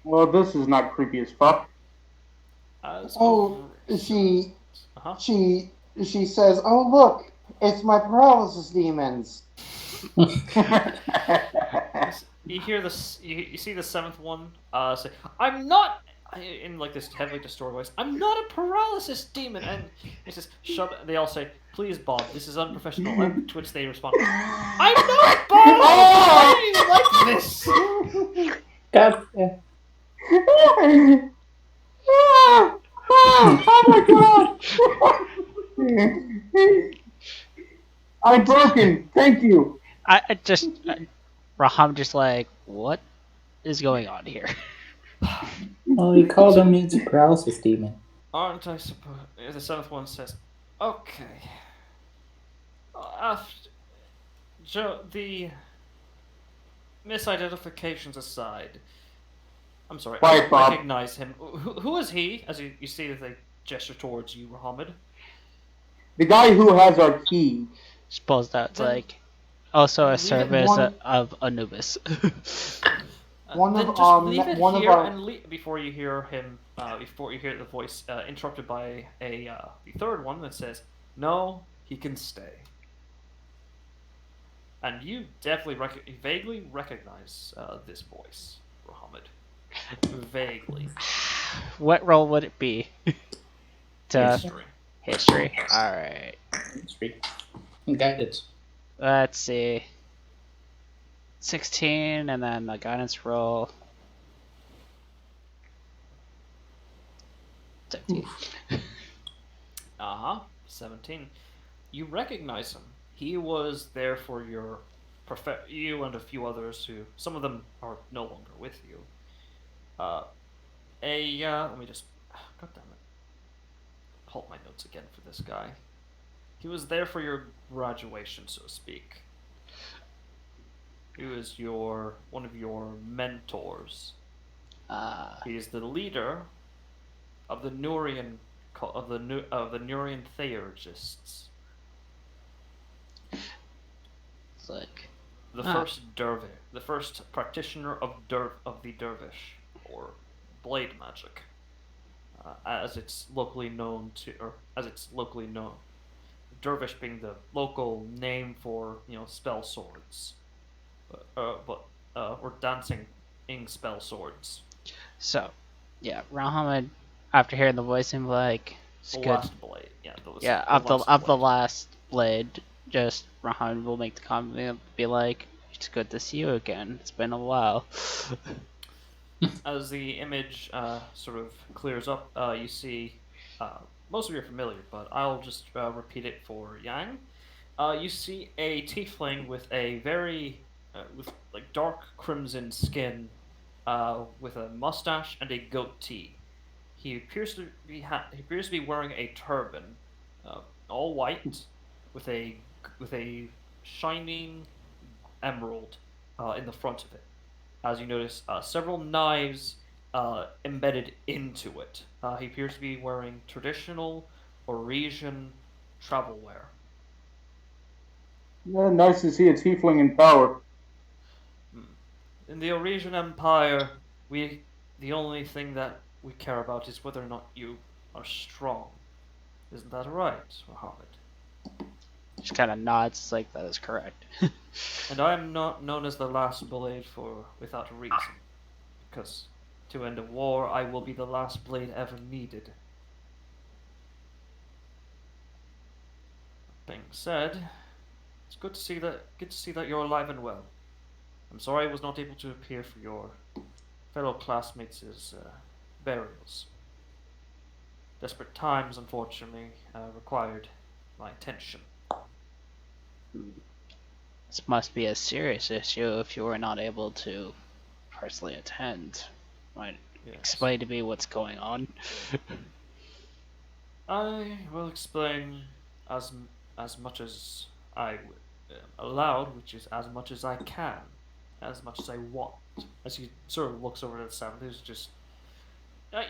Well, this is not creepy as fuck. She Uh-huh. she says, "Oh look, it's my paralysis demons." You hear this. You see the 7th one say, "I'm not," in like this heavily distorted voice. "I'm not a paralysis demon." And he says, "Shut." They all say, "Please, Bob, this is unprofessional." And to which they respond, "I'm not Bob. Why are you like this?" God. Oh my god! I'm broken. Thank you. Raham just like, what is going on here? Well, he called him a paralysis demon. Aren't I supposed? The 7th one says, "Okay." After Joe, the misidentifications aside, I'm sorry, I Quiet, don't Bob. recognize him. Who is he? As you see as they gesture towards you, Muhammad. The guy who has our key. Suppose that's Then- like also then a leave it service one- of Anubis. One then of, just leave it one of here our- and before you hear him, before you hear the voice interrupted by the 3rd one that says, "No, he can stay." And you definitely vaguely recognize this voice, Muhammad. Vaguely. What role would it be? History. History. All right. History. Guidance. Let's see. 16, and then the guidance roll. 17. 17. You recognize him. He was there for you and a few others who, some of them are no longer with you. Let me just, God damn it. Pull up my notes again for this guy. He was there for your graduation, so to speak. He was one of your mentors. He is the leader of the Nurian Theurgists. It's like The first practitioner of the dervish, or blade magic, as it's locally known. Dervish being the local name for spell swords, or dancing spell swords. so. Yeah, Rahamad, after hearing the voice, him like, it's The good. last blade, Of the last blade, just Rahamad will make the comment, be like, it's good to see you again. It's been a while. As the image sort of clears up, you see, most of you are familiar, but I'll just repeat it for Yang. You see a tiefling with a with like dark crimson skin, with a mustache and a goatee. He appears to be wearing a turban, all white, with a shining emerald in the front of it. As you notice, several knives embedded into it. He appears to be wearing traditional Oresian travel wear. Yeah, nice to see a tiefling in power. In the Oresian Empire, the only thing that we care about is whether or not you are strong. Isn't that right, Muhammad? Just kind of nods. It's like that is correct. And I am not known as the last blade without reason, because to end a war, I will be the last blade ever needed. Being said, it's good to see that you're alive and well. I'm sorry I was not able to appear for your fellow classmates' burials. Desperate times, unfortunately, required my attention. This must be a serious issue if you were not able to personally attend. Might Yes. explain to me what's going on. I will explain as much as I am allowed, which is as much as I can, as much as I want. As he sort of looks over to the sound, there's just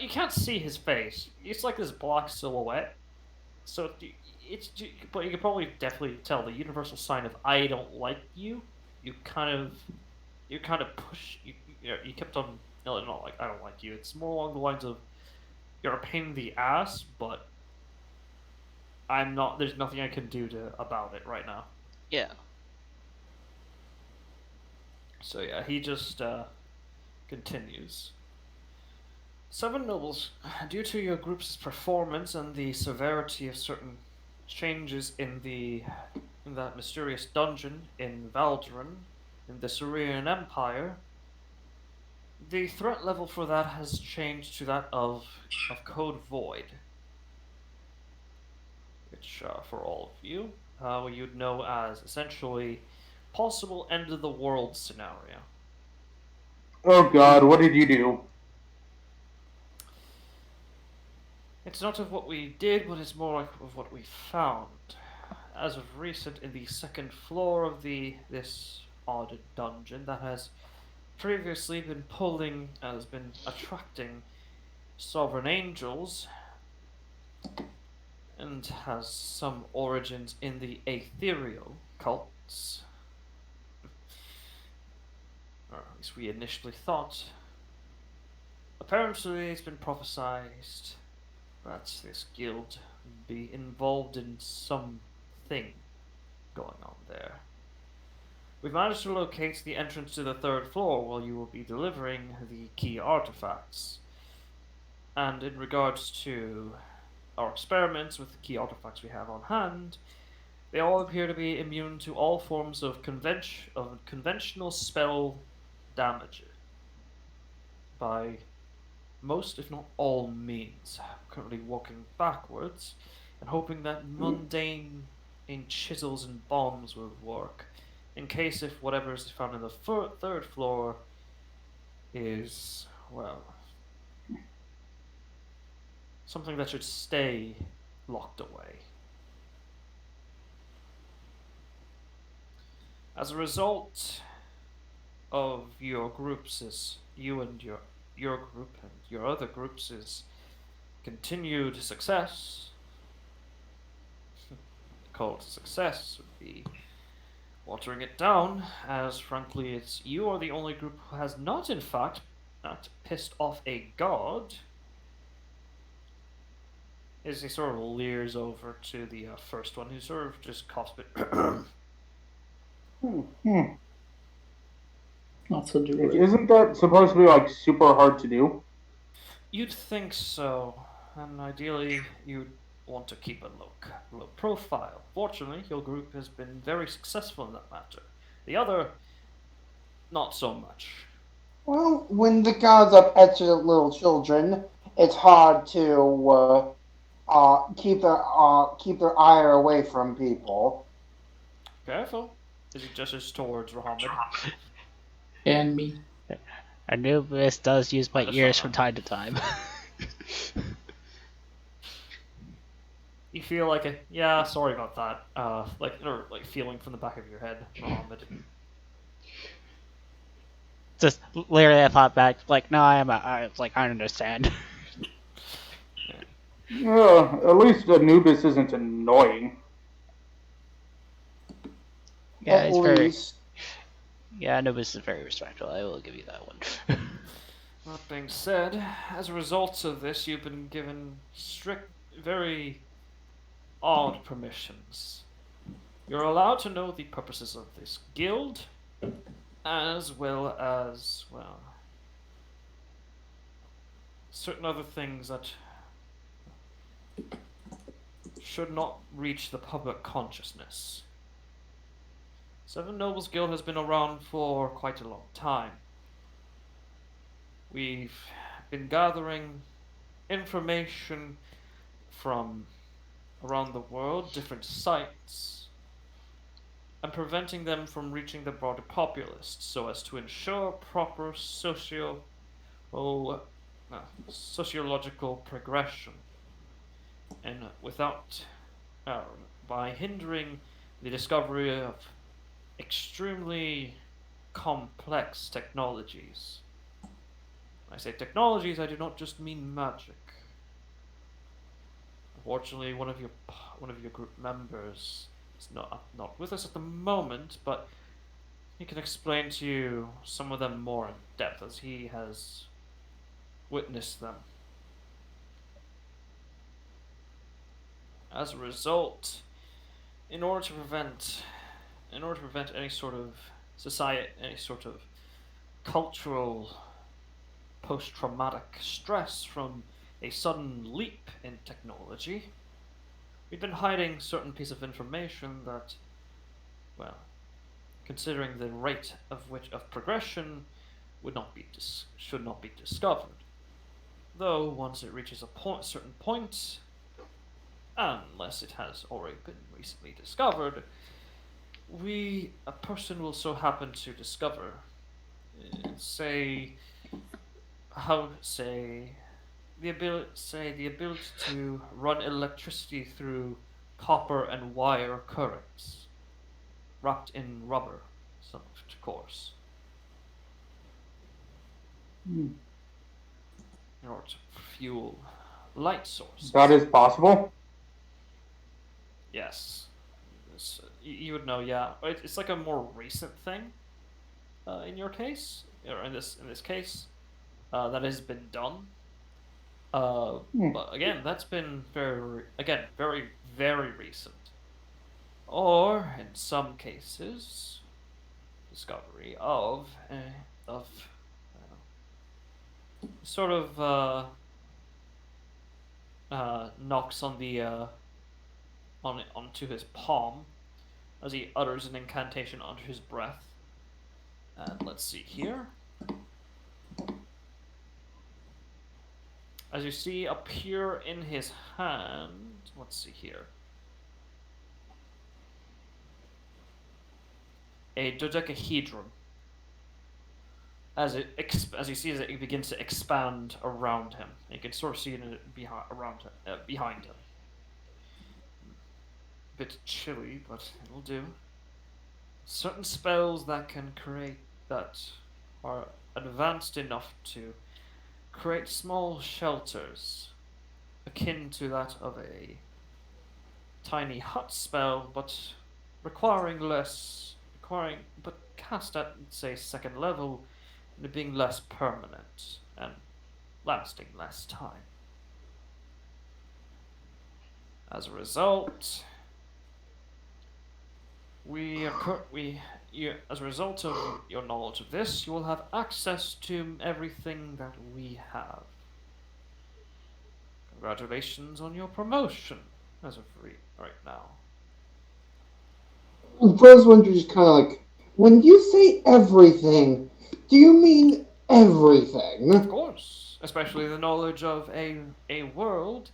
you can't see his face. It's like this black silhouette. So but you can probably definitely tell the universal sign of "I don't like you." You kind of push. You kept on. No, not like "I don't like you." It's more along the lines of "You're a pain in the ass," but I'm not. There's nothing I can do about it right now. Yeah. So yeah, he just continues. Seven nobles, due to your group's performance and the severity of certain changes in that mysterious dungeon in Valdren, in the Syrian Empire, the threat level for that has changed to that of Code Void, which for all of you, you'd know as essentially possible end of the world scenario. Oh God, what did you do? It's not of what we did, but it's more like of what we found. As of recent, in the second floor of this odd dungeon that has previously been attracting sovereign angels, and has some origins in the ethereal cults. Or at least we initially thought. Apparently, it's been prophesied that this guild would be involved in something going on there. We've managed to locate the entrance to the third floor while you will be delivering the key artifacts. And in regards to our experiments with the key artifacts we have on hand, they all appear to be immune to all forms of conventional spell damage by most, if not all, means. Currently walking backwards and hoping that mundane chisels and bombs will work, in case if whatever is found in the third floor is, well, something that should stay locked away. As a result of your groups, you and your group and your other groups' continued success, called success would be watering it down, as frankly it's you are the only group who has not in fact pissed off a god. As he sort of leers over to the first one, who sort of just coughs a bit. Also do it. Isn't that supposed to be like super hard to do? You'd think so, and ideally you'd want to keep a low profile. Fortunately, your group has been very successful in that matter. The other, not so much. Well, when the gods are petulant little children, it's hard to keep their ire away from people. Careful, as he gestures towards Muhammad. And me. Anubis does use my That's ears not from time to time. You feel like yeah, sorry about that. Like feeling from the back of your head, Muhammad. Just literally, I thought back, like, no, I understand. Yeah, at least Anubis isn't annoying. Yeah, At it's very. least. Yeah, Anubis is very respectful. I will give you that one. That being said, as a result of this, you've been given strict, very odd permissions. You're allowed to know the purposes of this guild, as well as, well, certain other things that should not reach the public consciousness. Seven Nobles Guild has been around for quite a long time. We've been gathering information from around the world, different sites, and preventing them from reaching the broader populace so as to ensure proper sociological progression, and without by hindering the discovery of extremely complex technologies. When I say technologies, I do not just mean magic. Unfortunately, one of your group members is not with us at the moment, but he can explain to you some of them more in depth as he has witnessed them. As a result, in order to prevent any sort of society, any sort of cultural post-traumatic stress from a sudden leap in technology, we've been hiding certain piece of information that, well, considering the rate of progression, should not be discovered. Though once it reaches a certain point, unless it has already been recently discovered, a person will so happen to discover, the ability to run electricity through copper and wire currents, wrapped in rubber, of course. In order to fuel light sources. That is possible. Yes. You would know, yeah. It's like a more recent thing. In your case, or in this case, that has been done. But again, that's been very very recent. Or in some cases, discovery of sort of knocks on the onto his palm as he utters an incantation under his breath. And let's see here. As you see appear in his hand, let's see here. A dodecahedron. As you see as it begins to expand around him, you can sort of see it behind him. A bit chilly, but it'll do. Certain spells that are advanced enough to create small shelters, akin to that of a tiny hut spell, but cast at, say, second level, and being less permanent and lasting less time. As a result, as a result of your knowledge of this, you will have access to everything that we have. Congratulations on your promotion, as of right now. First one just kind of like, when you say everything, do you mean everything? Of course, especially the knowledge of a world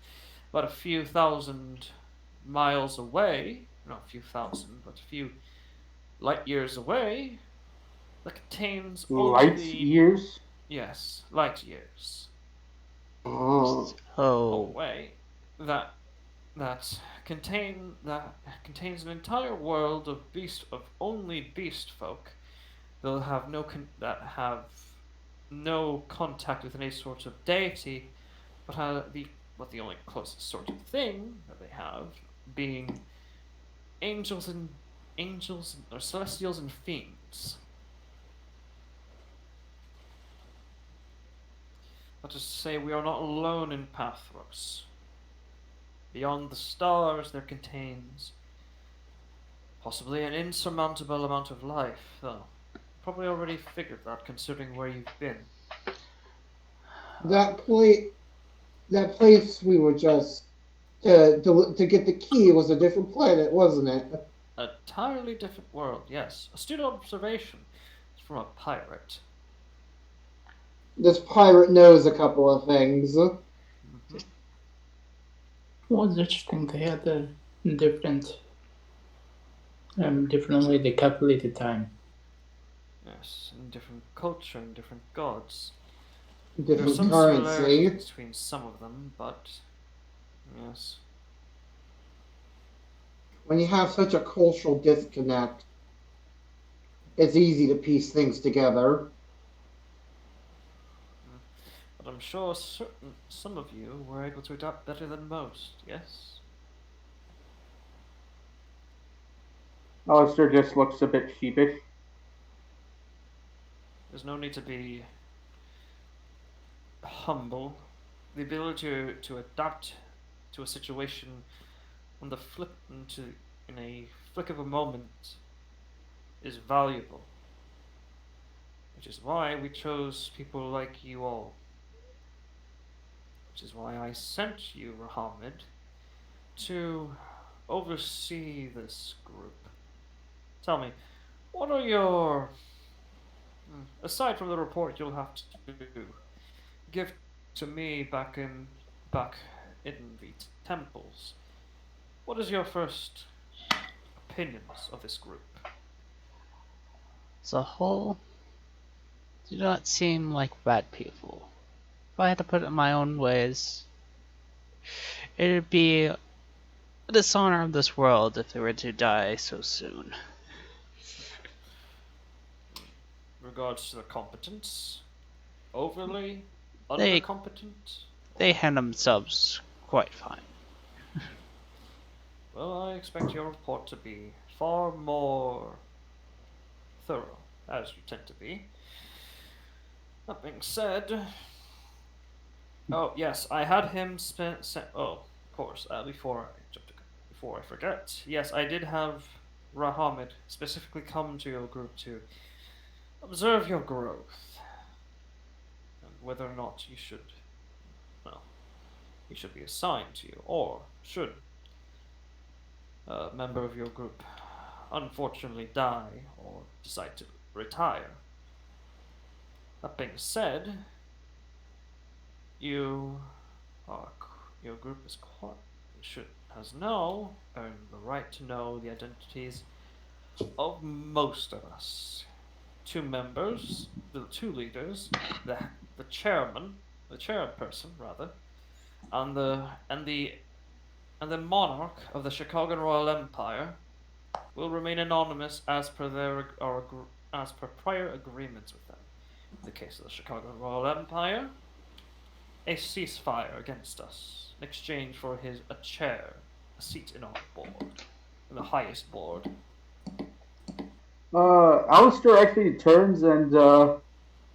about a few thousand miles away, not a few thousand, but a few light years away, that contains Light years? Yes, light years. Oh. Away that contains an entire world of only beast folk that have no contact with any sort of deity, but the only closest sort of thing that they have being angels or celestials and fiends. to say we are not alone in Pathros. Beyond the stars there contains possibly an insurmountable amount of life, though. Probably already figured that considering where you've been. That place we were just to get the key was a different planet, wasn't it? An entirely different world, yes. Astute observation. It's from a pirate. This pirate knows a couple of things. Mm-hmm. Well, it's interesting. They had a different way they calculated time. Yes, and different culture and different gods. Different There's some currency. similarities between some of them, but yes. When you have such a cultural disconnect, it's easy to piece things together. But I'm sure some of you were able to adapt better than most, yes? Alistair just looks a bit sheepish. There's no need to be humble. The ability to adapt to a situation on the in a flick of a moment is valuable. Which is why we chose people like you all. Which is why I sent you, Rahamid, to oversee this group. Tell me, what are your... Aside from the report you'll have to give to me back in the temples, what is your first opinions of this group? As a whole, do not seem like bad people. If I had to put it in my own ways, it would be a dishonor of this world if they were to die so soon. Regards to their competence, overly, They- undercompetent? They handle themselves quite fine. Well, I expect your report to be far more thorough, as you tend to be. That being said, oh yes, I had him of course. Before I forget, yes, I did have Rahamid specifically come to your group to observe your growth and whether or not you should, well, he should be assigned to you, or should a member of your group unfortunately die or decide to retire. That being said, your group is has earned the right to know the identities of most of us. Two members, the two leaders, the chairperson rather, and the monarch of the Chicago Royal Empire will remain anonymous as per as per prior agreements with them. In the case of the Chicago Royal Empire, a ceasefire against us in exchange for a seat in our board, in the highest board. Alistair actually turns and to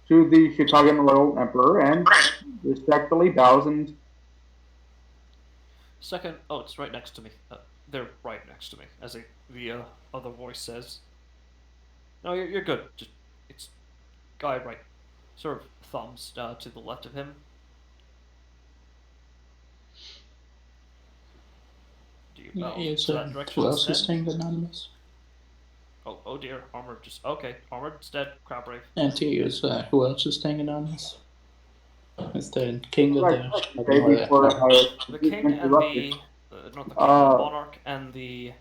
the Chicago Royal Emperor and respectfully bows and Second, oh, it's right next to me. They're right next to me, as the other voice says. No, you're good. Just it's guy right, sort of thumbs to the left of him. Do you bow to that direction Who else is instead? staying anonymous? Oh dear, Armored just okay. Armored's dead. Crabbrave. And to you, who else is staying anonymous? It's the king of right, the... before The king and interrupted. not the king, the monarch and the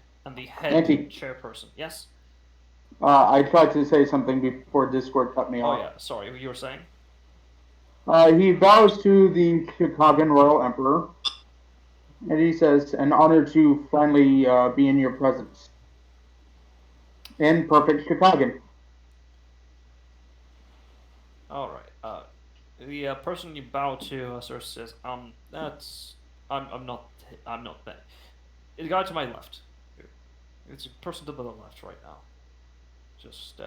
head Anti. chairperson. Yes. I tried to say something before Discord cut me Oh off. yeah, sorry. You were saying? He bows to the Chicago Royal Emperor, and he says, "An honor to finally be in your presence." In perfect Chicagan. All right. The person you bow to, sir, says, I'm not that. The guy to my left. It's a person to the left right now. Just,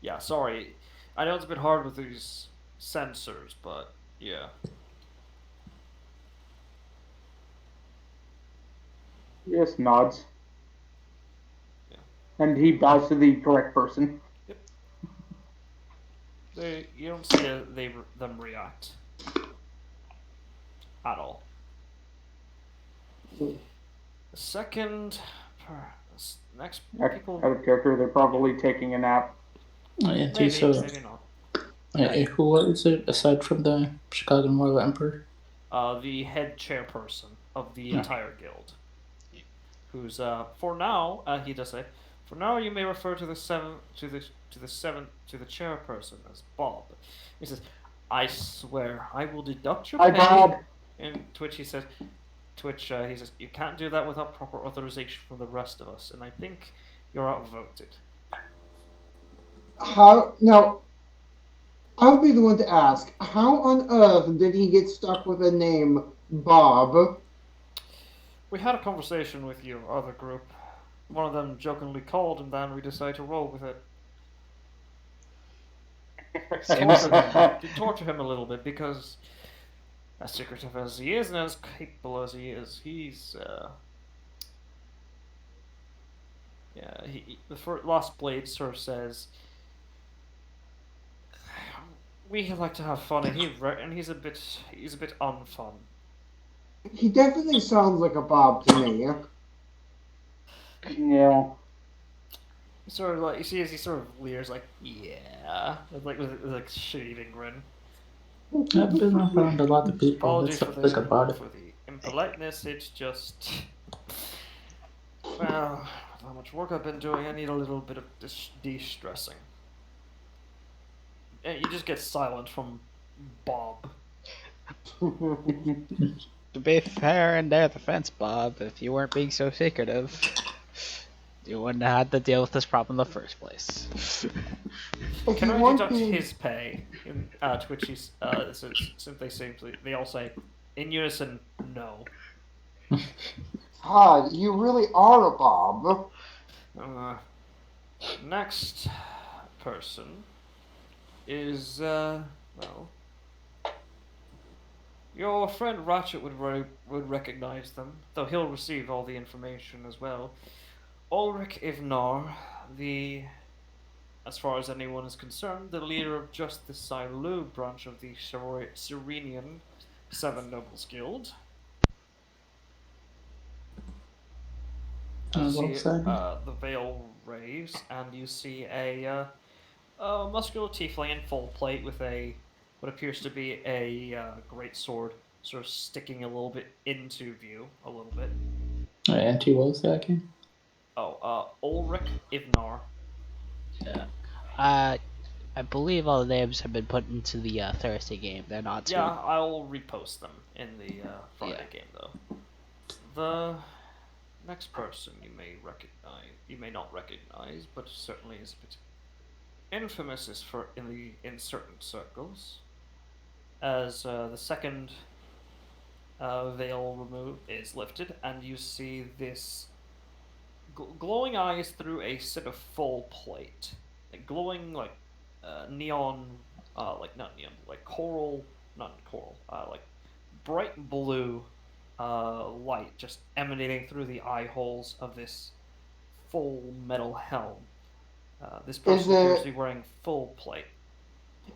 yeah, sorry. I know it's a bit hard with these sensors, but yeah. Yes, nods. Yeah. And he bows to the correct person. Yep. You don't see them react at all. The second, next people. Out of character, they're probably taking a nap. And Maybe, so, maybe not. who is it aside from the Chicago Royal Emperor? The head chairperson of the entire guild. Who's for now, he does say, for now you may refer to the chairperson as Bob. He says, I swear I will deduct your Hi, pay. Bob. In Twitch he says, he says, you can't do that without proper authorization from the rest of us, and I think you're outvoted. How now? I'll be the one to ask. How on earth did he get stuck with a name Bob? We had a conversation with your other group. One of them jokingly called, and then we decided to roll with it. Torture him a little bit because, as secretive as he is and as capable as he is, he's the last blade sort of says, we like to have fun, and he's a bit unfun. He definitely sounds like a Bob to me. Yeah. Sort of like you see as he sort of leers like, yeah, with like shading grin. I've been around a lot of people. Apologies That's for like about it. the impoliteness. It's just, well, with how much work I've been doing, I need a little bit of de-stressing. And you just get silent from Bob. To be fair in their defense, Bob, if you weren't being so secretive, you wouldn't have had to deal with this problem in the first place. If Can you I weren't deduct being- his pay? To which he's they all say in unison, no. God, you really are a Bob. Next person is well, your friend Ratchet would recognize them, though he'll receive all the information as well. Ulrich Ivnar, as far as anyone is concerned, the leader of just the Silu branch of the Serenian Seven Nobles Guild. You see the veil raise, and you see a muscular tiefling in full plate with what appears to be a great sword, sort of sticking a little bit into view, a little bit. And he was that again? Oh, Ulrich Ivnar. Yeah. I believe all the names have been put into the Thursday game. They're not. Yeah, I'll repost them in the Friday game, though. The next person you may not recognize, but certainly is a bit infamous in certain circles, as the second veil is lifted, and you see this glowing eyes through a set of full plate, glowing like neon, like not neon, like coral, not coral, like bright blue light just emanating through the eye holes of this full metal helm. This person appears to be wearing full plate.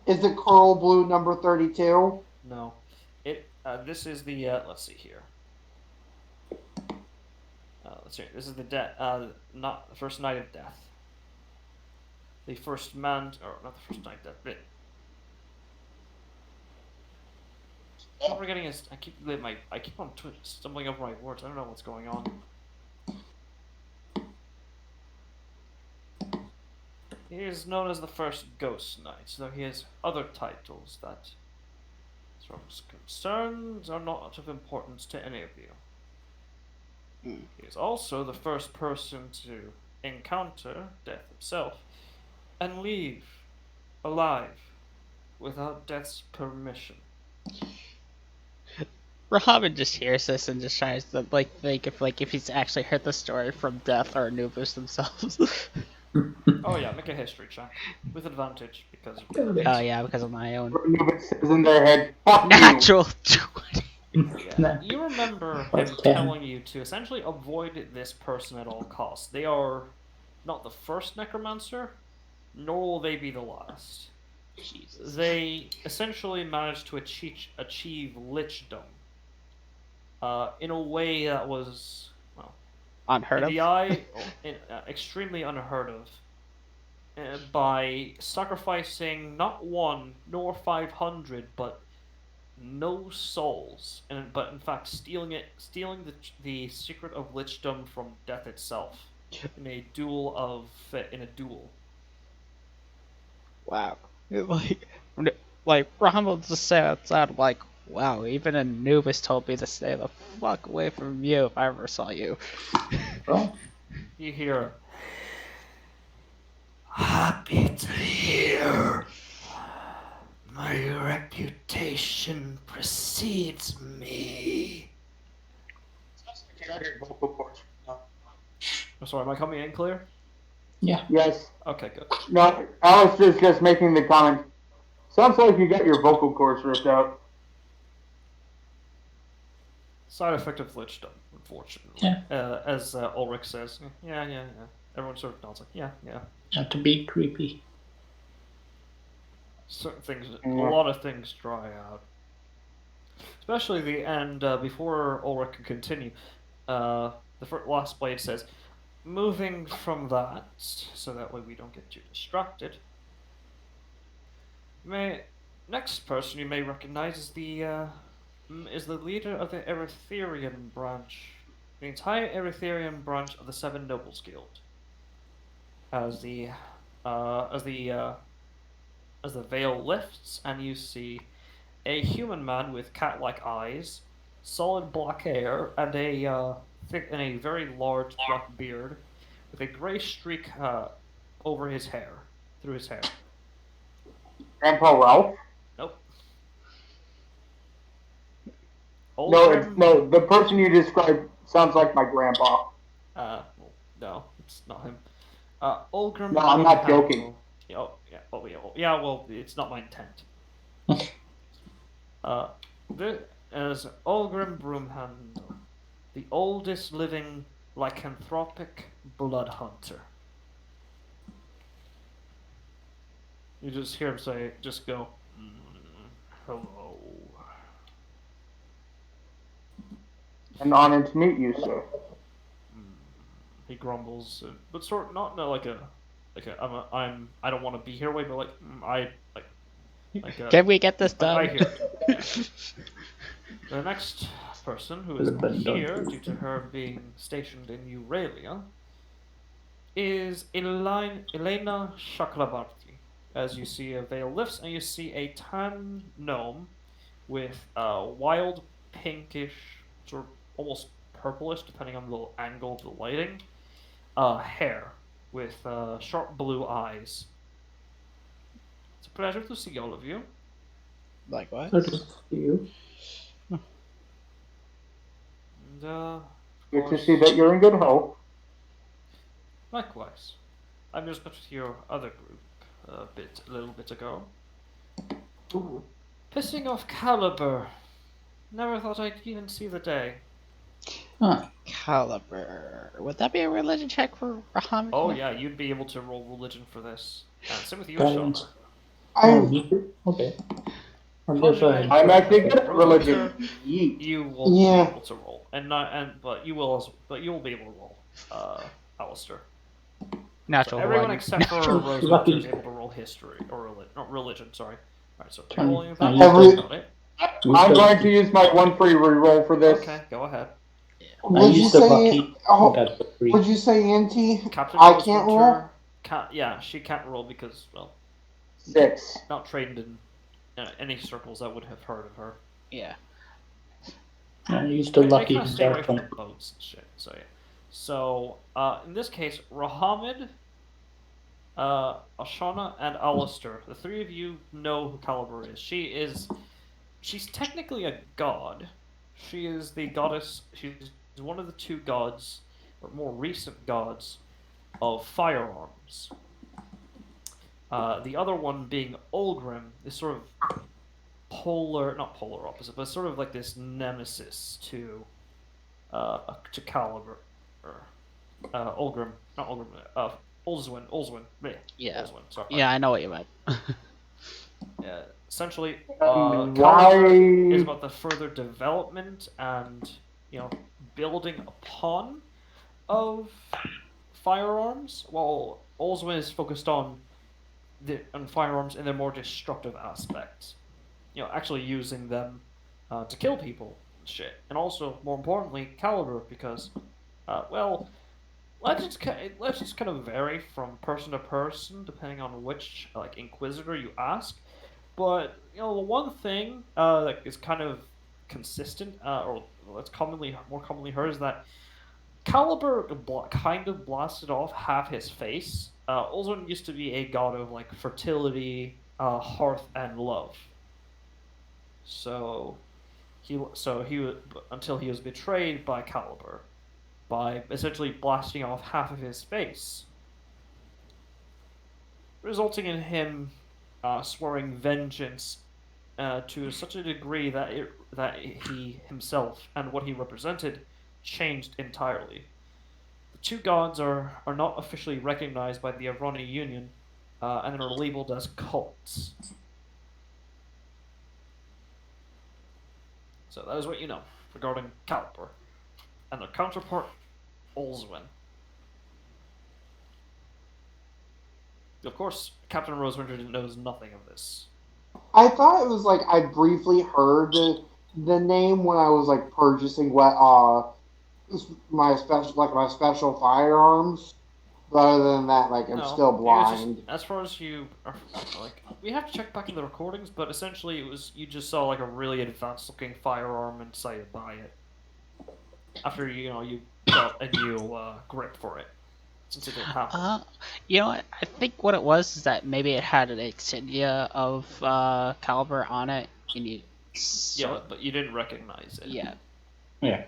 Is it coral blue number 32? No, this is the let's see here. Let's see. This is not the first night of death. The first man, or not the first night of death, but I'm forgetting his. I keep on stumbling over my words. I don't know what's going on. He is known as the first Ghost Knight, though he has other titles that, as far as concerned, are not of importance to any of you. He is also the first person to encounter death himself and leave alive without death's permission. Robin just hears this and just tries to think if he's actually heard the story from Death or Anubis themselves. Oh yeah, make a history check with advantage because Got it. Oh yeah, because of my own Nubit says in their head, "Fuck you." natural 20. yeah, you remember him Plus 10. telling you to essentially avoid this person at all costs. They are not the first necromancer, nor will they be the last. Jesus. They essentially managed to achieve lichdom in a way that was, well, Unheard in of. the eye, extremely unheard of. By sacrificing not one nor 500, but no souls, but in fact stealing the secret of lichdom from death itself in a duel. Wow. Like Rommel just said outside, like, wow, even Anubis told me to stay the fuck away from you if I ever saw you. Well, You hear, happy to hear. My reputation precedes me. I'm sorry, am I coming in clear? yeah. Yes. Okay, good. No, Alistair's just making the comment. Sounds like you got your vocal cords ripped out. Side effect of lichdom, unfortunately. Yeah. As Ulrich says, yeah. Everyone sort of nods like, yeah. Not to be creepy. Certain things, a lot of things dry out. Especially the end, before Ulrich can continue, the last blade says, moving from that, so that way we don't get too distracted. Next person you may recognize is the leader of the Erytherian branch, the entire Erytherian branch of the Seven Nobles Guild. As the veil lifts and you see a human man with cat-like eyes, solid black hair, and a very large black beard, with a grey streak over his hair, through his hair. Grandpa Ralph? Nope. No, the person you described sounds like my grandpa. Well, no, it's not him. Olgrim. No, I'm not joking. Oh yeah. Well, it's not my intent. As Olgrim Broomhandle, the oldest living lycanthropic blood hunter. You just hear him say, just go, hello. An honor to meet you, sir. He grumbles, but sort of not in like a I don't want to be here way, but Can we get this done? I hear it. Yeah. The next person who is here, due to her being stationed in Euralia, is Elena Chakrabarti. As you see a veil lifts, and you see a tan gnome with wild pinkish, sort of almost purplish, depending on the angle of the lighting, hair with sharp blue eyes. It's a pleasure to see all of you. Likewise. So just you. And, Good to see that you're in good health. likewise. I just met with your other group a little bit ago. Ooh. Pissing off Caliber. Never thought I'd even see the day. Huh. Caliber. Would that be a religion check for Raham? Oh yeah, you'd be able to roll religion for this. Same with you, Guidance. Sean. Oh, you do? Okay. I'm Conjuring. I'm actually good at religion. Roller, Yeet. You will Yeah. be able to roll, but you will be able to roll, Alistair. Natural So everyone one. except for Rosemary Lucky. is able to roll history or not religion. Sorry. All right, so Turn. rolling that. Every- Got it. I'm going to use my one free reroll for this. Okay, go ahead. I Would you used the say? lucky. Oh, Got the free. would you say, Auntie? Captain I Rose can't Winter roll. Yeah, she can't roll because well, 6. not trained in any circles that would have heard of her. Yeah. I used the They lucky kind of stay away dark from one. the boats and shit. So yeah. So in this case, Rahamid, Ashana, and Alistair, the three of you know who Caliber is. She's technically a god. She is the goddess. She's one of the two gods, or more recent gods, of firearms. The other one being Olgrim, this sort of not polar opposite, but sort of like this nemesis to Caliber. Olgrim, not Olgrim, Olzwin, Yeah. Olzwin, sorry. Yeah, I know what you meant. Essentially, Why? Caliber is about the further development and, building upon of firearms, while Olzwin is focused on firearms in their more destructive aspects. Actually using them to kill people and shit. And also, more importantly, Caliber, because, legends kind of vary from person to person depending on which Inquisitor you ask. But the one thing that is kind of consistent, or that's more commonly heard, is that Caliber kind of blasted off half his face. Olzwin used to be a god of fertility, hearth, and love. So he was until he was betrayed by Caliber by essentially blasting off half of his face, resulting in him swearing vengeance to such a degree that he himself and what he represented changed entirely. The two gods are not officially recognized by the Aroni Union, and are labeled as cults. So that is what you know regarding Caliber and their counterpart, Olzwin. Of course, Captain Rosewinter knows nothing of this. I thought it was like I briefly heard the name when I was like purchasing my special firearms. But other than that, like I'm No, still blind. as far as you are, we have to check back in the recordings, but essentially you just saw a really advanced looking firearm and decided to buy it. After you got a new grip for it, since it didn't happen. I think what it was is that maybe it had an insignia of Caliber on it, and you. Yeah, but you didn't recognize it. Yeah. Yeah.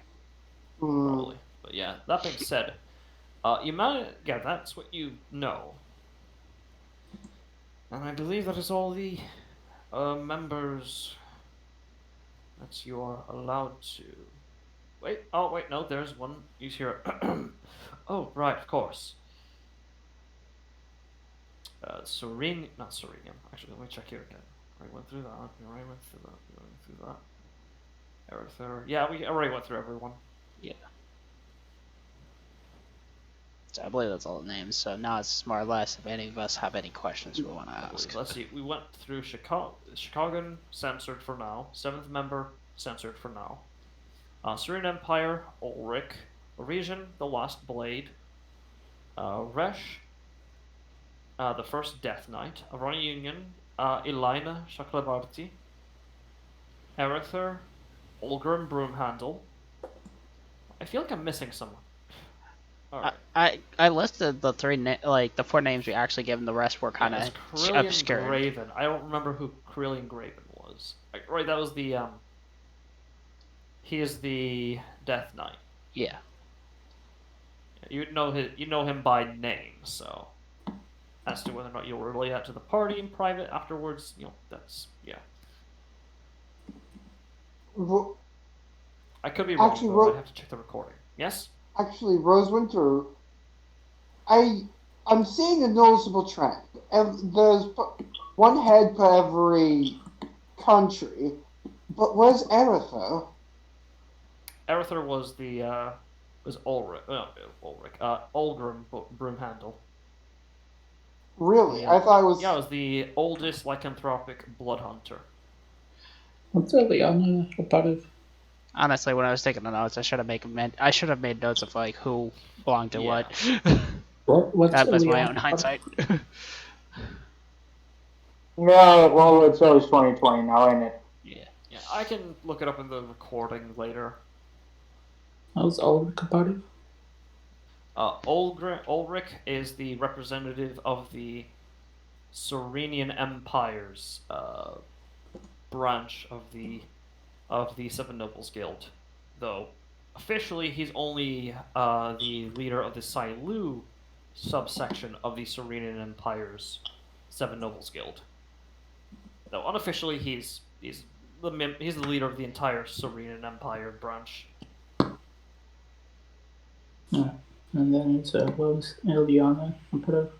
Probably. But yeah, that being said, that's what you know. And I believe that is all the members that you are allowed to. Wait, no, there's one. He's here. Oh, right, of course. Not Serenium. Actually, let me check here again. Already went through that. Erether. Yeah, we already went through everyone. Yeah. So I believe that's all the names. So now it's more or less if any of us have any questions we want to ask. Let's see. We went through Chicago, censored for now. 7th member, censored for now. Serene Empire, Ulrich. Region, The Last Blade. Resh, the First Death Knight. Aroni Union, Elina Chakrabarti. Erether, Olgrim Broomhandle. I feel like I'm missing someone. I listed the the 4 names we actually gave, and the rest were kind of obscure. Graven. I don't remember who Carillion Graven was. Right, that was the he is the Death Knight. Yeah. You know him by name, so as to whether or not you'll relay that to the party in private afterwards, that's I could be wrong, but I'd have to check the recording. Yes? Actually, Rosewinter, I'm seeing a noticeable trend. And there's one head per every country, but where's Erether? Erether was Ulrich, Olgrim Broomhandle. Really? I thought it was... Yeah, it was the oldest lycanthropic blood hunter. What's Eliana a part of? Honestly, when I was taking the notes, I should have made notes of who belonged to what. What's That was my Eliana own hindsight. Yeah, well, it's always 2020 now, ain't it? Yeah, I can look it up in the recording later. How's Ulrich a part of? Ulrich is the representative of the Serenian Empire's branch of the Seven Nobles Guild, though officially he's only the leader of the Sailu subsection of the Serenian Empire's Seven Nobles Guild. Though unofficially, he's the leader of the entire Serenian Empire branch. Yeah. And then it's what was Eliana a part of?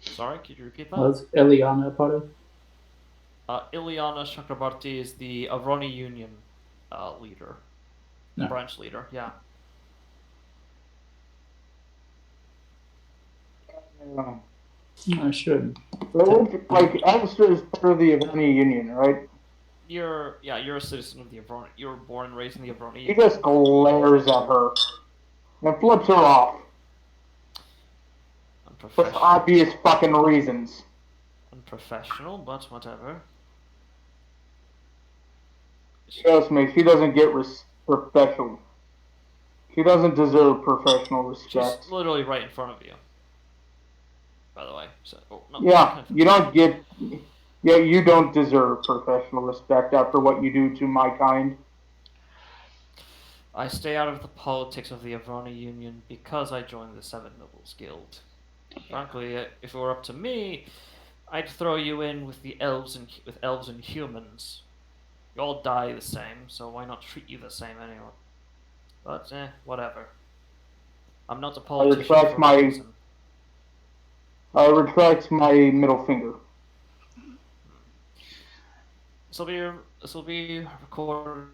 Sorry, could you repeat that? What was Eliana a part of? Ilyana Chakrabarti is the Avroni Union leader. No. Branch leader, yeah. I should. Like, Alistair is part of the Avroni Union, right? You're a citizen of the Avroni. You were born and raised in the Avroni He Union. just glares at her and flips her off for Unprofessional. obvious fucking reasons. Unprofessional, but whatever. Trust me, she doesn't get professional. She doesn't deserve professional She's respect. literally right in front of you. By the way, so no, Yeah, you don't get. Yeah, you don't deserve professional respect after what you do to my kind. I stay out of the politics of the Avroni Union because I joined the Seven Nobles Guild. Frankly, if it were up to me, I'd throw you in with the elves and humans. You all die the same, so why not treat you the same anyway? But whatever. I'm not a politician retract for a reason. I retract my middle finger. This will be recorded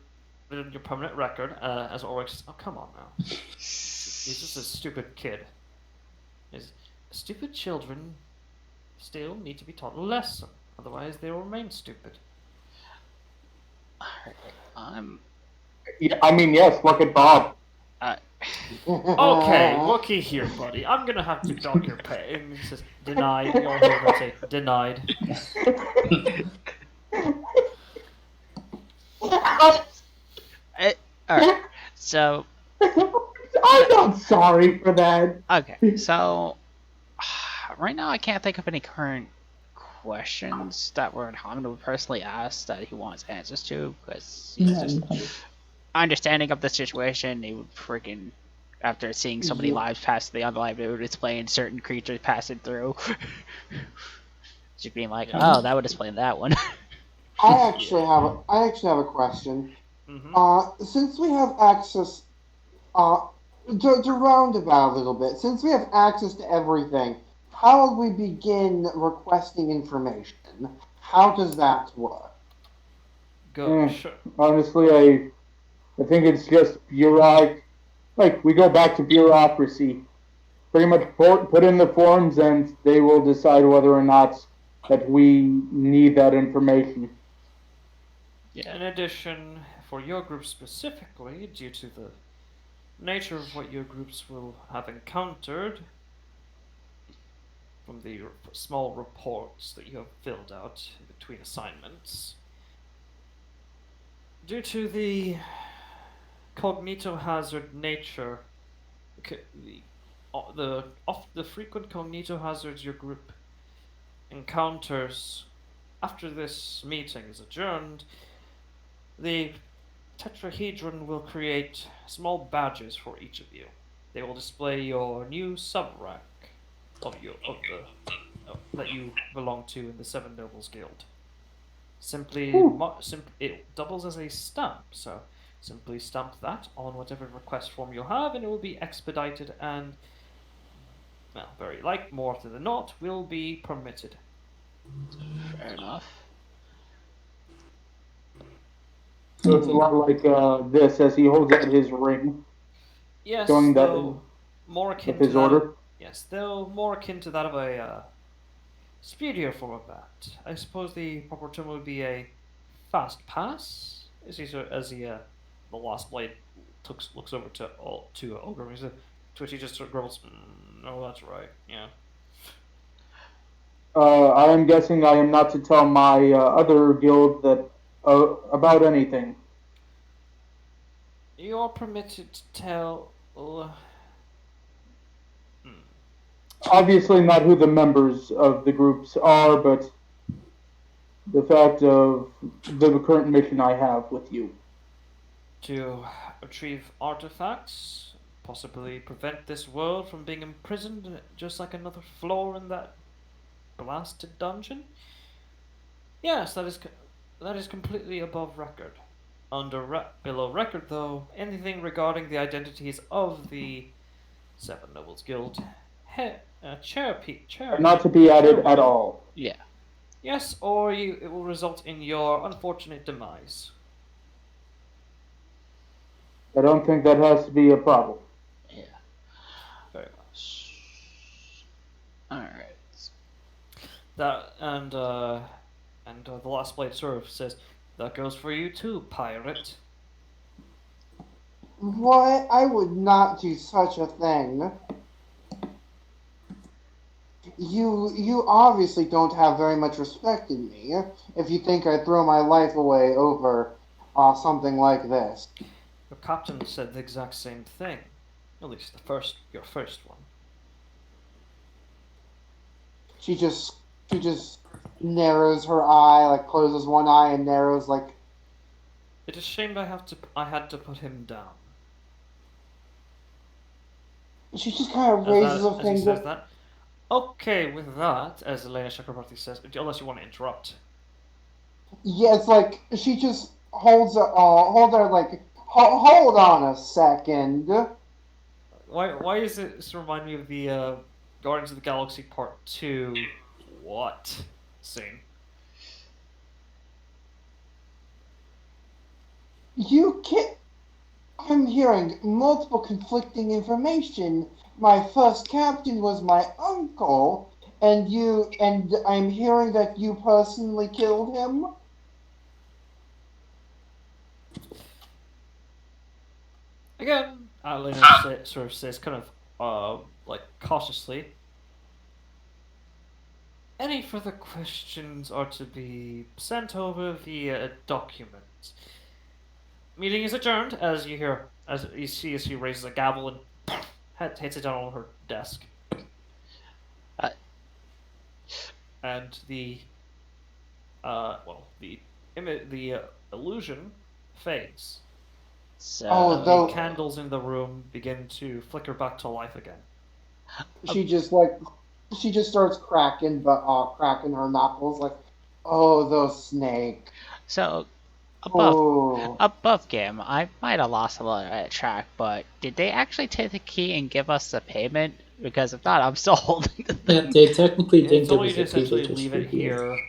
in your permanent record as Oryx. Oh, come on now. He's just a stupid kid. Stupid children still need to be taught a lesson, otherwise they will remain stupid. Yeah, I mean, yes. Look at Bob. Okay, looky here, buddy. I'm gonna have to dock your pay. And he says, denied. You all hear them say, denied. Alright, so... I'm not sorry for that. Okay, so... Right now I can't think of any current questions that were Hong would personally ask that he wants answers to, because he's just understanding of the situation. He would freaking, after seeing so many lives pass to the other life, it would explain certain creatures passing through. Just being like, oh, that would explain that one. I actually have a question. Mm-hmm. Since we have access, to roundabout a little bit, since we have access to everything, how will we begin requesting information? How does that work? Sure. Honestly, I think it's just bureaucracy. Like, we go back to bureaucracy. Pretty much put in the forms and they will decide whether or not that we need that information. Yeah. In addition, for your group specifically, due to the nature of what your groups will have encountered, from the small reports that you have filled out between assignments, due to the cognito-hazard nature, the frequent cognito-hazards your group encounters after this meeting is adjourned, the tetrahedron will create small badges for each of you. They will display your new sub-rank that you belong to in the Seven Nobles Guild. It doubles as a stamp, so simply stamp that on whatever request form you have, and it will be expedited and, well, very more often than not, will be permitted. Fair enough. So it's a lot like this, as he holds out his ring. Yes, Showing that though more akin his to that. order. Yes, though more akin to that of a speedier form of that. I suppose the proper term would be a fast pass. The Lost Blade looks over to Ogre, to which he just sort of grumbles, "No, that's right, yeah." I am guessing I am not to tell my other guild that about anything. You're permitted to tell. Obviously, not who the members of the groups are, but the fact of the current mission I have with you. To retrieve artifacts, possibly prevent this world from being imprisoned just like another floor in that blasted dungeon? Yes, that is completely above record. Below record, though, anything regarding the identities of the Seven Nobles Guild Are not to be added at chairwoman. all. Yeah. Yes, or it will result in your unfortunate demise. I don't think that has to be a problem. Yeah. Very much. All right. That and the last blade sort of says that goes for you too, pirate. What? I would not do such a thing. You obviously don't have very much respect in me if you think I'd throw my life away over something like this. Your captain said the exact same thing. At least your first one. She just narrows her eye, like closes one eye and narrows like. It is a shame I had to put him down. She just kind of raises her As he finger. says that. Okay, with that, as Elena Chakrabarti says, unless you want to interrupt. Yeah, it's like she just holds her like hold on a second. Why is it this remind me of the Guardians of the Galaxy Part 2 what scene? You can't. I'm hearing multiple conflicting information. My first captain was my uncle, and I'm hearing that you personally killed him. Again, Elena sort of says, kind of like cautiously. Any further questions are to be sent over via document. Meeting is adjourned. As you see, as she raises a gavel and hits it down on her desk, Uh, and the illusion fades. So. Oh, The though candles in the room begin to flicker back to life again. she just starts cracking her knuckles like, oh, those snake. So Oh, above game, I might have lost a little bit of track, but did they actually take the key and give us the payment? Because if not, I'm still holding the thing. They technically They didn't give told you us to a key, they essentially just leave it revealed. here.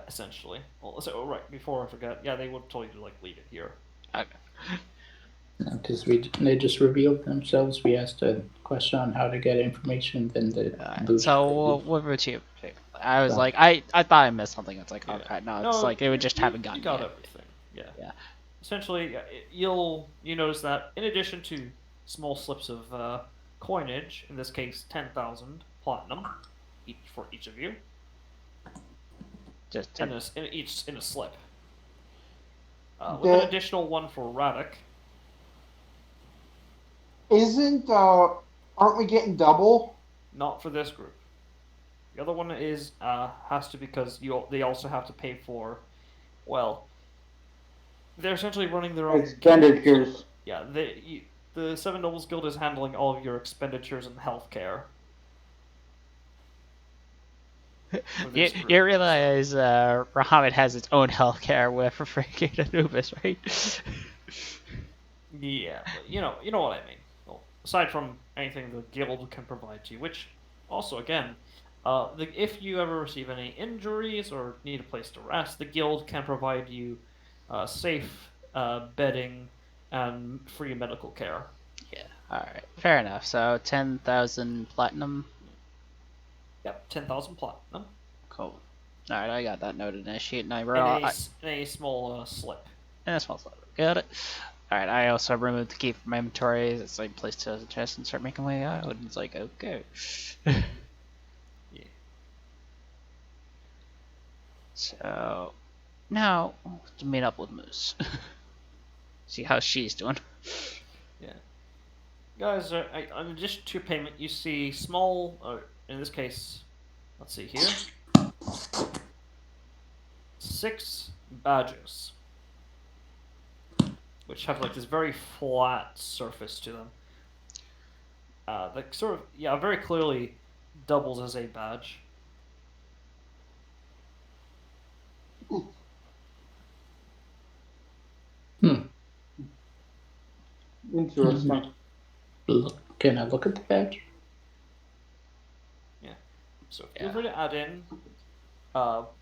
Essentially. Well, so right before I forget, yeah, they would have told you to like leave it here. Okay. Because they just revealed themselves. We asked a question on how to get information, then the illusion So faded. what routine? I was So- like, I thought I missed something. It's like, Yeah. okay, no, No, it's like they would just haven't You gotten got it. everything. Yeah. Yeah. Essentially, you notice that in addition to small slips of coinage, in this case 10,000 platinum, each for each of you, Just in a slip, with The- an additional one for Radek. aren't we getting double? Not for this group. The other one is has to because they also have to pay for, well, they're essentially running their own Expenditures. Yeah, the Seven Nobles Guild is handling all of your expenditures and healthcare. You realize Rahamid has its own healthcare with freaking Anubis, right? Yeah, but you know what I mean. Well, aside from anything the guild can provide to you, which also again, if you ever receive any injuries or need a place to rest, the guild can provide you safe bedding and free medical care. Yeah. All right. Fair enough. So 10,000 platinum. Yep, 10,000 platinum. Cool. All right, I got that noted in a sheet, and I In wrote in a small slip. and a small slot. Got it. All right. I also removed the key from my inventory. It's like placed to the chest and start making my way out. And it's like okay. Yeah. So now to meet up with Moose. See how she's doing. Yeah. Guys, in addition to your payment, you see small, in this case, let's see here, 6 badges, which have like this very flat surface to them. that sort of very clearly doubles as a badge. Interesting. Can I look at the badge? Yeah. So feel free to add in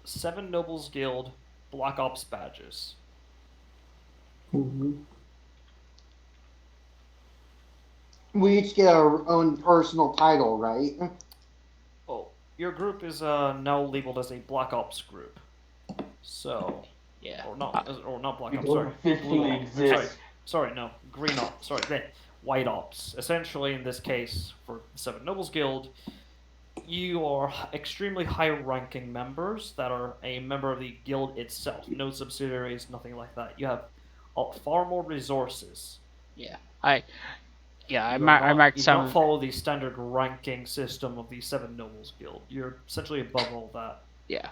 7 Nobles Guild Black Ops badges. Mm-hmm. We each get our own personal title, right? Oh, your group is now labeled as a Black Ops group. So, Yeah. or not Black We Ops. don't Sorry, officially Blue Ops. exist. Sorry, no, Green Ops. Sorry, White Ops. Essentially, in this case, for the 7 Nobles Guild, you are extremely high-ranking members that are a member of the guild itself. No subsidiaries, nothing like that. You have far more resources. Yeah. I You marked do some. not follow the standard ranking system of the 7 Nobles Guild. You're essentially above all that. Yeah.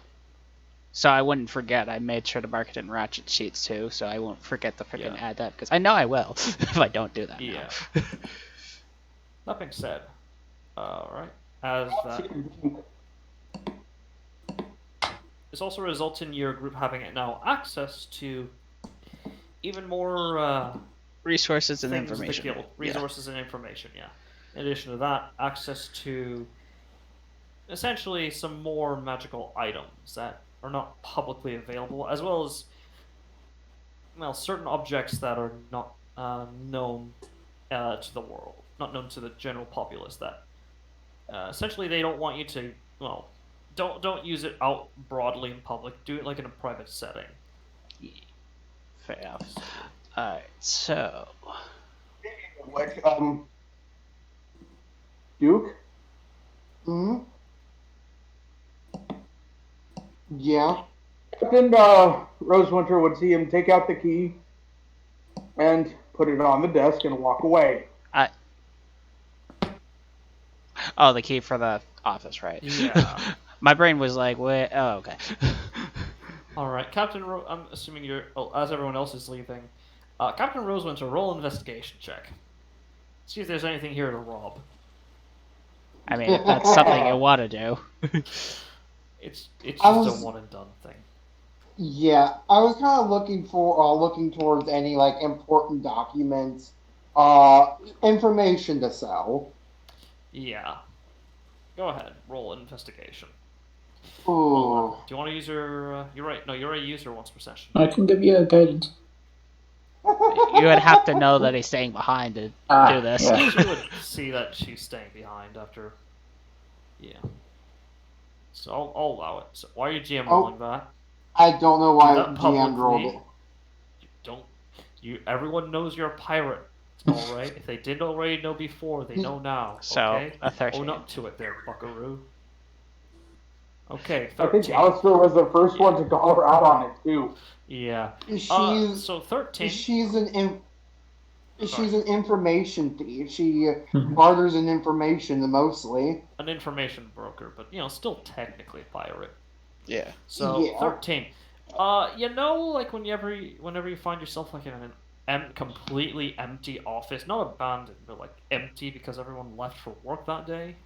So I wouldn't forget. I made sure to mark it in Ratchet sheets too, so I won't forget to freaking add that because I know I will if I don't do that. Yeah. Now. That being said, alright, as that. This also results in your group having now access to even more Resources and things information. the guild. Resources and information, yeah. In addition to that, access to essentially some more magical items that are not publicly available, as well as certain objects that are not known to the world, not known to the general populace. That essentially they don't want you to don't use it out broadly in public. Do it like in a private setting. Fair enough. Alright, so. What, Duke? Hmm? Yeah. Captain Rosewinter would see him take out the key and put it on the desk and walk away. Oh, the key for the office, right? Yeah. My brain was like, wait, oh, okay. Alright, Captain I'm assuming you're, as everyone else is leaving, Captain Rosewinter, roll an investigation check. See if there's anything here to rob. I mean, if that's something you want to do. It's just a one and done thing. Yeah, I was kind of looking towards any like important documents, information to sell. Yeah. Go ahead, roll an investigation. Ooh. Do you want to use your? You're right. No, you already used your once per session. I can give you a guidance. You would have to know that he's staying behind to do this. Yeah. She would see that she's staying behind after. Yeah. So I'll allow it. So why are you GM rolling that? I don't know why That GM rolled it. You don't. Everyone knows you're a pirate. All right. If they didn't already know before, they know now. So, okay? a 13. Own up to it, there, Buckaroo. Okay, I 13. think Alistair was the first one to call her out on it too. Yeah. She's So 13. she's an information thief. She barters in information mostly. An information broker, but still technically a pirate. Yeah. So Yeah. 13. Like whenever you find yourself like in an completely empty office, not abandoned, but like empty because everyone left for work that day.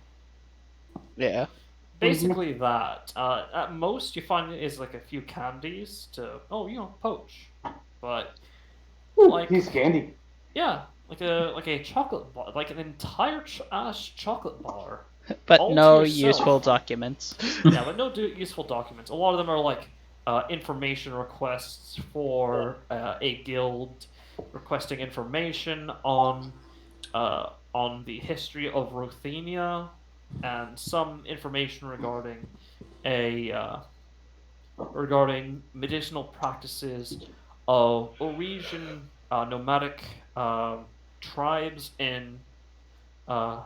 Yeah. Basically that. At most, you find it is like a few candies to poach, but like He's candy. yeah, like a chocolate bar, like an entire ass chocolate bar. But all to no yourself. useful documents. Yeah, but no useful documents. A lot of them are like information requests for a guild, requesting information on the history of Ruthenia, and some information regarding regarding medicinal practices of Oresian nomadic tribes in the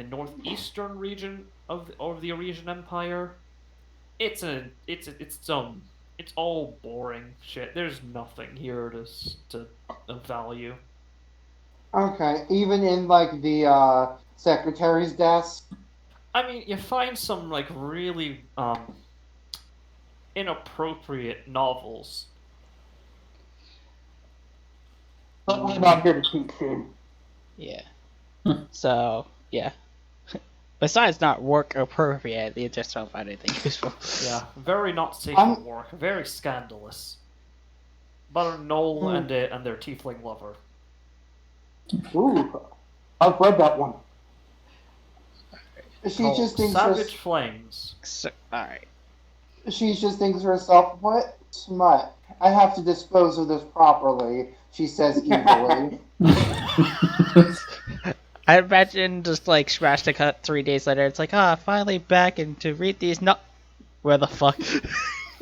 northeastern region of the Oresian Empire. It's all boring shit. There's nothing here to value. Okay, even in like the secretary's desk. I mean, you find some like really inappropriate novels. But we're not here to teach him. Yeah. So, Yeah. Besides not work appropriate, you just don't find anything useful. Yeah, very not safe I'm- for work. Very scandalous. But Noel and their tiefling lover. Ooh, I've read that one. She Called just thinks Savage Flames. So, alright. she just thinks to herself, "What smut? I have to dispose of this properly." She says evilly. I imagine just like scratch the cut 3 days later. It's like, finally back and to read these. No, where the fuck?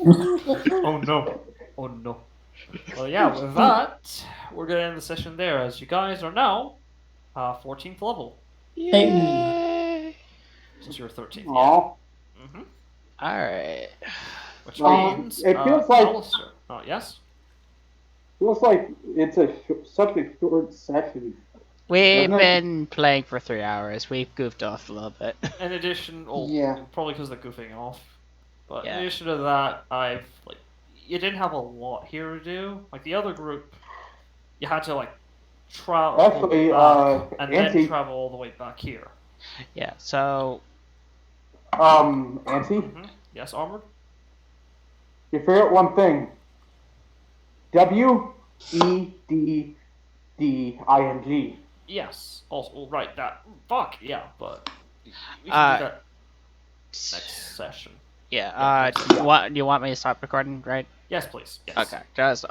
Oh no. Oh no. Well, yeah, with that, we're going to end the session there, as you guys are now 14th level. Yay! Since you're 13th, yeah. Aw. Mm-hmm. Alright. Which Well, means, it feels like- Alistair. Oh, yes? Feels like it's such a short session. We've Doesn't it? been playing for 3 hours. We've goofed off a little bit. In addition, well, Yeah. probably because they're goofing off. But Yeah. in addition to that, you didn't have a lot here to do. Like the other group, you had to travel Actually, back and Auntie- then travel all the way back here. Yeah, so Auntie, Mm-hmm. Yes, Armored? you forget one thing. WEDDING. Yes. Also, right, that. Fuck, yeah, but we can Uh, do that next session. yeah, Yeah, you want me to stop recording, right? Yes, please. Yes. Okay, just